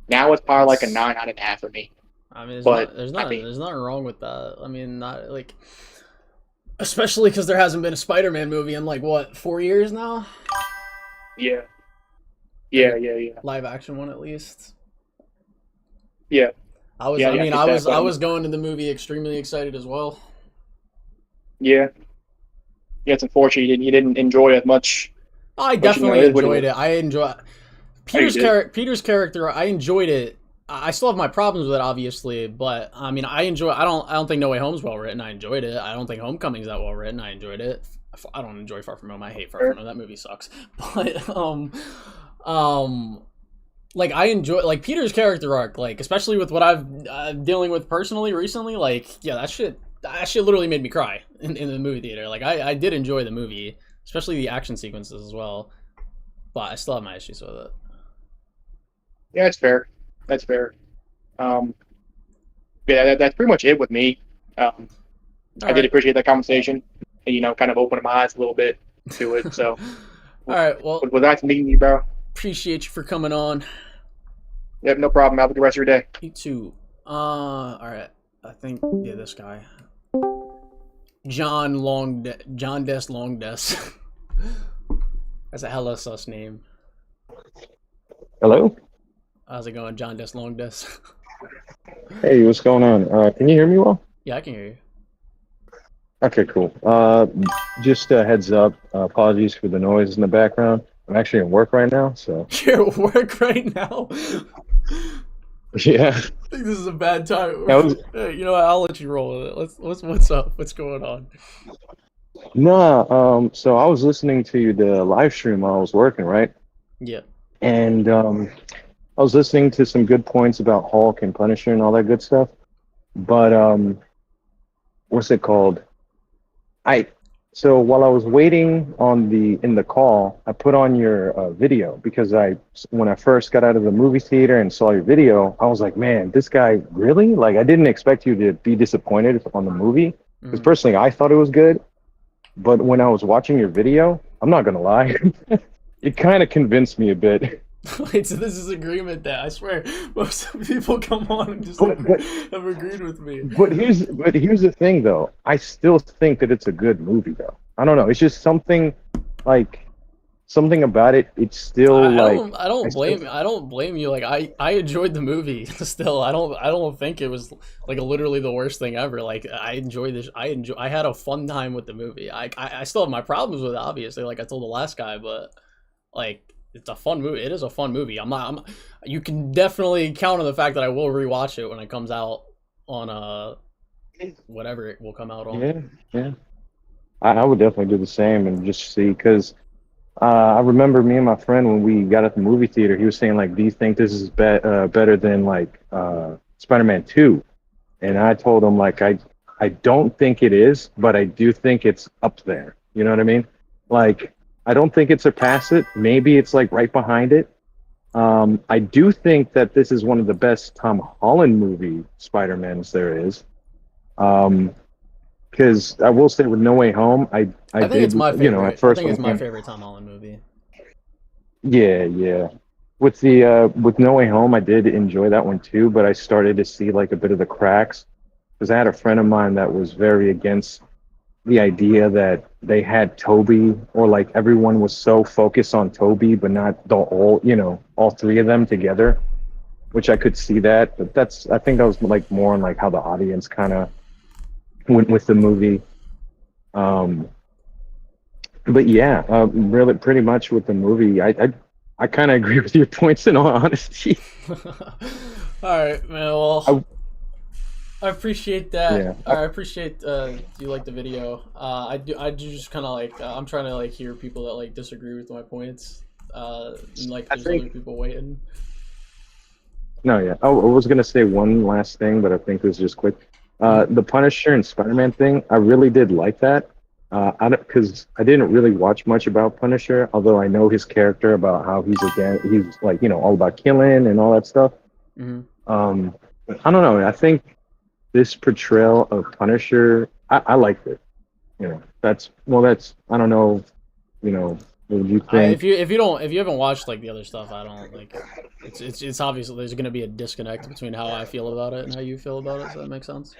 Speaker 7: Now it's probably a 9.5 for me.
Speaker 1: I mean, there's nothing wrong with that. I mean, not especially because there hasn't been a Spider-Man movie in 4 years now.
Speaker 7: Yeah.
Speaker 1: Live action one at least.
Speaker 7: Yeah.
Speaker 1: I was going to the movie extremely excited as well.
Speaker 7: Yeah. Yeah, it's unfortunate you didn't enjoy it as much.
Speaker 1: I definitely enjoyed it. I enjoy Peter's character. I enjoyed it. I still have my problems with it, obviously, but I mean, I don't think No Way Home's well written. I enjoyed it. I don't think Homecoming's that well written. I enjoyed it. I don't enjoy Far From Home. I hate Far From Home. That movie sucks. But I enjoy Peter's character arc, especially with what I've dealing with personally recently. Yeah, that shit literally made me cry in the movie theater. I did enjoy the movie, especially the action sequences as well. But I still have my issues with it.
Speaker 7: Yeah, it's fair. That's fair. Yeah, that's pretty much it with me. I did appreciate that conversation, and kind of opened my eyes a little bit to it. So,
Speaker 1: All right. Well,
Speaker 7: was nice meeting you, bro.
Speaker 1: appreciate you for coming on.
Speaker 7: Yep, no problem. Have a good rest of your day.
Speaker 1: You too. All right. I think this guy, John Des Longdes. That's a hella sus name.
Speaker 8: Hello?
Speaker 1: How's it going, John Des Longdes?
Speaker 8: Hey, what's going on? Can you hear me well?
Speaker 1: Yeah, I can hear you.
Speaker 8: Okay, cool. Just a heads up, apologies for the noise in the background. I'm actually in work right now, so
Speaker 1: You're at work right now.
Speaker 8: yeah.
Speaker 1: I think this is a bad time.
Speaker 8: Hey,
Speaker 1: You know what? I'll let you roll with it. What's up? What's going on?
Speaker 8: nah, so I was listening to the live stream while I was working, right?
Speaker 1: Yeah.
Speaker 8: And I was listening to some good points about Hulk and Punisher and all that good stuff. But what's it called? So while I was waiting in the call, I put on your video because when I first got out of the movie theater and saw your video, I was like, man, this guy really? Like, I didn't expect you to be disappointed on the movie because personally, I thought it was good. But when I was watching your video, I'm not gonna lie, it kind of convinced me a bit.
Speaker 1: Wait, so this is agreement that I swear most people come on and just
Speaker 8: But-
Speaker 1: have agreed with me.
Speaker 8: But here's the thing, though. I still think that it's a good movie, though. I don't know. It's just something about it. It's still
Speaker 1: I don't blame you. Like I enjoyed the movie still. I don't think it was like literally the worst thing ever. Like I enjoyed this. I had a fun time with the movie. I still have my problems with it, obviously, like I told the last guy, but like it's a fun movie. It is a fun movie. You can definitely count on the fact that I will rewatch it when it comes out on whatever it will come out on.
Speaker 8: Yeah. I would definitely do the same and just see, because I remember me and my friend when we got at the movie theater, he was saying like, "Do you think this is better than like Spider-Man 2?" And I told him like, I don't think it is, but I do think it's up there. You know what I mean? Like, I don't think it surpassed it. Maybe it's like right behind it. I do think that this is one of the best Tom Holland movie Spider-Mans there is. Because I will say with No Way Home, I
Speaker 1: think
Speaker 8: did,
Speaker 1: it's my favorite.
Speaker 8: you know, at first
Speaker 1: I think it's my favorite Tom Holland movie.
Speaker 8: Yeah. With No Way Home, I did enjoy that one too, but I started to see like a bit of the cracks because I had a friend of mine that was very against the idea that they had Toby, or like everyone was so focused on Toby, but not all three of them together, which I could see that, but I think that was like more on like how the audience kind of went with the movie. But yeah, really pretty much with the movie, I kind of agree with your points in all honesty.
Speaker 1: All right, man. Well, I appreciate that.
Speaker 8: Yeah.
Speaker 1: I appreciate you like the video. I do just kind of like I'm trying to like hear people that like disagree with my points. And, like there's other people waiting.
Speaker 8: No, yeah. I was gonna say one last thing, but I think it was just quick. The Punisher and Spider-Man thing, I really did like that. Because I didn't really watch much about Punisher, although I know his character about how he's like all about killing and all that stuff.
Speaker 1: Mm-hmm.
Speaker 8: But I don't know. I think this portrayal of Punisher, I liked it. That's I don't know. What do you think?
Speaker 1: If you haven't watched like the other stuff, I don't like. It's obviously there's gonna be a disconnect between how I feel about it and how you feel about it. Does that make sense?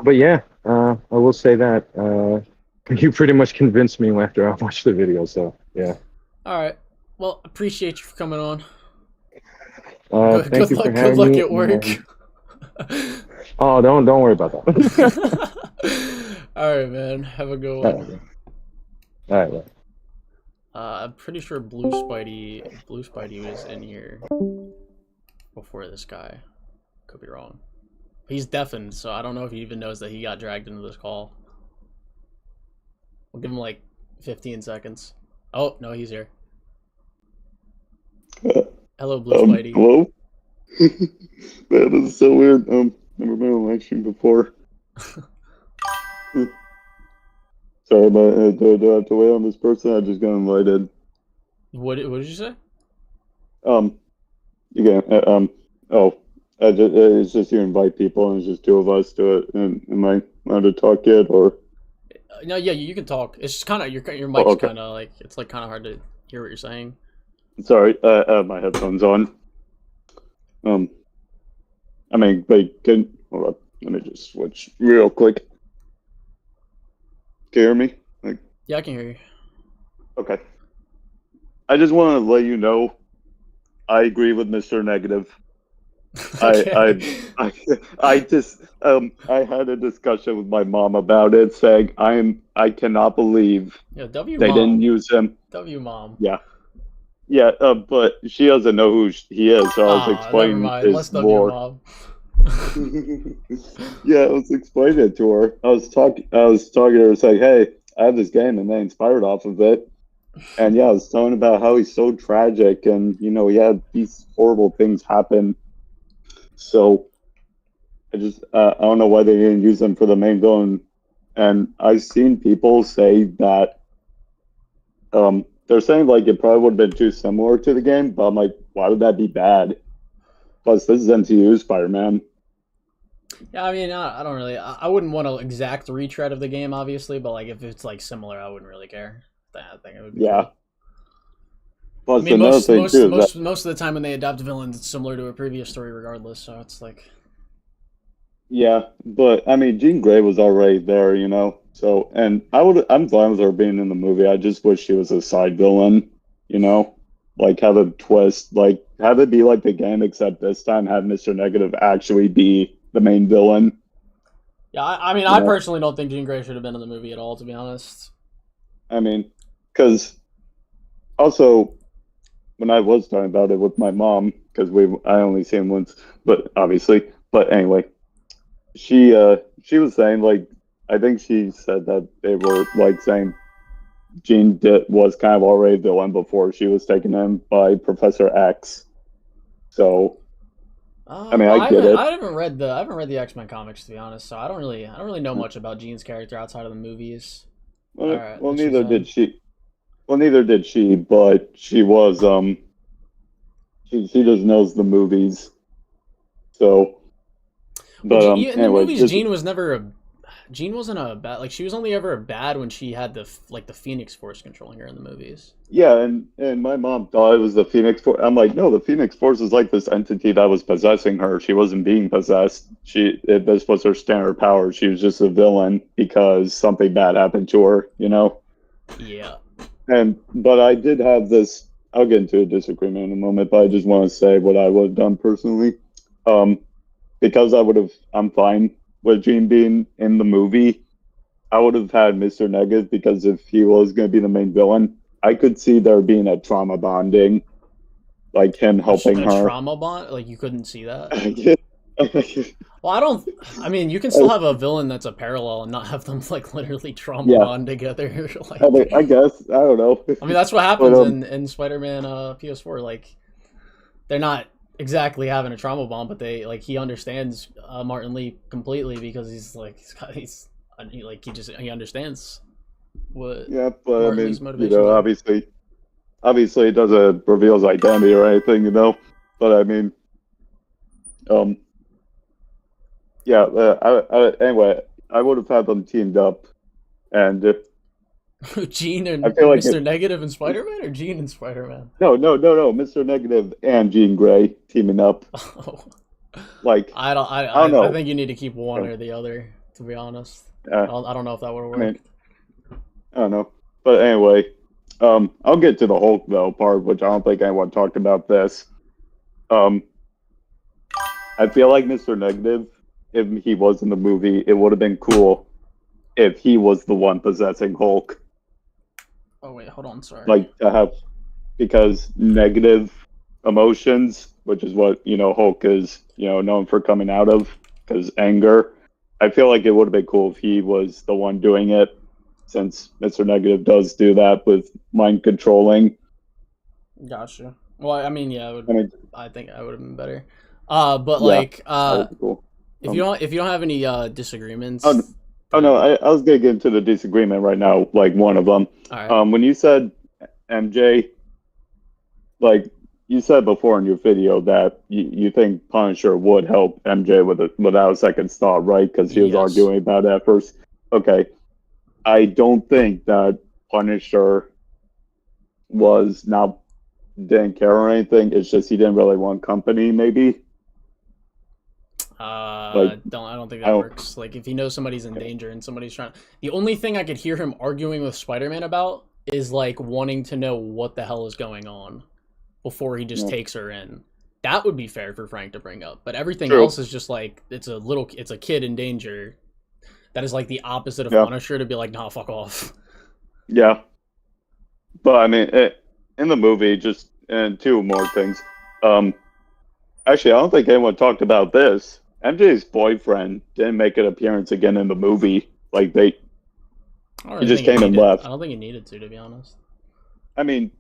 Speaker 8: But yeah, I will say that you pretty much convinced me after I watched the video. So yeah.
Speaker 1: All right. Well, appreciate you for coming on.
Speaker 8: Thank you for having me.
Speaker 1: Good luck at work.
Speaker 8: Oh, don't worry about that.
Speaker 1: All right, man. Have a good one.
Speaker 8: All right. Well.
Speaker 1: I'm pretty sure Blue Spidey was in here before this guy. Could be wrong. He's deafened, so I don't know if he even knows that he got dragged into this call. We'll give him like 15 seconds. Oh, no, he's here. Hello, Blue Spidey.
Speaker 9: Hello? Man, this is so weird. Never been on live stream before. Sorry, but do I have to wait on this person? I just got invited.
Speaker 1: What did you say?
Speaker 9: You get It's just you invite people, and it's just two of us to it. And am I allowed to talk yet, or?
Speaker 1: No, yeah, you can talk. It's just kind of your mic's
Speaker 9: okay.
Speaker 1: kind of like it's like kind of hard to hear what you're saying.
Speaker 9: Sorry, I have my headphones on. I mean, hold on. Let me just switch real quick. Can you hear me?
Speaker 1: Yeah, I can hear you.
Speaker 9: Okay. I just want to let you know, I agree with Mr. Negative.
Speaker 1: Okay.
Speaker 9: I had a discussion with my mom about it, saying I cannot believe
Speaker 1: Yeah, W
Speaker 9: they
Speaker 1: mom.
Speaker 9: didn't use him.
Speaker 1: W mom.
Speaker 9: Yeah. Yeah, but she doesn't know who he is, so I was
Speaker 1: Never
Speaker 9: explaining
Speaker 1: mind. Let's
Speaker 9: his
Speaker 1: W
Speaker 9: lore.
Speaker 1: mom.
Speaker 9: Yeah, I was explaining it to her. I was talking to her, saying, "Hey, I have this game, and they inspired off of it." And yeah, I was telling about how he's so tragic, and he had these horrible things happen. So I don't know why they didn't use him for the main villain. And I've seen people say that they're saying like it probably would have been too similar to the game, but I'm like, why would that be bad? Plus, this is MCU Spider-Man.
Speaker 1: Yeah, I mean, I don't really. I wouldn't want an exact retread of the game, obviously, but like if it's like similar, I wouldn't really care. I think it would be
Speaker 9: Yeah.
Speaker 1: cool.
Speaker 9: Plus,
Speaker 1: I mean,
Speaker 9: another thing too is that
Speaker 1: most of the time when they adapt villains, it's similar to a previous story, regardless. So it's like,
Speaker 9: yeah, but I mean, Jean Grey was already there, So, and I'm fine with her being in the movie. I just wish she was a side villain, like have a twist, like have it be like the game, except this time have Mr. Negative actually be the main villain.
Speaker 1: yeah. I mean, I personally don't think Jean Grey should have been in the movie at all, to be honest.
Speaker 9: I mean, because also when I was talking about it with my mom, because I only seen him once, but anyway. She was saying like I think she said that they were like saying Jean was kind of already the villain before she was taken in by Professor X. So I mean, I get it.
Speaker 1: I haven't read the X-Men comics, to be honest. So I don't really know much about Jean's character outside of the movies.
Speaker 9: Well, neither did she. Well, neither did she, but she was she just knows the movies. So but
Speaker 1: in the
Speaker 9: anyway,
Speaker 1: movies, Jean wasn't a bad, like she was only ever a bad when she had the Phoenix Force controlling her in the movies.
Speaker 9: Yeah, and my mom thought it was the Phoenix Force. I'm like, no, the Phoenix Force is like this entity that was possessing her. She wasn't being possessed. This was her standard power. She was just a villain because something bad happened to her,
Speaker 1: Yeah.
Speaker 9: But I did have this. I'll get into a disagreement in a moment, but I just want to say what I would have done personally. Because I'm fine with Jean being in the movie. I would have had Mr. Negative because if he was going to be the main villain, I could see there being a trauma bonding, like him helping her.
Speaker 1: Trauma bond? Like you couldn't see that? Well, I mean, you can still have a villain that's a parallel and not have them like literally trauma bond together. Like,
Speaker 9: I guess I don't know.
Speaker 1: I mean, that's what happens in Spider-Man PS4. Like, they're not exactly having a trauma bond, but he understands Martin Lee completely because he understands what.
Speaker 9: Yeah, but
Speaker 1: Martin
Speaker 9: I
Speaker 1: Lee's
Speaker 9: mean,
Speaker 1: motivations are.
Speaker 9: obviously it doesn't reveal his identity or anything, But I mean, yeah. Anyway, I would have had them teamed up, and
Speaker 1: Jean and
Speaker 9: I feel like
Speaker 1: Mr. Negative and Spider-Man, or Jean and Spider-Man?
Speaker 9: No, Mr. Negative and Jean Grey teaming up.
Speaker 1: Oh.
Speaker 9: Like
Speaker 1: I don't know. I think you need to keep one or the other, to be honest. I don't know if that would work.
Speaker 9: I mean, I don't know. But anyway, I'll get to the Hulk though part, which I don't think anyone talked about this. I feel like Mr. Negative, if he was in the movie, it would have been cool if he was the one possessing Hulk.
Speaker 1: Oh wait, hold on, sorry.
Speaker 9: Like to have, because negative emotions, which is what Hulk is known for coming out of, because anger. I feel like it would have been cool if he was the one doing it, since Mr. Negative does do that with mind controlling.
Speaker 1: Gotcha. Well, I mean, yeah, I think I would have been better. But
Speaker 9: yeah,
Speaker 1: like,
Speaker 9: cool.
Speaker 1: if you don't have any disagreements.
Speaker 9: Oh no, I was gonna get into the disagreement right now. Like one of them.
Speaker 1: All right.
Speaker 9: When you said MJ, like you said before in your video that you think Punisher would help MJ without a second thought, right? Because he was
Speaker 1: Yes.
Speaker 9: arguing about it at first. Okay, I don't think that Punisher didn't care or anything. It's just he didn't really want company, maybe.
Speaker 1: I don't think that works. Like, if he knows somebody's in danger and somebody's trying, the only thing I could hear him arguing with Spider-Man about is like wanting to know what the hell is going on before he just takes her in. That would be fair for Frank to bring up, but everything else is just like it's a kid in danger. That is like the opposite of Punisher to be like, nah, fuck off.
Speaker 9: Yeah, but I mean, in the movie, and two more things. Actually, I don't think anyone talked about this. MJ's boyfriend didn't make an appearance again in the movie. Like he just came and left.
Speaker 1: I don't think he needed to be honest.
Speaker 9: I mean,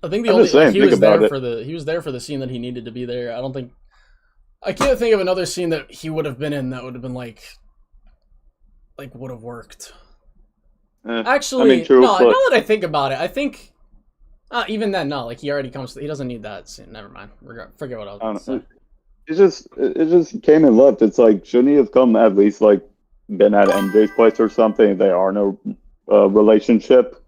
Speaker 1: I think he was there for the scene that he needed to be there. I can't think of another scene that he would have been in that would have been like would have worked. Actually, now that I think about it, I think even then, no, like he already comes. He doesn't need that scene. Never mind. Forget what I was going to say.
Speaker 9: It just came and left. It's like, shouldn't he have come at least like been at MJ's place or something? They are no relationship.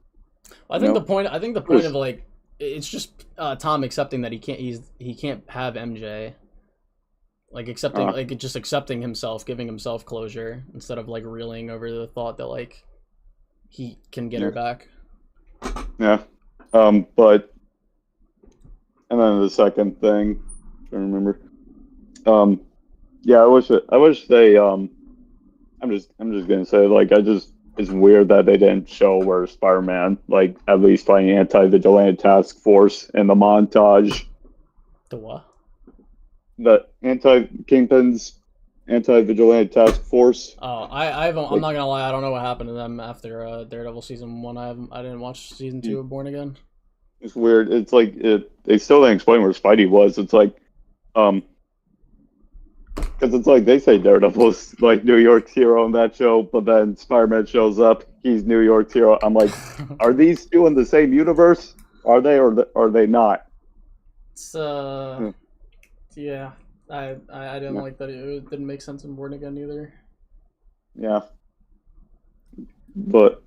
Speaker 1: I think the point of like it's just Tom accepting that he can't have MJ. Like just accepting himself, giving himself closure instead of like reeling over the thought that like he can get her back.
Speaker 9: Yeah. But and then the second thing, I remember. Yeah, I wish they I'm just gonna say, like, it's weird that they didn't show where Spider-Man, like, at least fighting anti-vigilante task force in the montage.
Speaker 1: The what?
Speaker 9: The Kingpin's anti-vigilante task force.
Speaker 1: Oh, I'm not gonna lie, I don't know what happened to them after Daredevil season 1. I didn't watch season 2 of Born Again.
Speaker 9: It's weird. It's like they still didn't explain where Spidey was. It's like because it's like they say Daredevil's like New York's hero in that show, but then Spider-Man shows up, he's New York's hero. I'm like, are these two in the same universe? Are they or are they not?
Speaker 1: It's yeah. I didn't like that. It didn't make sense in Born Again either.
Speaker 9: Yeah. But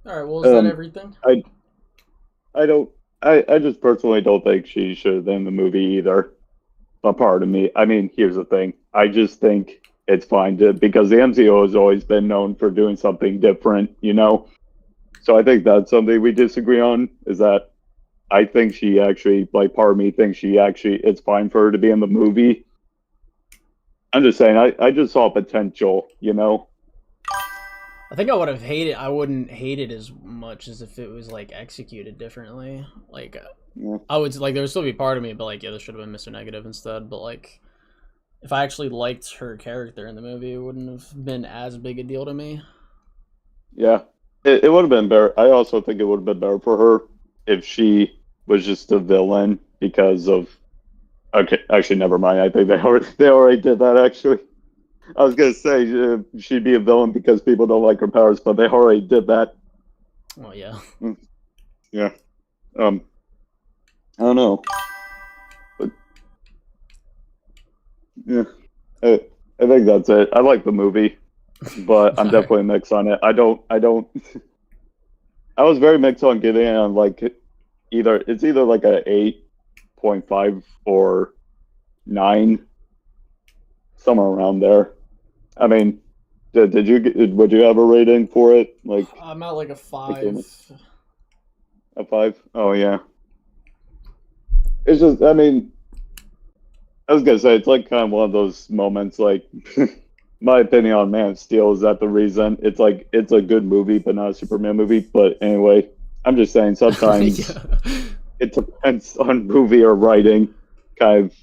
Speaker 1: all right, well, is that everything?
Speaker 9: I just personally don't think she should have been in the movie either. A part of me. I mean, here's the thing. I just think it's fine because the MCU has always been known for doing something different, you know? So I think that's something we disagree on, is that I think she actually, like, part of me thinks it's fine for her to be in the movie. I'm just saying, I just saw potential, you know?
Speaker 1: I think I wouldn't hate it as much as if it was, like, executed differently. Like, I would, like, there would still be part of me, but, like, yeah, there should have been Mr. Negative instead. But, like, if I actually liked her character in the movie, it wouldn't have been as big a deal to me.
Speaker 9: Yeah. It would have been better. I also think it would have been better for her if she was just a villain because of... Okay, actually, never mind. I think they already did that, actually. I was going to say she'd be a villain because people don't like her powers, but they already did that.
Speaker 1: Well, yeah.
Speaker 9: Yeah. I don't know. But, yeah. I think that's it. I like the movie, but I'm definitely mixed on it. I don't... I was very mixed on getting it on, like, it's either like a 8.5 or 9. Somewhere around there. I mean, would you have a rating for it? Like,
Speaker 1: I'm at like a 5.
Speaker 9: A 5? Oh yeah. It's just, I mean, I was gonna say it's like kind of one of those moments. Like, my opinion on Man of Steel is that the reason it's like it's a good movie, but not a Superman movie. But anyway, I'm just saying sometimes it depends on movie or writing. Kind of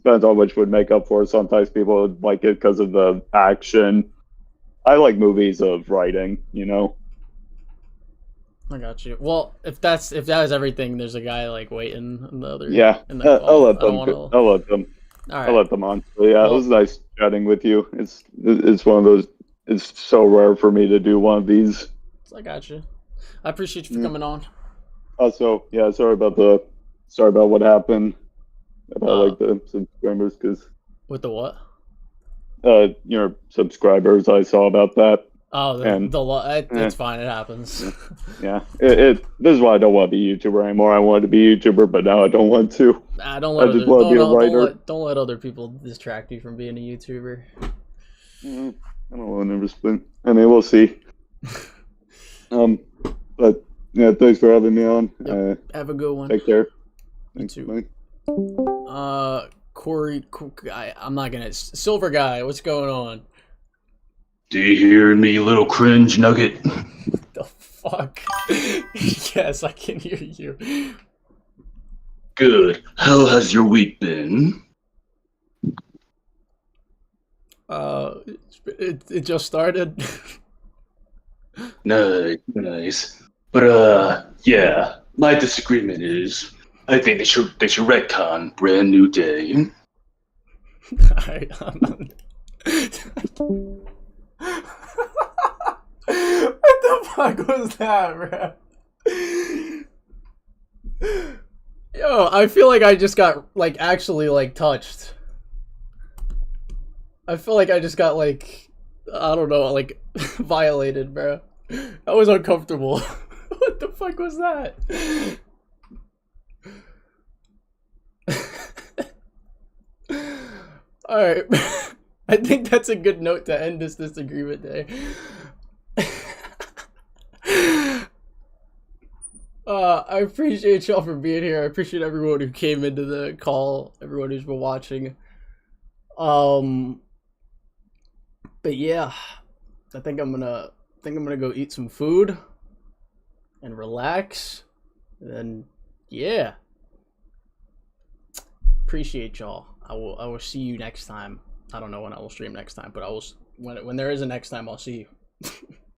Speaker 9: depends on which would make up for it. Sometimes people would like it because of the action. I like movies of writing, you know.
Speaker 1: I got you. Well, if that is everything, there's a guy like waiting in the other.
Speaker 9: Yeah, I'll let them.
Speaker 1: All right.
Speaker 9: I'll let them on. So, yeah, it was nice chatting with you. It's one of those. It's so rare for me to do one of these.
Speaker 1: I got you. I appreciate you for coming on.
Speaker 9: Also, yeah, sorry about the sorry about what happened about
Speaker 1: Uh,
Speaker 9: like the subscribers, because
Speaker 1: With the what?
Speaker 9: your subscribers, I saw about that,
Speaker 1: Oh,
Speaker 9: and
Speaker 1: it's fine. It happens.
Speaker 9: yeah, this is why I don't want to be a YouTuber anymore. I wanted to be a YouTuber, but now I don't want to.
Speaker 1: Don't
Speaker 9: I
Speaker 1: let
Speaker 9: just
Speaker 1: other
Speaker 9: want to be a writer.
Speaker 1: don't let other people distract you from being a YouTuber.
Speaker 9: I don't want to respond. I mean, we'll see. But yeah, thanks for having me on.
Speaker 1: Yep. Have a good one.
Speaker 9: Take care.
Speaker 1: You
Speaker 9: Thanks,
Speaker 1: too.
Speaker 9: bye.
Speaker 1: Corey, I'm not gonna. Silver guy, what's going on?
Speaker 10: Do you hear me, little cringe nugget?
Speaker 1: The fuck? Yes, I can hear you.
Speaker 10: Good. How has your week been?
Speaker 1: It just started.
Speaker 10: Nice. But yeah, my disagreement is, I think they should retcon Brand New Day.
Speaker 1: Alright, what the fuck was that, bro? Yo, I feel like I just got, like, actually, like, touched. I feel like I just got, like, I don't know, like, violated, bro. That was uncomfortable. What the fuck was that? Alright. I think that's a good note to end this disagreement day. I appreciate y'all for being here. I appreciate everyone who came into the call, everyone who's been watching. But yeah, I think I'm gonna go eat some food and relax. And then yeah. Appreciate y'all. I will see you next time. I don't know when I will stream next time, but I will when there is a next time, I'll see you.